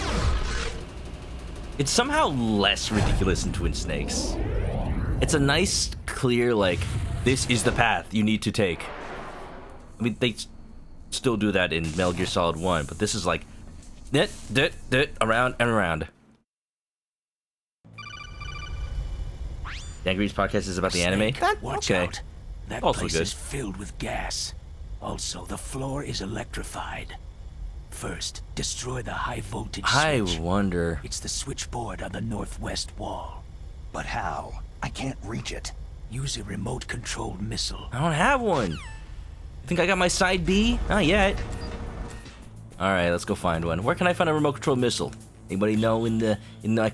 It's somehow less ridiculous in Twin Snakes. It's a nice, clear, like, this is the path you need to take. I mean, they still do that in Metal Gear Solid 1, but this is like, around and around. Dan Green's podcast is about the anime? Watch Okay. out. That Also place good. is filled with gas. Also, the floor is electrified. First, destroy the high voltage I switch. wonder. It's the switchboard on the northwest wall. But how? I can't reach it. Use a remote-controlled missile. I don't have one. You think I got my side B? Not yet. Alright, let's go find one. Where can I find a remote control missile? Anybody know in the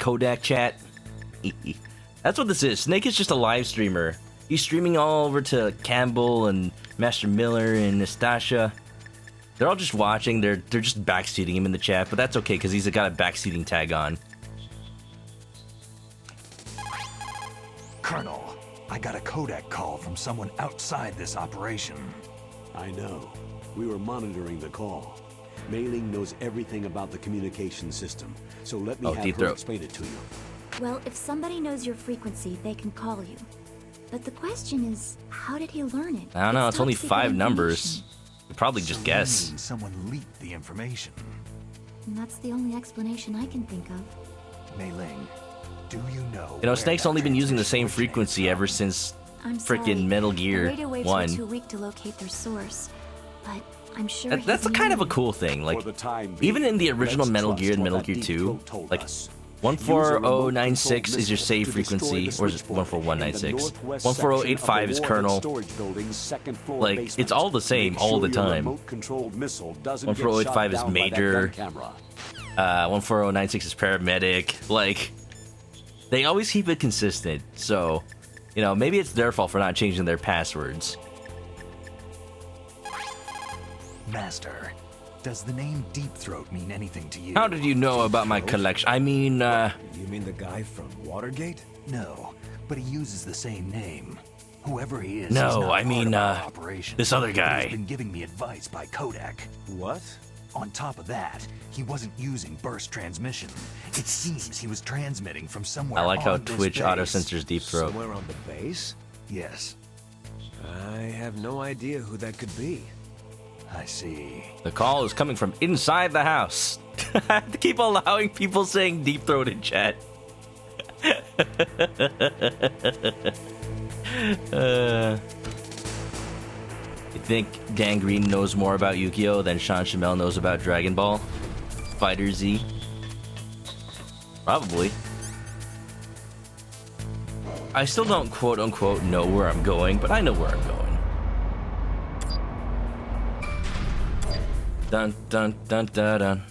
Kodak chat? That's what this is. Snake is just a live streamer. He's streaming all over to Campbell and Master Miller and Nastasha. They're all just watching. They're just backseating him in the chat, but that's okay because he's got a backseating tag on. Colonel, I got a Kodak call from someone outside this operation. I know. We were monitoring the call. Mei Ling knows everything about the communication system, so let me have her explain it to you. Well, if somebody knows your frequency, they can call you. But the question is, how did he learn it? I don't know. It's only top secret 5 numbers. information. You probably just guess. Someone leaked the information. And that's the only explanation I can think of. Mei Ling, do you know? You know, Snake's only been using the same frequency ever since I'm sorry. freaking Metal The Gear radio waves 1. were too weak to locate their source, but I'm sure That's a kind of a cool thing. Like, even in the original Metal Gear and Metal Gear 2, like 14096 is your save frequency, or is it 14196? 14085 is kernel. Like, it's all the same all the time. 14085 is major. 14096 is paramedic. Like, they always keep it consistent. So, you know, maybe it's their fault for not changing their passwords. Master, does the name Deep Throat mean anything to you? How did you know about my collection? I mean, You mean the guy from Watergate? No, but he uses the same name. Whoever he is, No, he's not I mean, part of our operation. this other But guy. He's been giving me advice by Kodak. What? On top of that, he wasn't using burst transmission. It seems he was transmitting from somewhere. I like how on this Twitch base. auto-censors Deep Throat. Somewhere on the base? Yes. I have no idea who that could be. I see. The call is coming from inside the house. I have to keep allowing people saying Deep Throat in chat. You think Gangrene knows more about Yu-Gi-Oh! Than Sean Shamel knows about Dragon Ball? Fighter Z? Probably. I still don't quote-unquote know where I'm going, but I know where I'm going. Dun dun dun dun dun.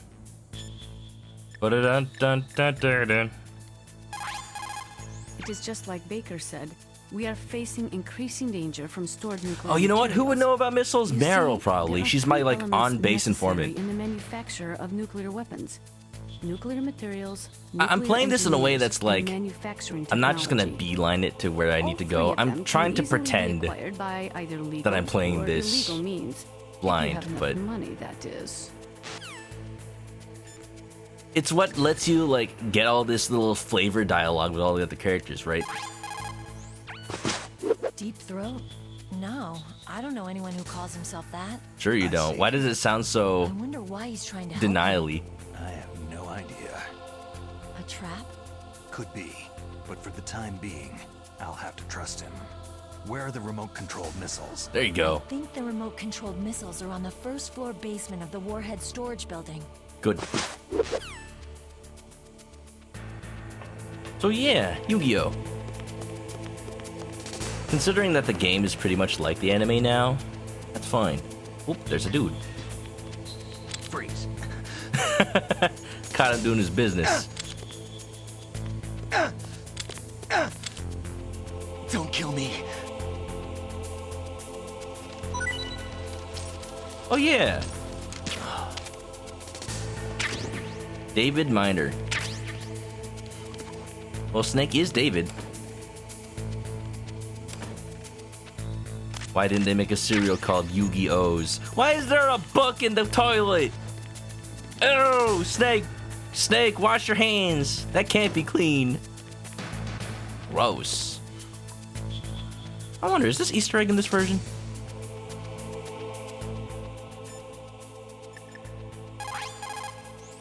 Dun dun dun dun dun. It is just like Baker said. We are facing increasing danger from stored nuclear. Oh, you know what? Who would materials. know about missiles? You Meryl, see, probably. there are She's my, three like, elements on-base necessary informant. in the manufacture of nuclear weapons. Nuclear materials. I'm nuclear playing this in a way engineers, that's and like, manufacturing I'm not just gonna technology. beeline it to where I need to All go. three of them I'm can trying to easily be pretend acquired by either legal that I'm playing or this illegal means. blind, If you have but enough money, that is. it's what lets you like get all this little flavor dialogue with all the other characters, right? Deep Throat? No, I don't know anyone who calls himself that. Sure you don't. Why does it sound I so wonder why he's trying to help denially? I have no idea. you. A trap? Could be, but for the time being, I'll have to trust him. Where are the remote-controlled missiles? There you go. I think the remote-controlled missiles are on the first floor basement of the warhead storage building. Good. So yeah, Yu-Gi-Oh! Considering that the game is pretty much like the anime now, that's fine. Oop, there's a dude. Freeze. Caught him doing his business. Don't kill me. Oh yeah! David Miner. Well, Snake is David. Why didn't they make a cereal called Yu-Gi-Oh's? Why is there a book in the toilet? Oh, Snake! Snake, wash your hands! That can't be clean. Gross. I wonder, is this Easter egg in this version?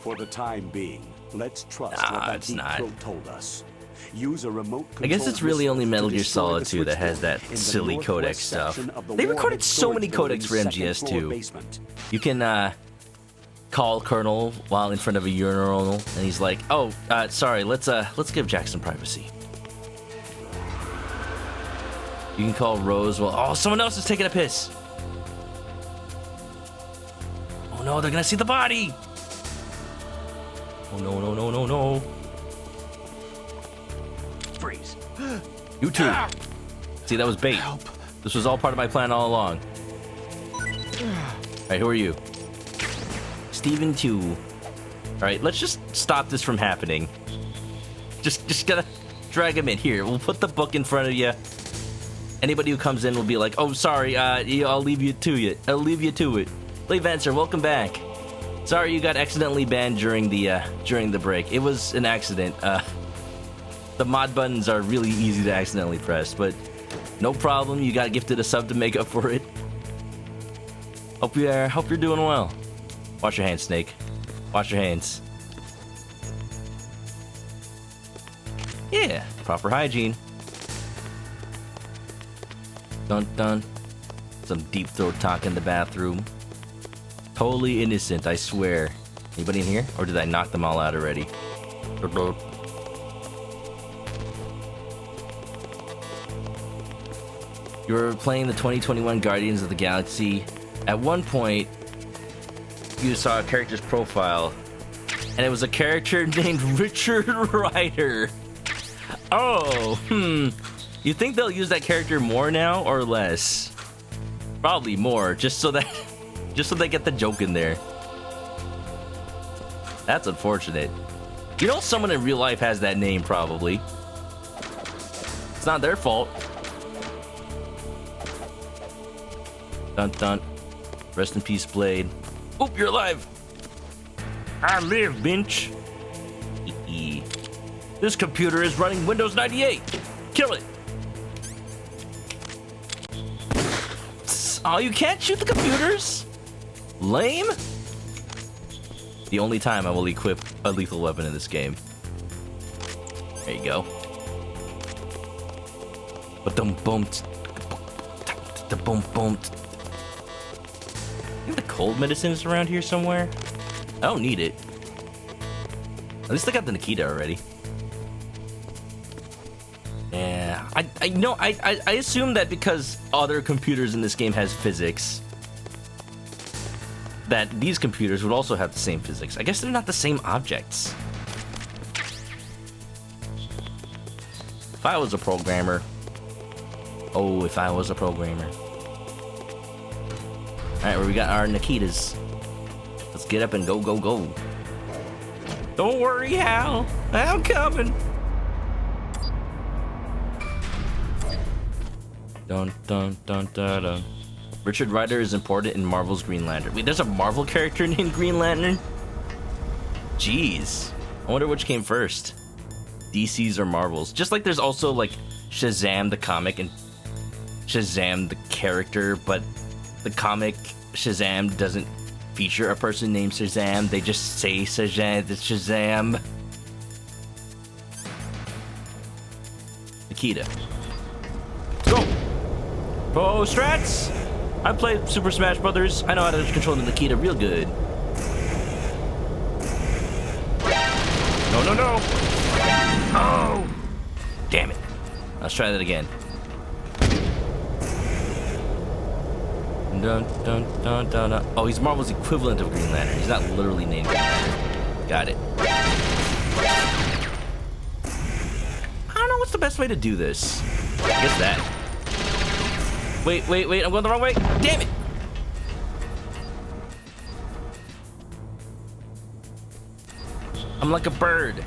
For the time being, let's trust Nah, what that it's Deep not. Throat told us. Use a remote I guess it's really only Metal Gear Solid 2 that has that silly codec stuff. They recorded so many codecs for MGS 2. You can call Colonel while in front of a urinal, and he's like, "Oh, sorry, let's give Jack some privacy." You can call Rose while someone else is taking a piss. Oh no, they're gonna see the body. Oh no no no no no. You too. See, that was bait. Help. This was all part of my plan all along. Alright, who are you? Steven 2. Alright, let's just stop this from happening. Just gotta drag him in. Here, we'll put the book in front of you. Anybody who comes in will be like, oh, sorry, I'll leave you to it. I'll leave you to it. Lee Venser, welcome back. Sorry you got accidentally banned during the break. It was an accident. The mod buttons are really easy to accidentally press, but no problem. You got gifted a sub to make up for it. Hope you're doing well. Wash your hands, Snake. Wash your hands. Yeah, proper hygiene. Dun dun. Some deep throat talk in the bathroom. Totally innocent, I swear. Anybody in here? Or did I knock them all out already? You were playing the 2021 Guardians of the Galaxy. At one point, you saw a character's profile, and it was a character named Richard Rider. Oh, You think they'll use that character more now or less? Probably more, just so they get the joke in there. That's unfortunate. You know, someone in real life has that name, probably. It's not their fault. Dun dun. Rest in peace, Blade. Oop, you're alive. I live, bitch. This computer is running Windows 98. Kill it. Oh, you can't shoot the computers? Lame? The only time I will equip a lethal weapon in this game. There you go. Ba-dum bum. The boom boom. You have the cold medicines around here somewhere? I don't need it. At least I got the Nikita already. Yeah, I assume that because other computers in this game has physics, that these computers would also have the same physics. I guess they're not the same objects. If I was a programmer. Oh, if I was a programmer. Alright, where we got our Nikitas. Let's get up and go, go, go. Don't worry, Hal. I'm coming. Dun dun dun dun dun. Richard Rider is important in Marvel's Green Lantern. Wait, there's a Marvel character named Green Lantern? Jeez. I wonder which came first. DC's or Marvel's. Just like there's also like Shazam the comic and Shazam the character, but the comic Shazam doesn't feature a person named Shazam. They just say Shazam. It's Shazam. Nikita. Go! Pro strats! I played Super Smash Brothers. I know how to control the Nikita real good. No, no, no! Oh! Damn it. Let's try that again. Dun, dun, dun, dun, dun. Oh, he's Marvel's equivalent of Green Lantern. He's not literally named Green Lantern. Got it. I don't know what's the best way to do this. I guess that. Wait, wait, wait. I'm going the wrong way. Damn it. I'm like a bird.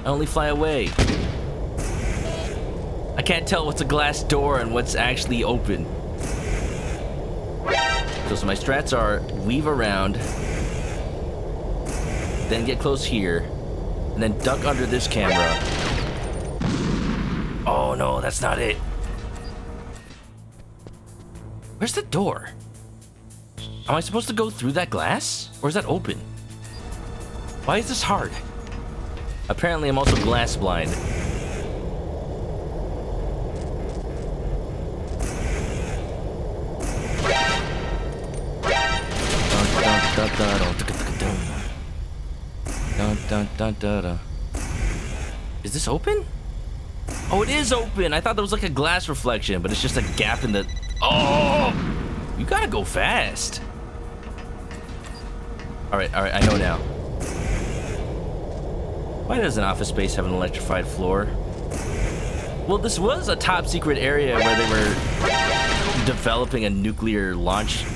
I only fly away. I can't tell what's a glass door and what's actually open. So my strats are weave around, then get close here, and then duck under this camera. Oh no, that's not it. Where's the door? Am I supposed to go through that glass? Or is that open? Why is this hard? Apparently I'm also glass blind. Is this open? Oh, it is open. I thought there was like a glass reflection, but it's just a gap in the... Oh! You gotta go fast. Alright, I know now. Why does an office space have an electrified floor? Well, this was a top secret area where they were developing a nuclear launch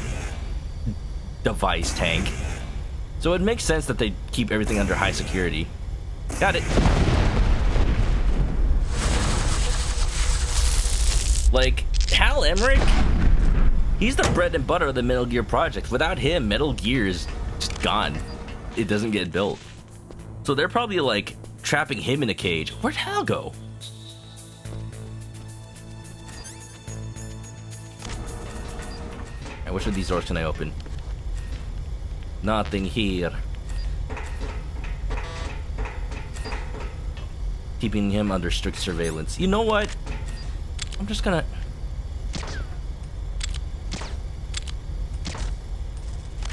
device tank. So it makes sense that they keep everything under high security. Got it. Like, Hal Emmerich, he's the bread and butter of the Metal Gear project. Without him, Metal Gear is just gone. It doesn't get built. So they're probably like trapping him in a cage. Where'd Hal go? Alright, which of these doors can I open? Nothing here. Keeping him under strict surveillance. You know what? I'm just gonna...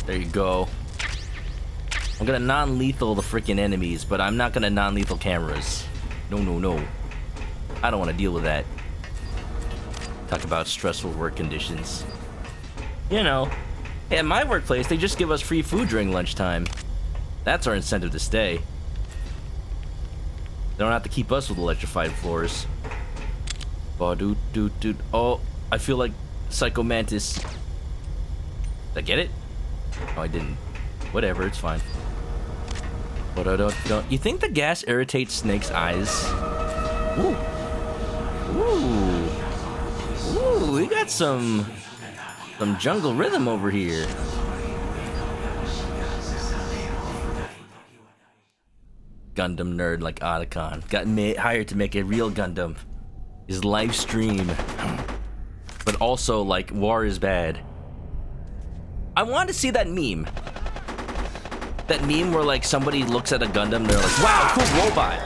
There you go. I'm gonna non-lethal the freaking enemies, but I'm not gonna non-lethal cameras. No, no, no. I don't want to deal with that. Talk about stressful work conditions. You know, at my workplace, they just give us free food during lunchtime. That's our incentive to stay. They don't have to keep us with electrified floors. Oh, I feel like Psycho Mantis. Did I get it? Oh, I didn't. Whatever, it's fine. But I don't. You think the gas irritates Snake's eyes? Ooh. Ooh. Ooh, we got some jungle rhythm over here. Gundam nerd like Otacon. Got hired to make a real Gundam. His live stream. But also, like, war is bad. I want to see that meme. That meme where, like, somebody looks at a Gundam, they're like, wow, cool robot.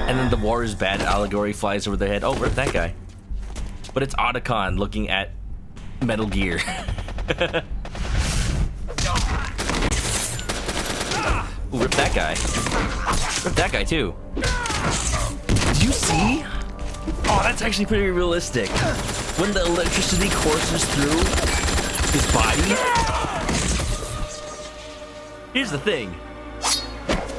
And then the war is bad allegory flies over their head. Oh, rip that guy. But it's Otacon looking at Metal Gear. Ooh, rip that guy. Rip that guy, too. Did you see? Oh, that's actually pretty realistic. When the electricity courses through his body. Here's the thing.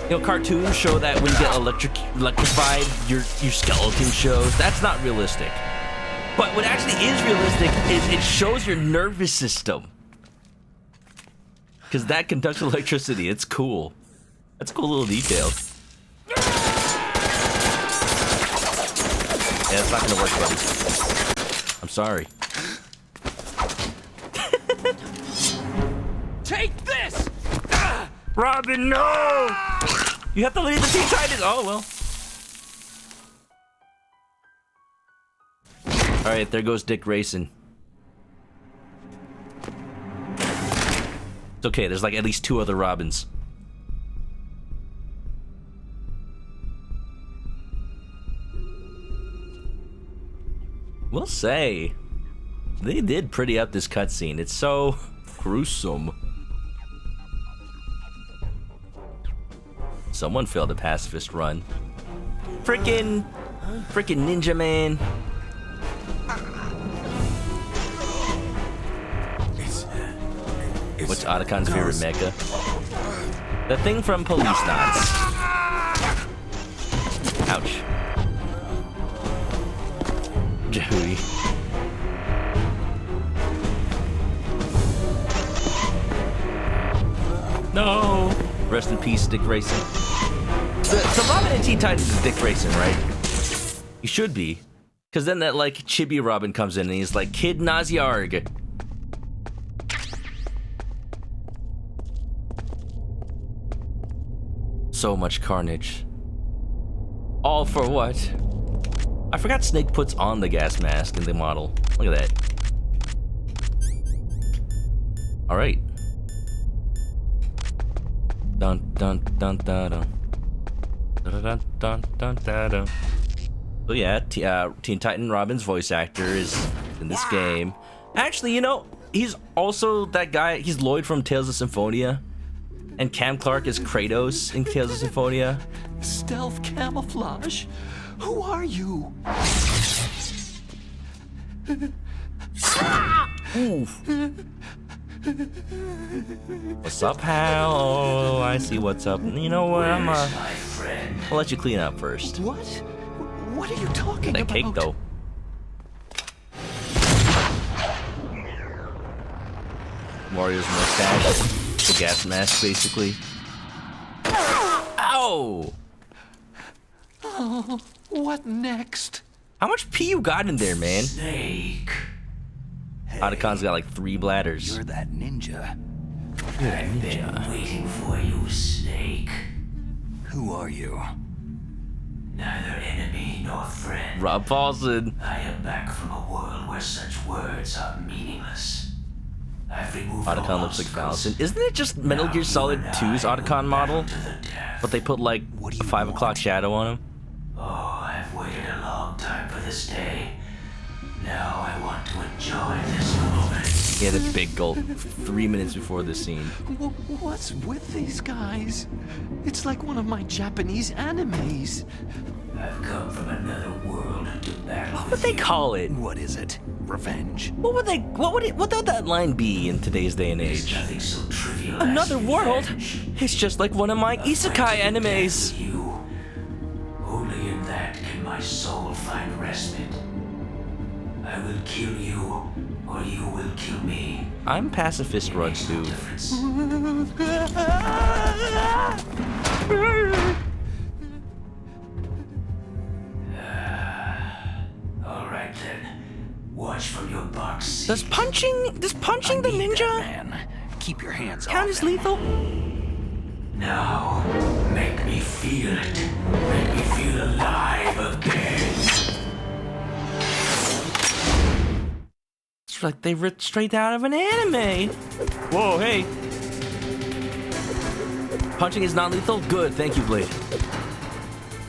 You know, cartoons show that when you get electrified, your skeleton shows. That's not realistic. But what actually is realistic is it shows your nervous system. Because that conducts electricity. It's cool. That's a cool little detail. Yeah, it's not gonna work, buddy. I'm sorry. Take this! Robin, no! You have to leave the Teen Titans. Oh, well. Alright, there goes Dick Grayson. It's okay, there's like at least 2 other Robins. We'll say, they did pretty up this cutscene. It's so gruesome. Someone failed a pacifist run. Frickin' Ninja Man. What's Otacon's favorite mecha? The thing from Police Knots. Ouch. Joey. No! Rest in peace, Dick Grayson. So Robin and Teen Titans is Dick Grayson, right? He should be. Because then that, like, chibi Robin comes in and he's like, Kid Naziarg. So much carnage. All for what? I forgot Snake puts on the gas mask in the model. Look at that. Alright. Dun dun dun dun dun. Dun dun dun dun dun dun. So yeah, Teen Titan Robin's voice actor is in this game. Actually, you know, he's also that guy, he's Lloyd from Tales of Symphonia. And Cam Clark is Kratos in Tales of Symphonia. Stealth camouflage? Who are you? What's up, Hal? Oh, I see what's up. You know what? I'll let you clean up first. What? What are you talking that about? cake, though. Mario's mustache. The gas mask, basically. Ow! Oh, what next? How much pee you got in there, man? Snake. Otacon's got like 3 bladders. You're that ninja. I've been waiting for you, Snake. Who are you? Neither enemy nor friend. Rob Paulson. I am back from a world where such words are meaningless. I've removed Otacon looks like Fallon. Isn't it just Metal Gear Solid 2's Otacon model? But they put like a 5 o'clock shadow on him? Oh, I've waited a long time for this day. Now I want to enjoy this moment. He had a big gulp 3 minutes before this scene. What's with these guys? It's like one of my Japanese animes. I've come from another world to battle. What would they call it? What is it? Revenge? What would that line be in today's day and age? Nothing so trivial. Another world? It's just like one of my isekai animes. You. Only in that can my soul find respite. I will kill you, or you will kill me. I'm pacifist Rud too. Alright then. Watch from your box. Does punching the ninja Man, keep your hands count off as him. lethal? Now, make me feel it. Make me feel alive again. It's like they ripped straight out of an anime. Whoa, hey. Punching is non-lethal? Good, thank you, Blade.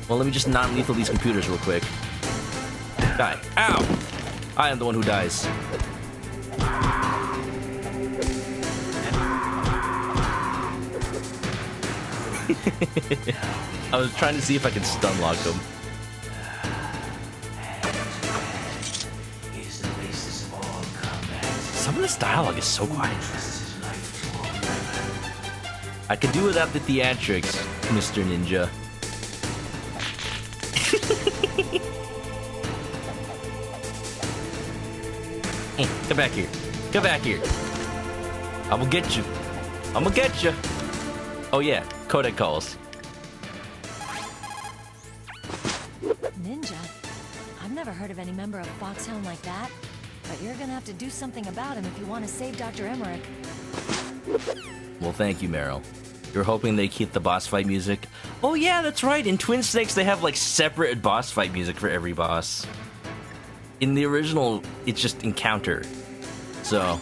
Well, let me just non-lethal these computers real quick. Die. Ow! I am the one who dies. I was trying to see if I could stun lock him. Some of this dialogue is so quiet. I could do without the theatrics, Mr. Ninja. Hey, come back here. Come back here. I'm gonna get you. I'm gonna get you. Oh yeah, codec calls. Ninja? I've never heard of any member of Foxhound like that. But you're gonna have to do something about him if you want to save Dr. Emmerich. Well, thank you, Meryl. You're hoping they keep the boss fight music? Oh yeah, that's right. In Twin Snakes, they have like separate boss fight music for every boss. In the original, it's just encounter. So,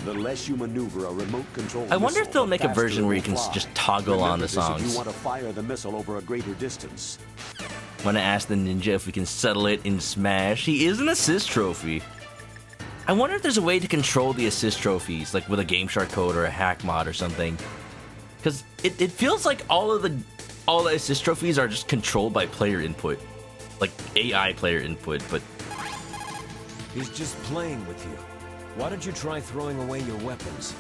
The less you maneuver a remote control I wonder if missile, they'll the make a faster version it where you will can fly. just toggle on the Remember this if songs. you want to fire the missile over a greater distance. I'm gonna ask the ninja if we can settle it in Smash. He is an assist trophy. I wonder if there's a way to control the assist trophies, like with a Game Shark code or a hack mod or something. Because it feels like all the assist trophies are just controlled by player input, like AI player input. But He's just playing with you. Why don't you try throwing away your weapons?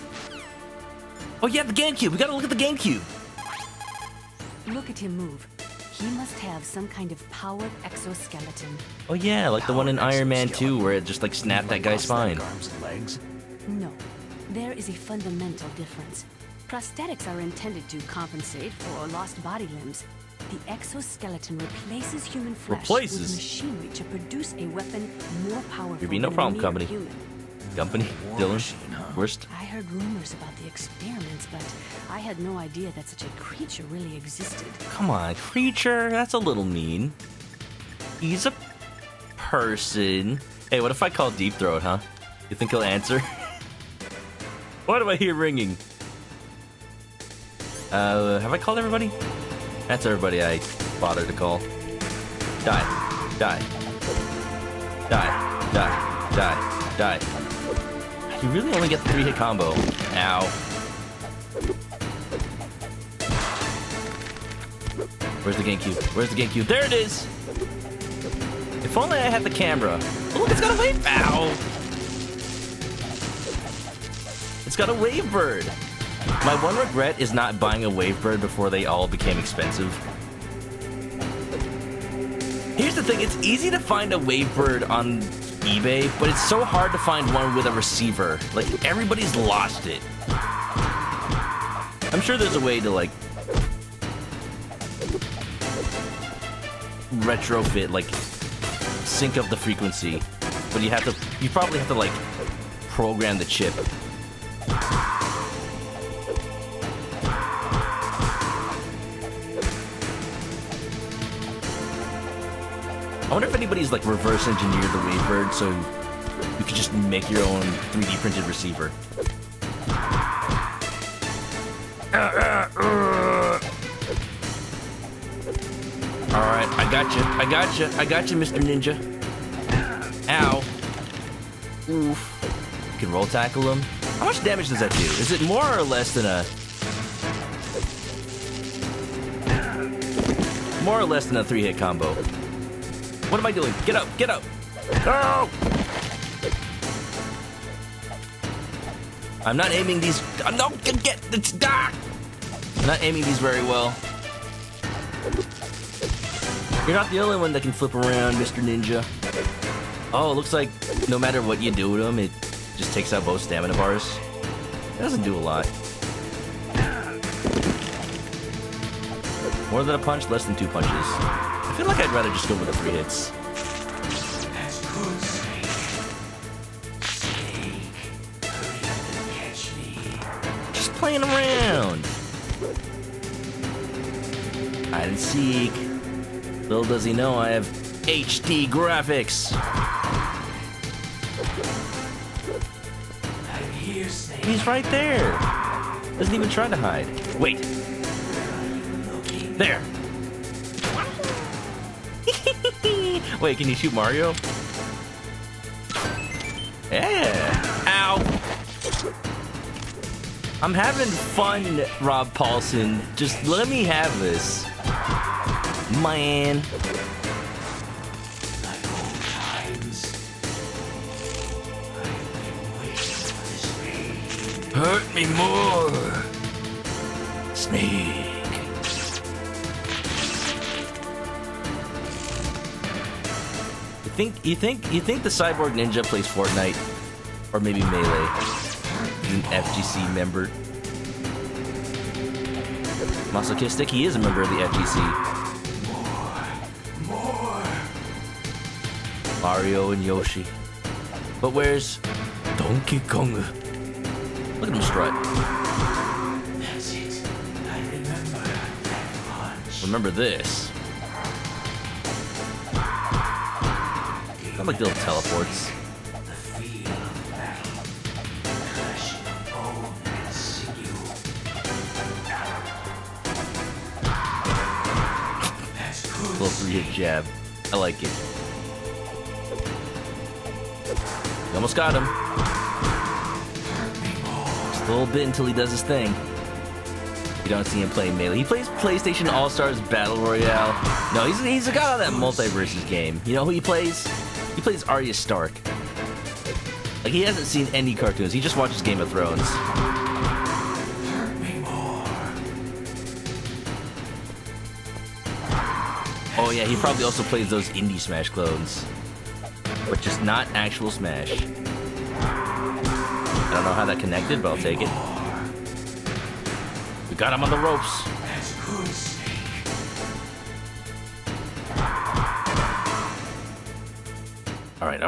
oh yeah, the GameCube. We gotta look at the GameCube. Look at him move. He must have some kind of powered exoskeleton. Oh yeah, like the one in Iron Man 2 where it just like snapped that guy's spine. Arms and legs. No, there is a fundamental difference. Prosthetics are intended to compensate for lost body limbs. The exoskeleton replaces human flesh Replaces? with machinery to produce a weapon more powerful You'd be no than a problem, mere company. human. Company, War Dylan, machine, huh? worst. I heard rumors about the experiments, but I had no idea that such a creature really existed. Come on, creature. That's a little mean. He's a person. Hey, what if I call Deep Throat, huh? You think he'll answer? Why do I hear ringing? Have I called everybody? That's everybody I bothered to call. Die. Die. Die. Die. Die. Die. You really only get the 3-hit combo. Ow. Where's the GameCube? Where's the GameCube? There it is! If only I had the camera. Oh, look, it's got a wave. Ow! It's got a wave bird. My one regret is not buying a wave bird before they all became expensive. Here's the the thing, it's easy to find a wavebird on eBay, but it's so hard to find one with a receiver. Like, everybody's lost it. I'm sure there's a way to, like, retrofit, like, sync up the frequency, but you probably have to, like, program the chip. I wonder if anybody's like reverse engineered the wavebird so you could just make your own 3D printed receiver. Alright, I got you, Mr. Ninja. Ow. Oof. You can roll tackle him. How much damage does that do? Is it more or less than a... More or less than a 3-hit combo? What am I doing? Get up! Get up! No! I'm not aiming these... No! Get... I'm not aiming these very well. You're not the only one that can flip around, Mr. Ninja. Oh, it looks like no matter what you do with him, it just takes out both stamina bars. It doesn't do a lot. More than a punch, less than 2 punches. I feel like I'd rather just go with the 3 hits. That's good, Snake. Snake, hurry up and catch me. Just playing around. Hide and seek. Little does he know I have HD graphics. I'm here, Snake. He's right there. Doesn't even try to hide. Wait. There. Wait, can you shoot Mario? Yeah. Ow. I'm having fun, Rob Paulson. Just let me have this. Man. Like old times. I've been waiting for this day. Hurt me more. Snake. You think the Cyborg Ninja plays Fortnite? Or maybe Melee? He's an FGC member. Masochistic, he is a member of the FGC. More. Mario and Yoshi. But where's Donkey Kong? Look at him strut. That's it. I remember that punch. Remember this. I like little teleports. The feel of battle. Clashing of bone and sinew. That's good. Little 3-hit jab. I like it. You almost got him. Just a little bit until he does his thing. You don't see him playing Melee. He plays PlayStation All-Stars Battle Royale. No, he's a guy on that multiverses game. You know who he plays? He plays Arya Stark. Like, he hasn't seen any cartoons. He just watches Game of Thrones. Hurt me more. Oh yeah, he probably also plays those indie Smash clones. But just not actual Smash. I don't know how that connected, but I'll take it. We got him on the ropes. That's good, Snake. All right.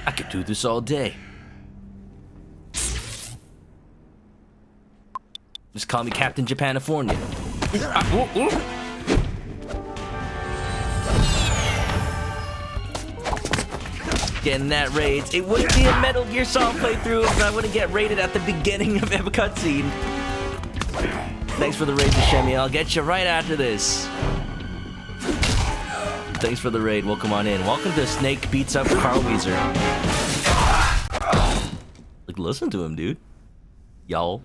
I could do this all day. Just call me Captain Japanifornia. Getting that raid. It wouldn't be a Metal Gear Solid playthrough if I wouldn't get raided at the beginning of every cutscene. Thanks for the raid, Shemi. I'll get you right after this. Thanks for the raid. Welcome on in. Welcome to Snake Beats Up Carl Weezer. Like, listen to him, dude. Y'all.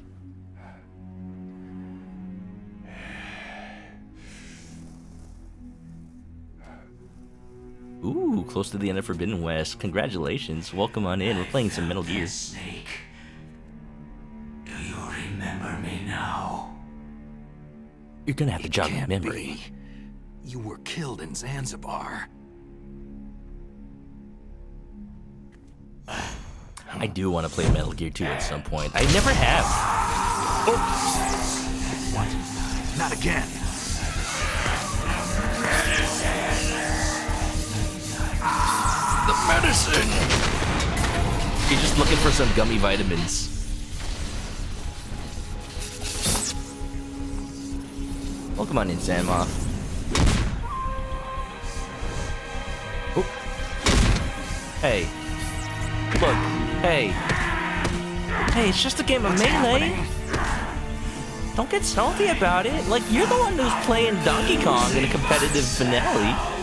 Ooh, close to the end of Forbidden West. Congratulations. Welcome on in. We're playing some Metal Gear. Snake. Do you remember me now? You're gonna have to jog my memory. Be. You were killed in Zanzibar. I do want to play Metal Gear 2 at some point. I never have. Oh. What? Not again. The medicine! You're just looking for some gummy vitamins. Welcome on in, Sandmoth. Oh. Hey. Look. Hey. Hey, it's just a game of Melee. Don't get salty about it. Like, you're the one who's playing Donkey Kong in a competitive finale.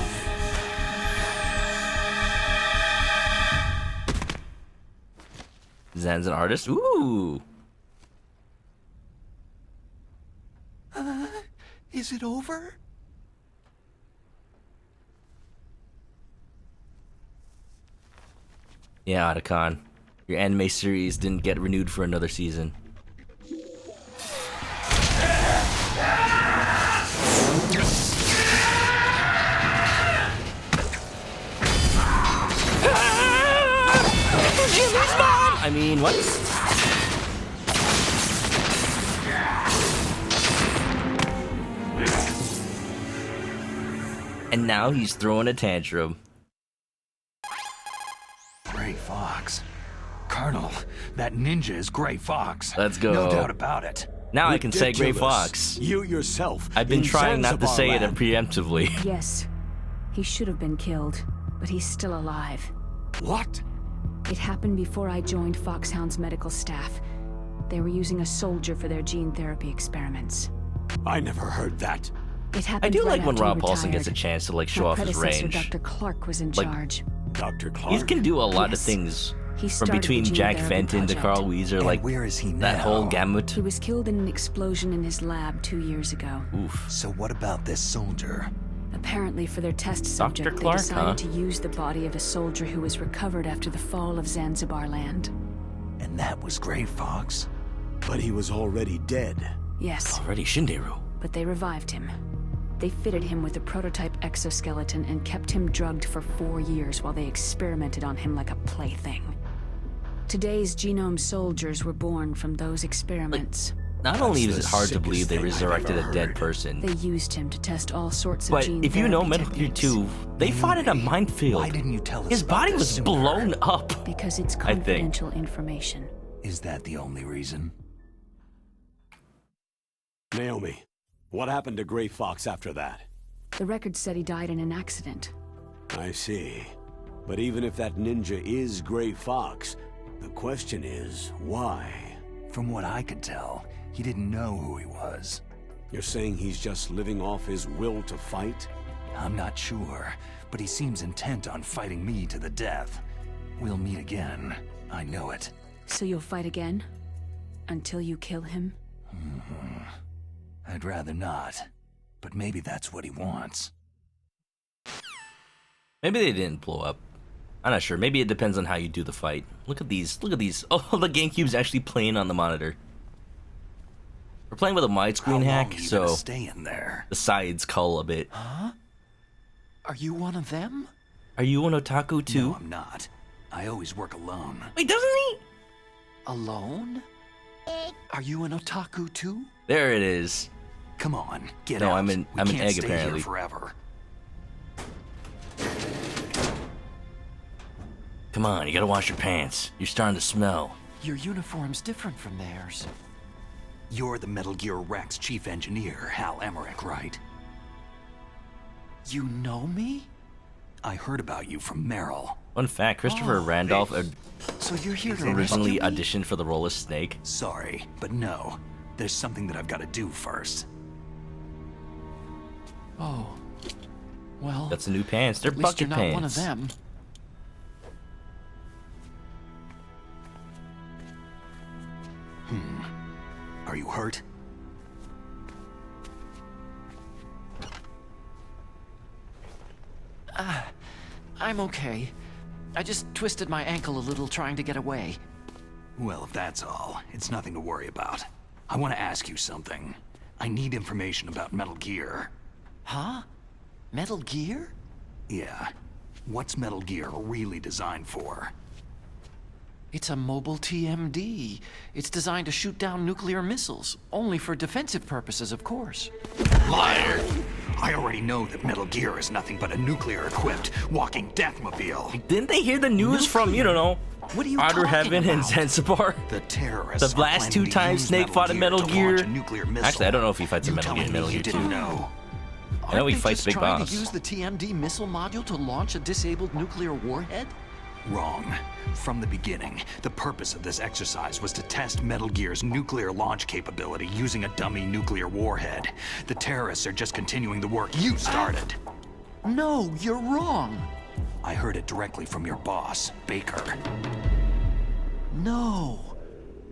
Zan's an artist? Ooh! Is it over? Yeah, Otacon. Your anime series didn't get renewed for another season. I mean, what? And now he's throwing a tantrum. Gray Fox. Colonel, that ninja is Gray Fox. Let's go. No doubt about it. Now I can say Gray Ridiculous. Fox. You yourself. I've been in trying not to Zanzibar say it land. preemptively. Yes. He should have been killed, but he's still alive. What? It happened before I joined Foxhound's medical staff. They were using a soldier for their gene therapy experiments. I never heard that. It happened I do right like when after he Rob Paulson gets a retired. chance to like show My off his predecessor, range. Dr. Clark was in Like, charge. Dr. Clark? He can do a lot of Yes. things. He From started the between gene Jack therapy Fenton to project. Carl Weezer, like where is he that now? whole gamut. He was killed in an explosion in his lab 2 years ago. Oof. So what about this soldier? Apparently, for their test subject, Clark, they decided huh? to use the body of a soldier who was recovered after the fall of Zanzibar land. And that was Gray Fox? But he was already dead. Yes, Already Shinderu. but they revived him. They fitted him with a prototype exoskeleton and kept him drugged for 4 years while they experimented on him like a plaything. Today's genome soldiers were born from those experiments. Not only That's is it the hard to believe sickest they thing I've resurrected ever a dead heard. person, They used him to test all sorts of but gene if you know therapy Metal Gear techniques. 2, they fought in a Maybe. minefield. Why didn't you tell us His about body this was sooner? blown up. Because it's I think. confidential information. Is that the only reason? Naomi, what happened to Gray Fox after that? The record said he died in an accident. I see. But even if that ninja is Gray Fox, the question is, why? From what I could tell, he didn't know who he was. You're saying he's just living off his will to fight? I'm not sure, but he seems intent on fighting me to the death. We'll meet again. I know it. So you'll fight again? Until you kill him? I'd rather not, but maybe that's what he wants. Maybe they didn't blow up. I'm not sure. Maybe it depends on how you do the fight. Look at these. Look at these. Oh, the GameCube's actually playing on the monitor. We're playing with a widescreen hack, Are you so gonna stay in there? the sides cull a bit. Huh? Are you one of them? Are you an otaku too? No, I'm not. I always work alone. Wait, doesn't he? Alone? Are you an otaku too? There it is. Come on, get No, out. I'm an We egg can't stay apparently. here forever. Come on, you gotta wash your pants. You're starting to smell. Your uniform's different from theirs. You're the Metal Gear Rex chief engineer, Hal Emmerich, right? You know me? I heard about you from Meryl. Fun fact, Christopher Randolph So you're here to originally rescue me? auditioned for the role of Snake. Sorry, but no. There's something that I've got to do first. Oh. Well, That's the new pants. They're at least bucket you're not pants. one of them. Are you hurt? I'm okay. I just twisted my ankle a little trying to get away. Well, if that's all, it's nothing to worry about. I want to ask you something. I need information about Metal Gear. Huh? Metal Gear? Yeah. What's Metal Gear really designed for? It's a mobile TMD. It's designed to shoot down nuclear missiles. Only for defensive purposes, of course. Liar! I already know that Metal Gear is nothing but a nuclear-equipped walking deathmobile. Didn't they hear the news from, you don't know, what are you Outer talking Heaven and about? Zanzibar? The terrorists The last two times Snake fought in Metal Gear. Actually, I don't know if he fights in Metal Gear. Metal Gear 2. I know he fights Big trying Boss. to use the TMD missile module to launch a disabled nuclear warhead? Wrong. From the beginning, the purpose of this exercise was to test Metal Gear's nuclear launch capability using a dummy nuclear warhead. The terrorists are just continuing the work you started. No, you're wrong. I heard it directly from your boss, Baker. No.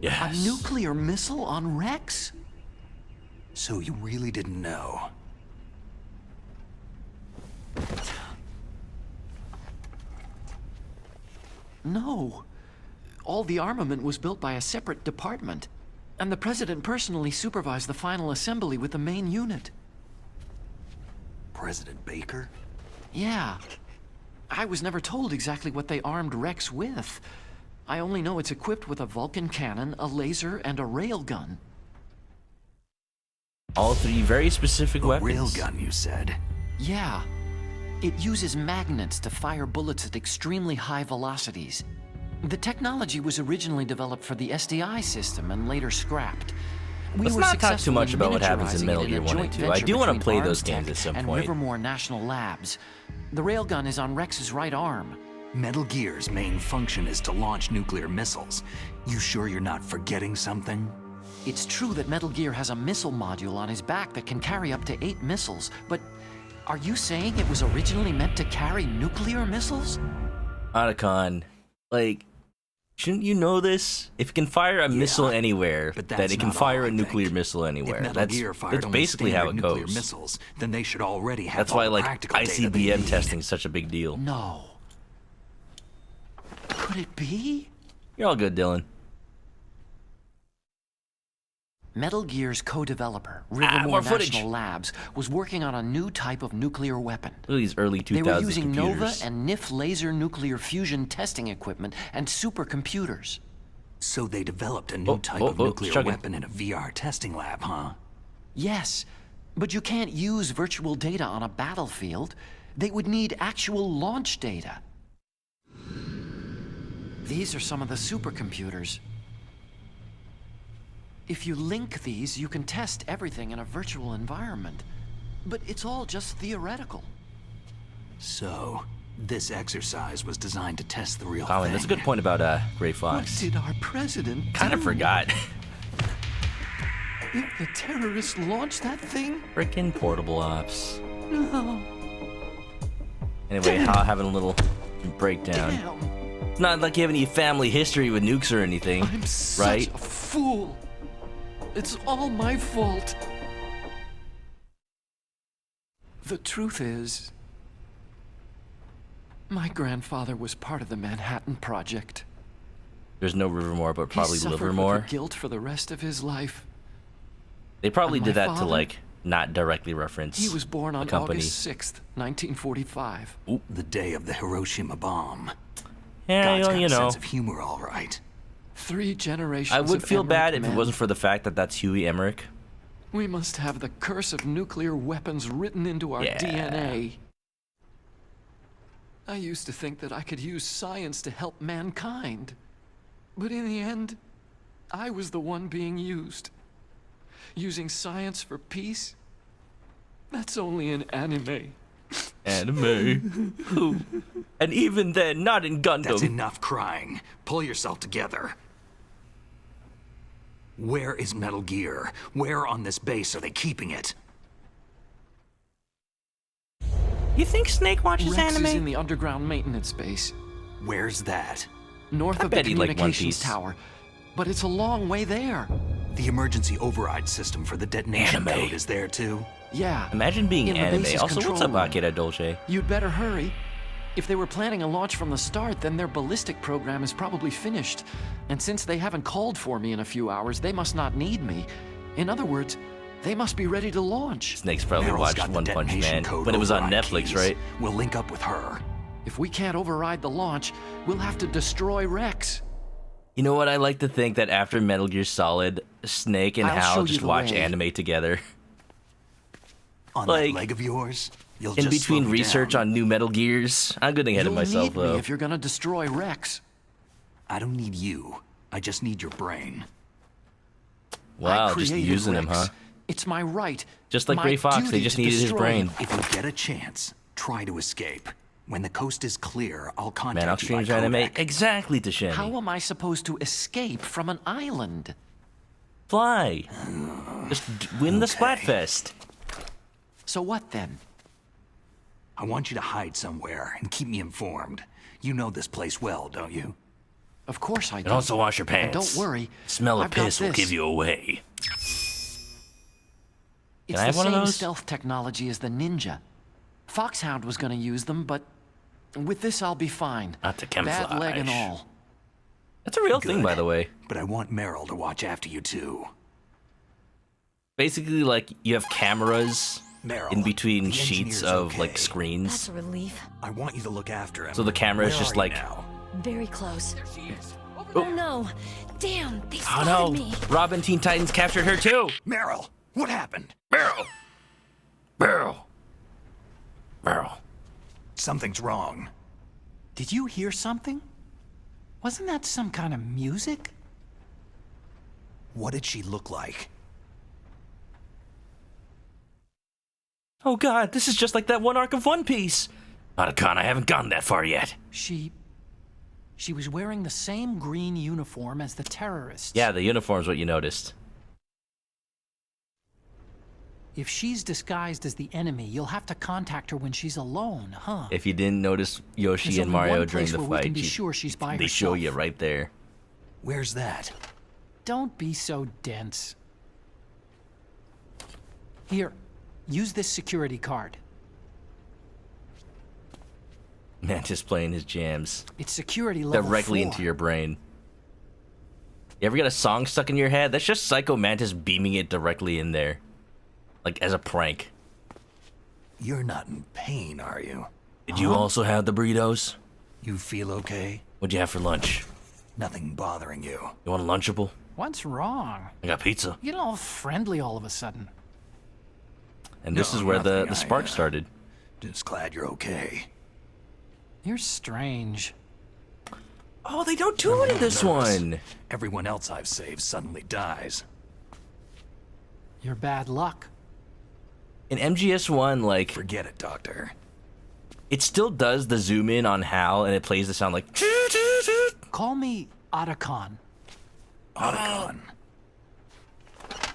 Yes. A nuclear missile on Rex? So you really didn't know? No. All the armament was built by a separate department, and the President personally supervised the final assembly with the main unit. President Baker? Yeah. I was never told exactly what they armed Rex with. I only know it's equipped with a Vulcan cannon, a laser, and a railgun. All three very specific weapons. Railgun, you said? Yeah. It uses magnets to fire bullets at extremely high velocities. The technology was originally developed for the SDI system and later scrapped. Let's not talk too much about what happens in Metal Gear 1 and 2. I do want to play those games at some point. And Rivermore National Labs. The railgun is on Rex's right arm. Metal Gear's main function is to launch nuclear missiles. You sure you're not forgetting something? It's true that Metal Gear has a missile module on his back that can carry up to 8 missiles, but are you saying it was originally meant to carry nuclear missiles? Otacon, like, shouldn't you know this? If it can fire a missile anywhere, then it can fire a nuclear missile anywhere. That's basically how it goes. Missiles, then they should already have That's why, all like, practical data they ICBM need. testing is such a big deal. No. Could it be? You're all good, Dylan. Metal Gear's co-developer, Rivermore National Labs, was working on a new type of nuclear weapon. Look at these early 2000s They were using computers. NOVA and NIF laser nuclear fusion testing equipment and supercomputers. So they developed a new type of nuclear weapon in a VR testing lab, huh? Yes, but you can't use virtual data on a battlefield. They would need actual launch data. These are some of the supercomputers. If you link these, you can test everything in a virtual environment. But it's all just theoretical. So, this exercise was designed to test the real Colin, thing. that's a good point about Gray Fox. What did our president Kind of do? forgot. If the terrorists launched that thing? Frickin' portable ops. No. Anyway, having a little breakdown. Damn. It's not like you have any family history with nukes or anything, I'm right? such a fool. It's all my fault. The truth is, my grandfather was part of the Manhattan Project. There's no Rivermore, but probably He suffered Livermore. with the guilt for the rest of his life. They probably And did my that to, father? like, not directly reference He was born the on company. August 6th, 1945. Ooh, the day of the Hiroshima bomb. Yeah, God's got you a know. sense of humor, all right. 3 generations I would of feel Emmerich bad if it men. wasn't for the fact that that's Huey Emmerich. We must have the curse of nuclear weapons written into our Yeah. DNA. I used to think that I could use science to help mankind. But in the end, I was the one being used. Using science for peace? That's only in anime. Anime. Ooh. And even then, not in Gundam. That's enough crying. Pull yourself together. Where is Metal Gear? Where on this base are they keeping it? You think Snake watches Rex anime? is in the underground maintenance base. Where's that? North I of the bet he'd like One communications Piece. tower. But it's a long way there. The emergency override system for the detonation Anime. code is there too? Yeah. Imagine being In the anime. base's Also, what's control up, room. Akira Dolce? You'd better hurry. If they were planning a launch from the start, then their ballistic program is probably finished. And since they haven't called for me in a few hours, they must not need me. In other words, they must be ready to launch. Snake's probably Meryl's watched got the One Punch detonation Man code when it was on override Netflix, keys. right? We'll link up with her. If we can't override the launch, we'll have to destroy Rex. You know what? I like to think that after Metal Gear Solid, Snake and I'll show Hal you just the watch way. anime together. On Like, that leg of yours, you'll in just slow between me research down. on new Metal Gears, I'm getting ahead of You'll myself need me though. if you're gonna destroy Rex. I don't need you. I just need your brain. Wow, I just created using him, Rex. huh? It's my right. Just like my Gray Fox, they duty just to needed his destroy brain. him. If you get a chance, try to escape. When the coast is clear, I'll contact Manok you by streams anime Kodak. exactly to Shenny. How am I supposed to escape from an island? Fly. Just win the Splatfest. So what then? I want you to hide somewhere and keep me informed. You know this place well, don't you? Of course I do. And also wash your And pants. don't worry. Smell of I've got piss will this. give you away. It's I have the one of same those? stealth technology as the Ninja. Foxhound was going to use them, but with this I'll be fine. Not to Bad leg and camouflage. all. That's a real thing, Good. by the way. But I want Meryl to watch after you too. Basically, like, you have cameras Meryl, in between the sheets engineer's of, okay. like, screens. That's a relief. I want you to look after him. So the camera is Where just are you like... now? Very close. Oh. Oh no! Damn, they Oh spotted no! me. Robin Teen Titans captured her too! Meryl, what happened? Meryl! Meryl! Meryl. Something's wrong. Did you hear something? Wasn't that some kind of music? What did she look like? Oh god, this is just like that one arc of One Piece! Otacon, I haven't gone that far yet. She was wearing the same green uniform as the terrorists. Yeah, the uniform's what you noticed. If she's disguised as the enemy, you'll have to contact her when she's alone, huh? If you didn't notice Yoshi There's and only Mario one during place the where we fight, can be sure she's by they show herself. you right there. Where's that? Don't be so dense. Here, use this security card. Mantis playing his jams. It's security level Directly 4. into your brain. You ever get a song stuck in your head? That's just Psycho Mantis beaming it directly in there. Like, as a prank. You're not in pain, are you? Did you also have the burritos? You feel okay? What'd you have for lunch? Nothing bothering you? You want a Lunchable? What's wrong? I got pizza. You get all friendly all of a sudden. And this No, is where the nothing. spark started. Just glad you're okay. You're strange. Oh, they don't do it in this one. Everyone else I've saved suddenly dies. You're bad luck. In MGS1, like, Forget it, Doctor. it still does the zoom in on Hal, and it plays the sound like... Call me Otacon. Otacon.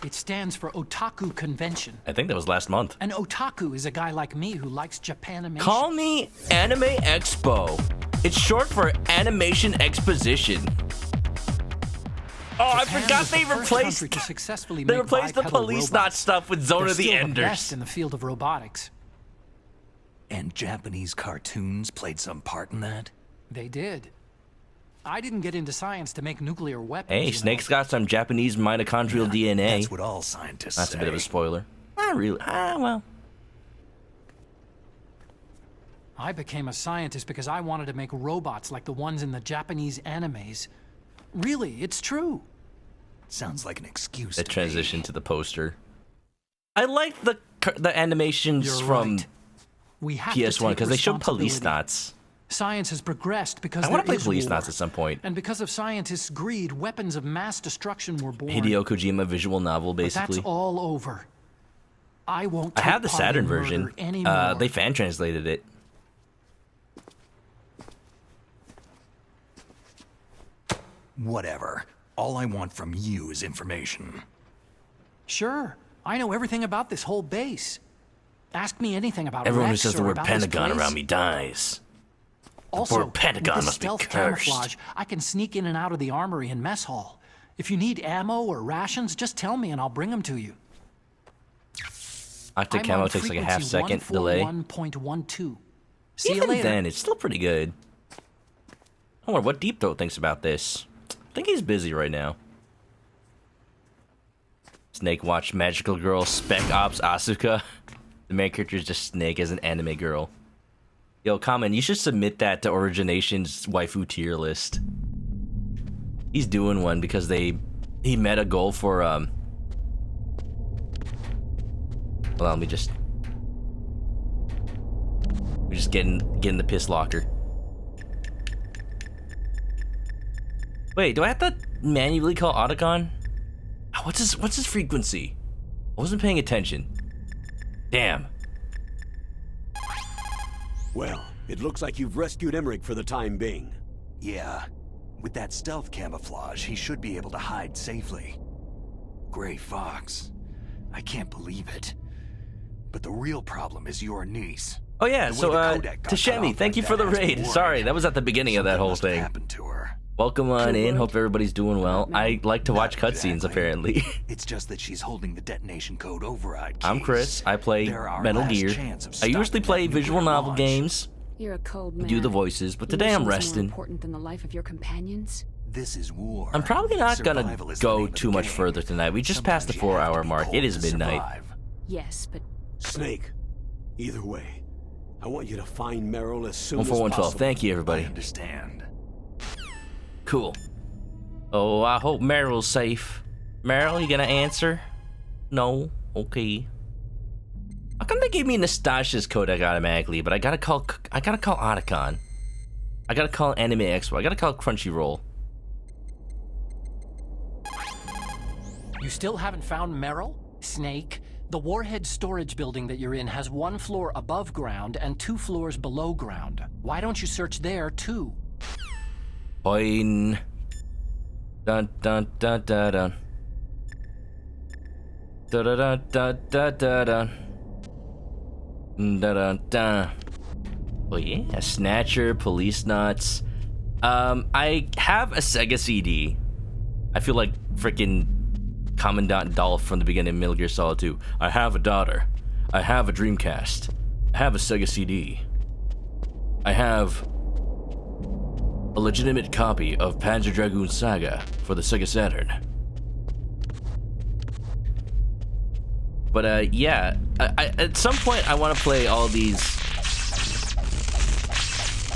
It stands for Otaku Convention. I think that was last month. An otaku is a guy like me who likes Japanimation. Call me Anime Expo. It's short for Animation Exposition. Oh, I Japan forgot was the they first replaced... country to successfully They make replaced the bipedal police robots. not stuff with Zone They're of the still Enders. best in the field of robotics. And Japanese cartoons played some part in that? They did. I didn't get into science to make nuclear weapons. Hey, you Snake's know. got some Japanese mitochondrial DNA. That's what all scientists That's say. a bit of a spoiler. Not really. Well. I became a scientist because I wanted to make robots like the ones in the Japanese animes. Really, it's true. Sounds like an excuse. The transition to the poster. I like the animations You're from right. We have to PS1 take because they show police responsibility. knots. Science has progressed because I want to there play is police war. knots at some point. And because of scientists' greed, weapons of mass destruction were born. Hideo Kojima visual novel, But basically. that's all over. I won't I take have the part in Saturn murder version. anymore. They fan translated it. Whatever. All I want from you is information. Sure. I know everything about this whole base. Ask me anything about Everyone who Rex says the or word about this Pentagon place. around me dies. Also, word Pentagon with this must be stealth cursed. camouflage, I can sneak in and out of the armory and mess hall. If you need ammo or rations, just tell me and I'll bring them to you. Octa I'm camo on takes like a frequency half second delay. 141.12. See you Even later. then, it's still pretty good. I wonder what Deep Throat thinks about this. I think he's busy right now. Snake watch Magical Girl Spec Ops Asuka. The main character is just Snake as an anime girl. Yo, Kamen, you should submit that to Origination's waifu tier list. He's doing one because he met a goal for Hold on, let me just get in the piss locker. Wait, do I have to manually call Otacon? What's his frequency? I wasn't paying attention. Damn. Well, it looks like you've rescued Emmerich for the time being. Yeah. With that stealth camouflage, he should be able to hide safely. Gray Fox. I can't believe it. But the real problem is your niece. Oh yeah, so Tashemi, thank you for the raid. Sorry, that was at the beginning of that whole thing. Welcome on in. Hope everybody's doing well. I like to watch cutscenes, apparently. It's just that she's holding the detonation code override keys. I'm Chris. I play Metal Gear. I usually play visual novel games. You're a cold man. Do the voices, but today I'm resting. More important than the life of your companions. This is war. I'm probably not gonna go too much further tonight. We just passed the 4-hour mark. It is midnight. Yes, but Snake, either way, I want you to find Meryl as soon as 14112. possible. Thank you, everybody. I understand. Cool. Oh, I hope Meryl's safe. Meryl, you gonna answer? No. Okay. How come they gave me Nastasia's codec automatically, but I gotta call Otacon. I gotta call Anime Expo. I gotta call Crunchyroll. You still haven't found Meryl? Snake? The Warhead storage building that you're in has 1 floor above ground and 2 floors below ground. Why don't you search there, too? Fine. Dun dun dun dun dun. Dun dun dun dun dun dun. Dun dun dun. Oh yeah, Snatcher, Police Nuts. I have a Sega CD. I feel like freaking Commandant Dolph from the beginning of Metal Gear Solid 2. I have a daughter. I have a Dreamcast. I have a Sega CD. I have a legitimate copy of Panzer Dragoon Saga for the Sega Saturn. But yeah, I at some point I want to play all these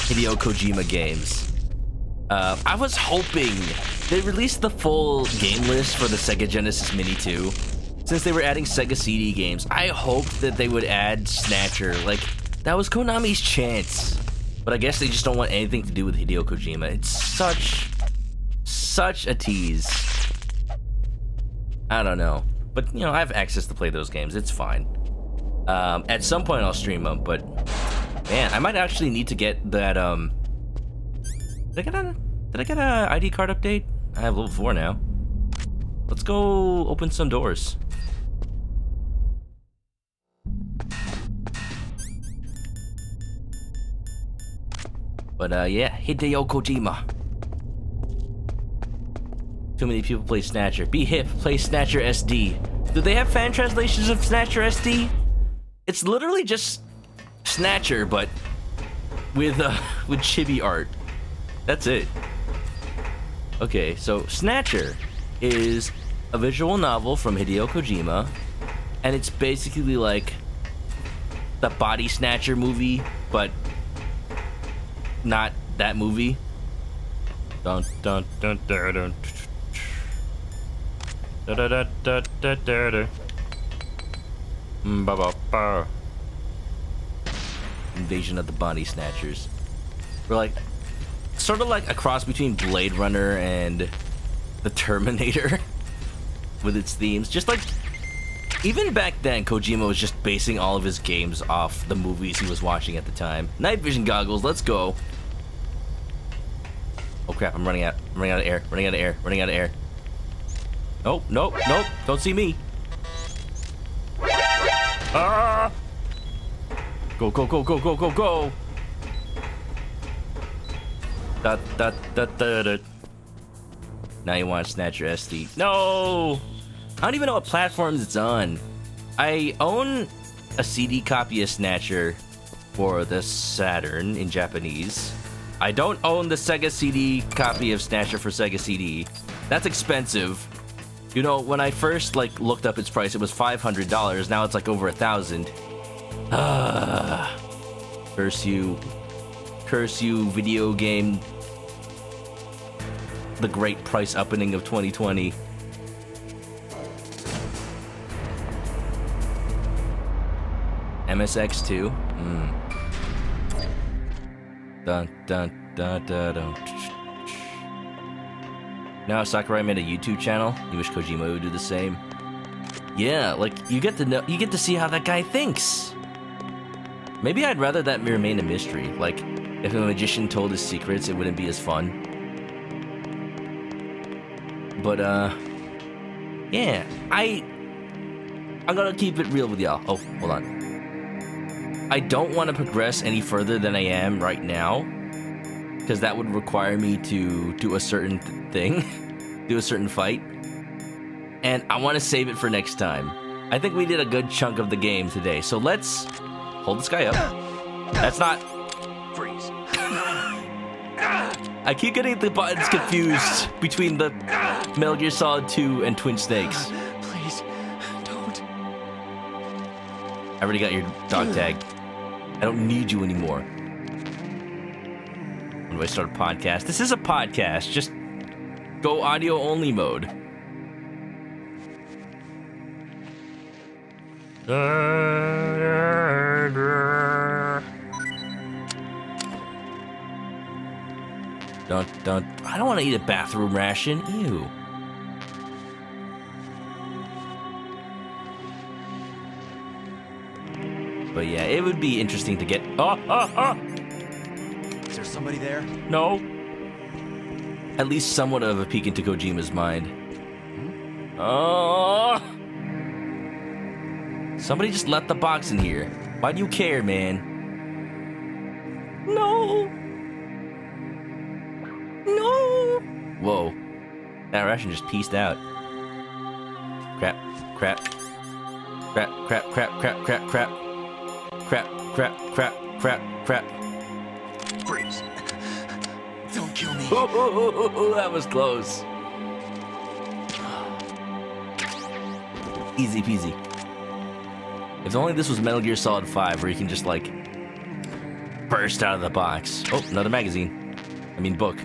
Hideo Kojima games. I was hoping they released the full game list for the Sega Genesis Mini 2. Since they were adding Sega CD games, I hoped that they would add Snatcher. Like, that was Konami's chance. But I guess they just don't want anything to do with Hideo Kojima. It's such a tease. I don't know. But, you know, I have access to play those games. It's fine. At some point I'll stream them, but man, I might actually need to get that, did I get a ID card update? I have level 4 now. Let's go open some doors. But yeah, Hideo Kojima. Too many people play Snatcher. Be hip, play Snatcher SD. Do they have fan translations of Snatcher SD? It's literally just Snatcher, but with chibi art. That's it. Okay, so Snatcher is a visual novel from Hideo Kojima, and it's basically like the Body Snatcher movie, but not that movie. Dun dun dun dun dun. Da da da da da da da. Ba ba ba. Invasion of the Body Snatchers. We're like sort of like a cross between Blade Runner and the Terminator with its themes. Just like even back then, Kojima was just basing all of his games off the movies he was watching at the time. Night vision goggles, let's go. Oh crap, I'm running out of air. Nope, nope, nope, don't see me. Ah! Go, go, go, go, go, go, go! Da, da, da, da, da. Now you want to snatch your SD. No! I don't even know what platforms it's on. I own a CD copy of Snatcher, for the Saturn in Japanese. I don't own the Sega CD copy of Snatcher for Sega CD. That's expensive. You know, when I first looked up its price, it was $500. Now it's like over $1,000. Curse you, video game. The great price opening of 2020. MSX2. Dun dun dun dun dun. Now Sakurai made a YouTube channel. You wish Kojima would do the same. Yeah, like you get to see how that guy thinks. Maybe I'd rather that remain a mystery. Like, if a magician told his secrets, it wouldn't be as fun. But yeah, I'm gonna keep it real with y'all. Oh, hold on. I don't want to progress any further than I am right now, because that would require me to do a certain thing, do a certain fight, and I want to save it for next time. I think we did a good chunk of the game today, so let's hold this guy up. That's not... Freeze. I keep getting the buttons confused between the Metal Gear Solid 2 and Twin Snakes. Please, don't. I already got your dog tag. I don't need you anymore. When do I start a podcast? This is a podcast. Just go audio only mode. Don't. I don't want to eat a bathroom ration. Ew. But yeah, it would be interesting to get... Is there somebody there? No. At least somewhat of a peek into Kojima's mind. Somebody just left the box in here. Why do you care, man? No. No. Whoa. That ration just pieced out. Crap. Crap. Crap, crap, crap, crap, crap, crap. Crap, crap, crap, crap, crap. Freeze. Don't kill me. Oh, that was close. Easy peasy. If only this was Metal Gear Solid 5, where you can just, like, burst out of the box. Oh, another magazine. I mean, book.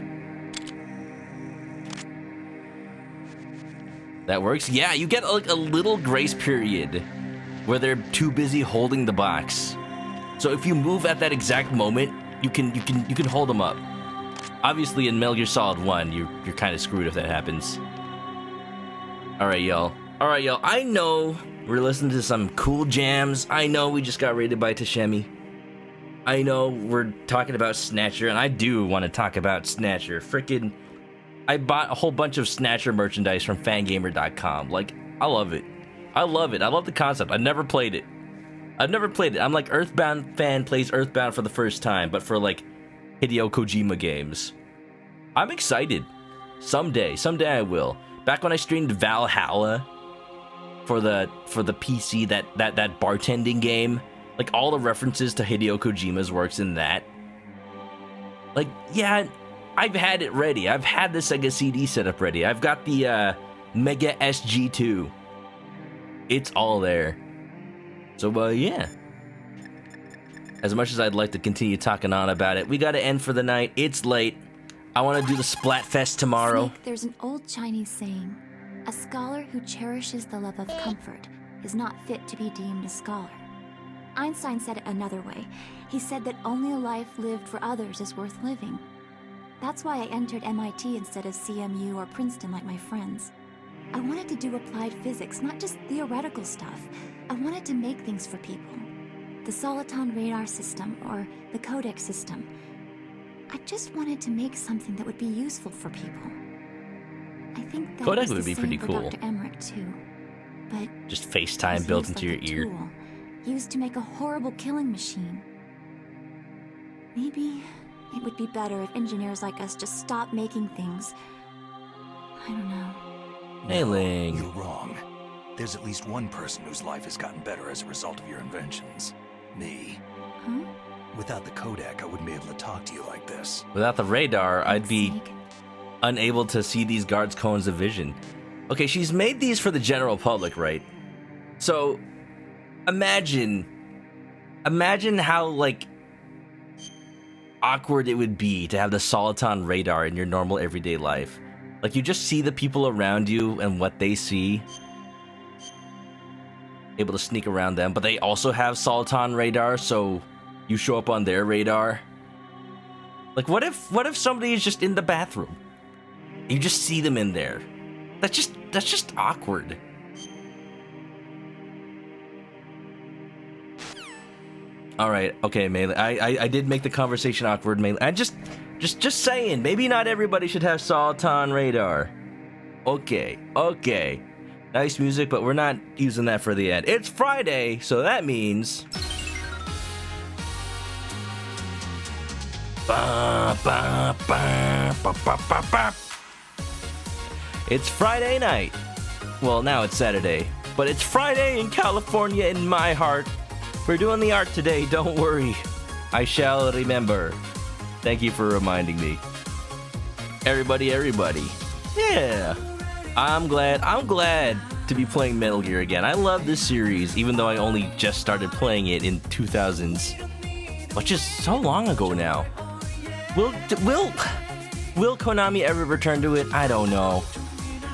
That works? Yeah, you get, like, a little grace period where they're too busy holding the box. So if you move at that exact moment, you can hold them up. Obviously, in Metal Gear Solid 1, you're kind of screwed if that happens. All right, y'all. I know we're listening to some cool jams. I know we just got raided by Tashemi. I know we're talking about Snatcher, and I do want to talk about Snatcher. Frickin', I bought a whole bunch of Snatcher merchandise from Fangamer.com. Like, I love it. I love the concept. I've never played it. I'm like Earthbound fan plays Earthbound for the first time, but for like Hideo Kojima games. I'm excited. Someday I will. Back when I streamed Valhalla for the PC, that bartending game, like all the references to Hideo Kojima's works in that. Like, yeah, I've had it ready. I've had the Sega CD setup ready. I've got the Mega SG2. It's all there. So, yeah. As much as I'd like to continue talking on about it, we gotta end for the night. It's late. I want to do the Splatfest tomorrow. Snake, there's an old Chinese saying, a scholar who cherishes the love of comfort is not fit to be deemed a scholar. Einstein said it another way. He said that only a life lived for others is worth living. That's why I entered MIT instead of CMU or Princeton like my friends. I wanted to do applied physics, not just theoretical stuff. I wanted to make things for people. The Soliton radar system, or the Codex system. I just wanted to make something that would be useful for people. I think that Codex was would be the pretty same cool. for Dr. Emmerich too. But Just FaceTime built into your ear. tool, used to make a horrible killing machine. Maybe it would be better if engineers like us just stopped making things. I don't know. Nailing. You're wrong. There's at least one person whose life has gotten better as a result of your inventions. Me. Huh? Without the codec, I wouldn't be able to talk to you like this. Without the radar, I'd be unable to see these guards' cones of vision. Okay, she's made these for the general public, right? So, imagine how, like, awkward it would be to have the Soliton radar in your normal everyday life. Like, you just see the people around you and what they see. Able to sneak around them, but they also have Soliton radar, so you show up on their radar. Like, what if somebody is just in the bathroom? You just see them in there. That's just awkward. All right, okay, Melee. I did make the conversation awkward, Melee. I just saying, maybe not everybody should have Soliton radar. Okay. Nice music, but we're not using that for the end. It's Friday, so that means it's Friday night. Well, now it's Saturday, but it's Friday in California in my heart. We're doing the art today, don't worry. I shall remember. Thank you for reminding me. Everybody. Yeah. I'm glad to be playing Metal Gear again. I love this series, even though I only just started playing it in 2000s. Which is so long ago now. Will Konami ever return to it? I don't know.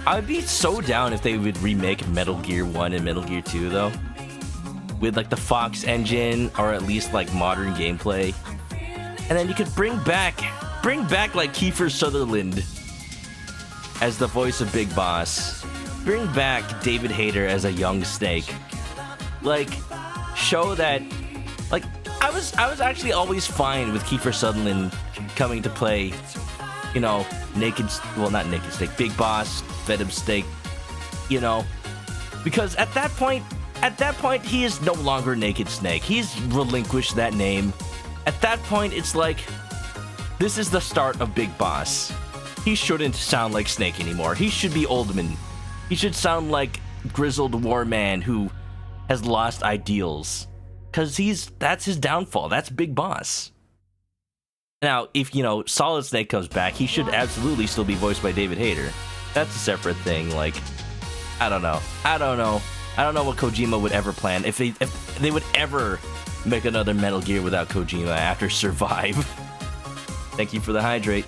I would be so down if they would remake Metal Gear 1 and Metal Gear 2, though. With, like, the Fox engine, or at least, like, modern gameplay. And then you could bring back, like, Kiefer Sutherland as the voice of Big Boss. Bring back David Hayter as a young Snake. Like, show that, like, I was actually always fine with Kiefer Sutherland coming to play, you know, not Naked Snake, Big Boss, Venom Snake, you know, because at that point, he is no longer Naked Snake. He's relinquished that name. At that point, it's like, this is the start of Big Boss. He shouldn't sound like Snake anymore. He should be Oldman. He should sound like grizzled war man who has lost ideals. Because that's his downfall. That's Big Boss. Now, if, you know, Solid Snake comes back, he should absolutely still be voiced by David Hayter. That's a separate thing. Like, I don't know. I don't know what Kojima would ever plan. If they would ever make another Metal Gear without Kojima after Survive. Thank you for the hydrate.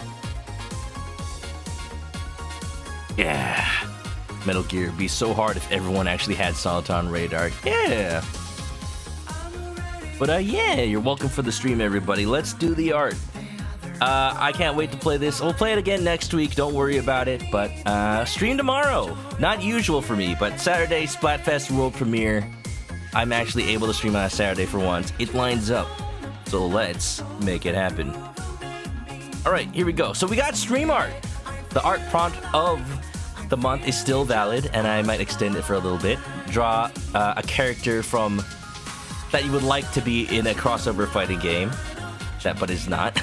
Yeah. Metal Gear would be so hard if everyone actually had Soliton radar. Yeah. But yeah, you're welcome for the stream, everybody. Let's do the art. I can't wait to play this. We'll play it again next week. Don't worry about it. But stream tomorrow. Not usual for me, but Saturday, Splatfest world premiere. I'm actually able to stream on a Saturday for once. It lines up. So let's make it happen. All right, here we go. So we got stream art. The art prompt of the month is still valid, and I might extend it for a little bit. Draw a character from that you would like to be in a crossover fighting game, but is not.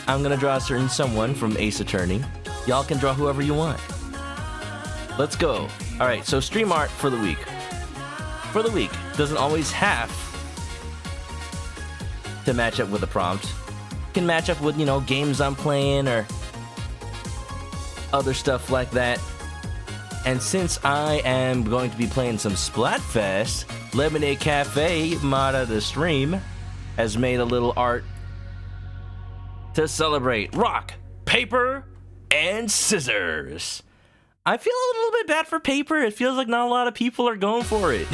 I'm gonna draw a certain someone from Ace Attorney. Y'all can draw whoever you want. Let's go. All right, so stream art for the week. For the week doesn't always have to match up with the prompt. It can match up with, you know, games I'm playing or other stuff like that. And since I am going to be playing some Splatfest, Lemonade Cafe, mod of the stream, has made a little art to celebrate rock, paper, and scissors. I feel a little bit bad for paper. It feels like not a lot of people are going for it.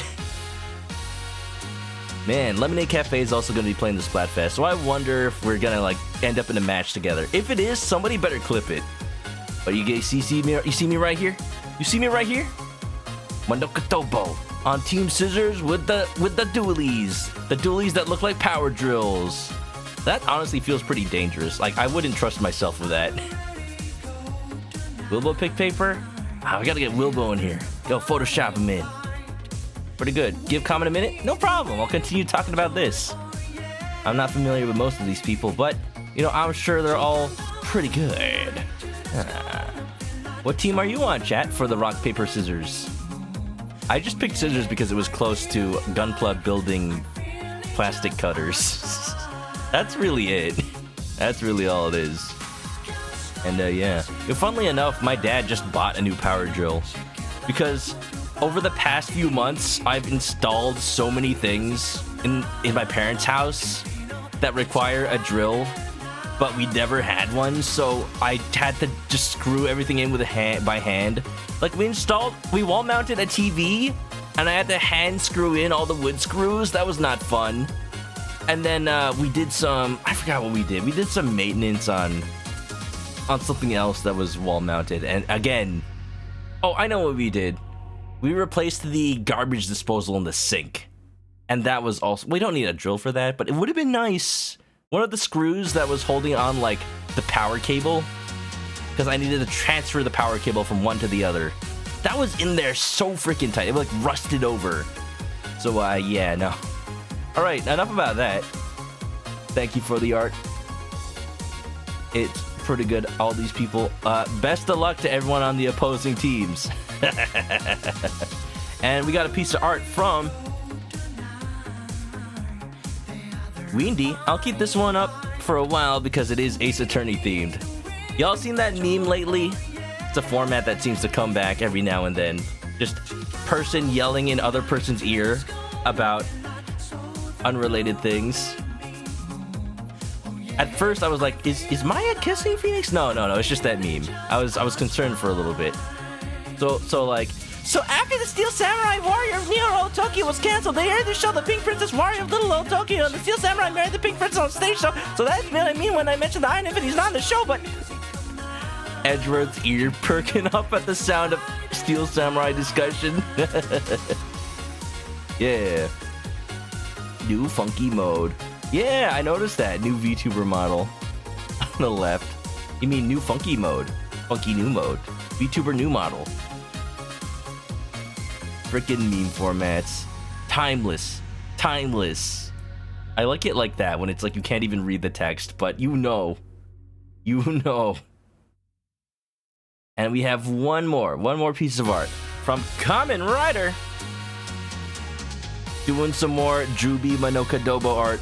Man, Lemonade Cafe is also going to be playing the Splatfest, so I wonder if we're going to like end up in a match together. If it is, somebody better clip it. But you guys see me right here? You see me right here? ManokAdobo on Team Scissors with the dualies. The dualies that look like power drills. That honestly feels pretty dangerous. Like, I wouldn't trust myself with that. Wilbo pick paper? Oh, we gotta get Wilbo in here. Go Photoshop him in. Pretty good. Give comment a minute? No problem. I'll continue talking about this. I'm not familiar with most of these people, but, you know, I'm sure they're all pretty good. What team are you on, chat, for the rock, paper, scissors? I just picked scissors because it was close to Gunpla building plastic cutters. That's really it. That's really all it is. And yeah. Funnily enough, my dad just bought a new power drill. Because over the past few months, I've installed so many things in my parents' house that require a drill, but we never had one, so I had to just screw everything in with by hand. Like we wall mounted a TV, and I had to hand screw in all the wood screws. That was not fun. And then we did some, I forgot what we did. We did some maintenance on something else that was wall mounted. And again, oh, I know what we did. We replaced the garbage disposal in the sink. And that was also, we don't need a drill for that, but it would have been nice. One of the screws that was holding on like the power cable, because I needed to transfer the power cable from one to the other. That was in there so freaking tight. It was like rusted over. So yeah, no. All right, enough about that. Thank you for the art. It's pretty good, all these people. Best of luck to everyone on the opposing teams. And we got a piece of art from Windy. I'll keep this one up for a while because it is Ace Attorney themed. Y'all seen that meme lately? It's a format that seems to come back every now and then. Just person yelling in other person's ear about unrelated things. At first I was like, is Maya kissing Phoenix? No, it's just that meme. I was concerned for a little bit. So after the Steel Samurai Warrior of Neo Old Tokyo was canceled, they aired the show The Pink Princess Warrior of Little Old Tokyo, and the Steel Samurai married the Pink Princess on stage show. So that's what I mean when I mentioned the Iron Infant. He's not in the show, but Edgeworth's ear perking up at the sound of Steel Samurai discussion. Yeah. New funky mode. Yeah, I noticed that. New VTuber model. On the left. You mean new funky mode. Funky new mode. VTuber new model. Freaking meme formats. Timeless. Timeless. I like it like that when it's like you can't even read the text, but you know. You know. And we have one more piece of art from Kamen Rider. Doing some more Druby ManokAdobo art.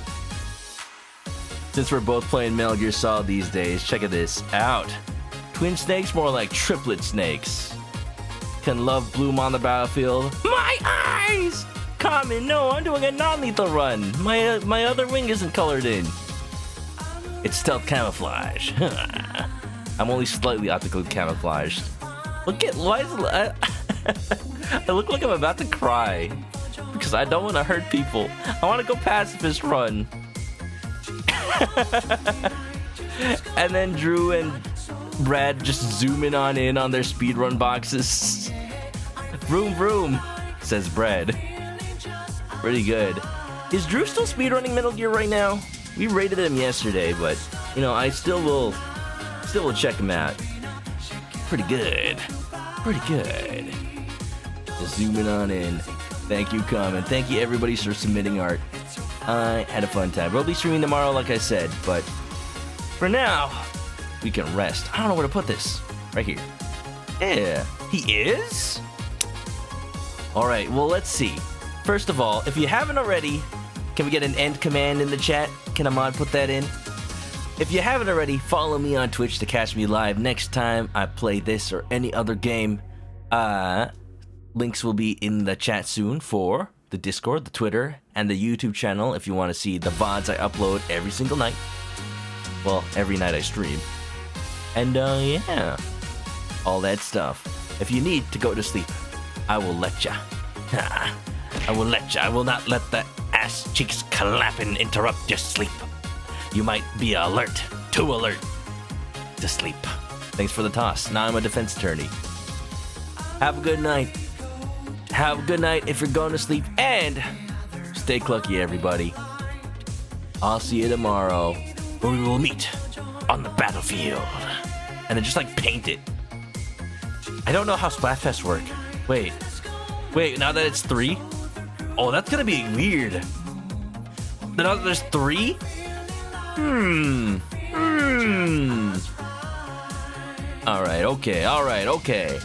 Since we're both playing Metal Gear Solid these days, check this out. Twin snakes, more like triplet snakes. Can love bloom on the battlefield. My eyes! Kamen, no, I'm doing a non-lethal run. My other wing isn't colored in. It's stealth camouflage. I'm only slightly optically camouflaged. Look at I look like I'm about to cry because I don't want to hurt people. I want to go pacifist run. And then Drew and Brad just zooming in on their speedrun boxes. Vroom vroom, says Brad. Pretty good. Is Drew still speedrunning Metal Gear right now? We rated him yesterday, but you know, I still will check him out. Pretty good. Pretty good. Just zooming on in. Thank you, Kamen. Thank you, everybody, for submitting art. I had a fun time. We'll be streaming tomorrow, like I said, but for now, we can rest. I don't know where to put this. Right here. Yeah. He is? Alright, well, let's see. First of all, if you haven't already, can we get an end command in the chat? Can a mod put that in? If you haven't already, follow me on Twitch to catch me live next time I play this or any other game. Links will be in the chat soon for the Discord, the Twitter, and the YouTube channel if you want to see the VODs I upload every single night. Well, every night I stream. And yeah, all that stuff. If you need to go to sleep, I will let ya. I will let ya. I will not let the ass cheeks clapping interrupt your sleep. You might be too alert to sleep. Thanks for the toss. Now I'm a defense attorney. Have a good night. Have a good night if you're going to sleep, and stay clucky, everybody. I'll see you tomorrow, where we will meet on the battlefield. And then just like paint it. I don't know how Splatfests work. Wait, now that it's 3? Oh, that's gonna be weird. Now that there's 3? Alright, okay.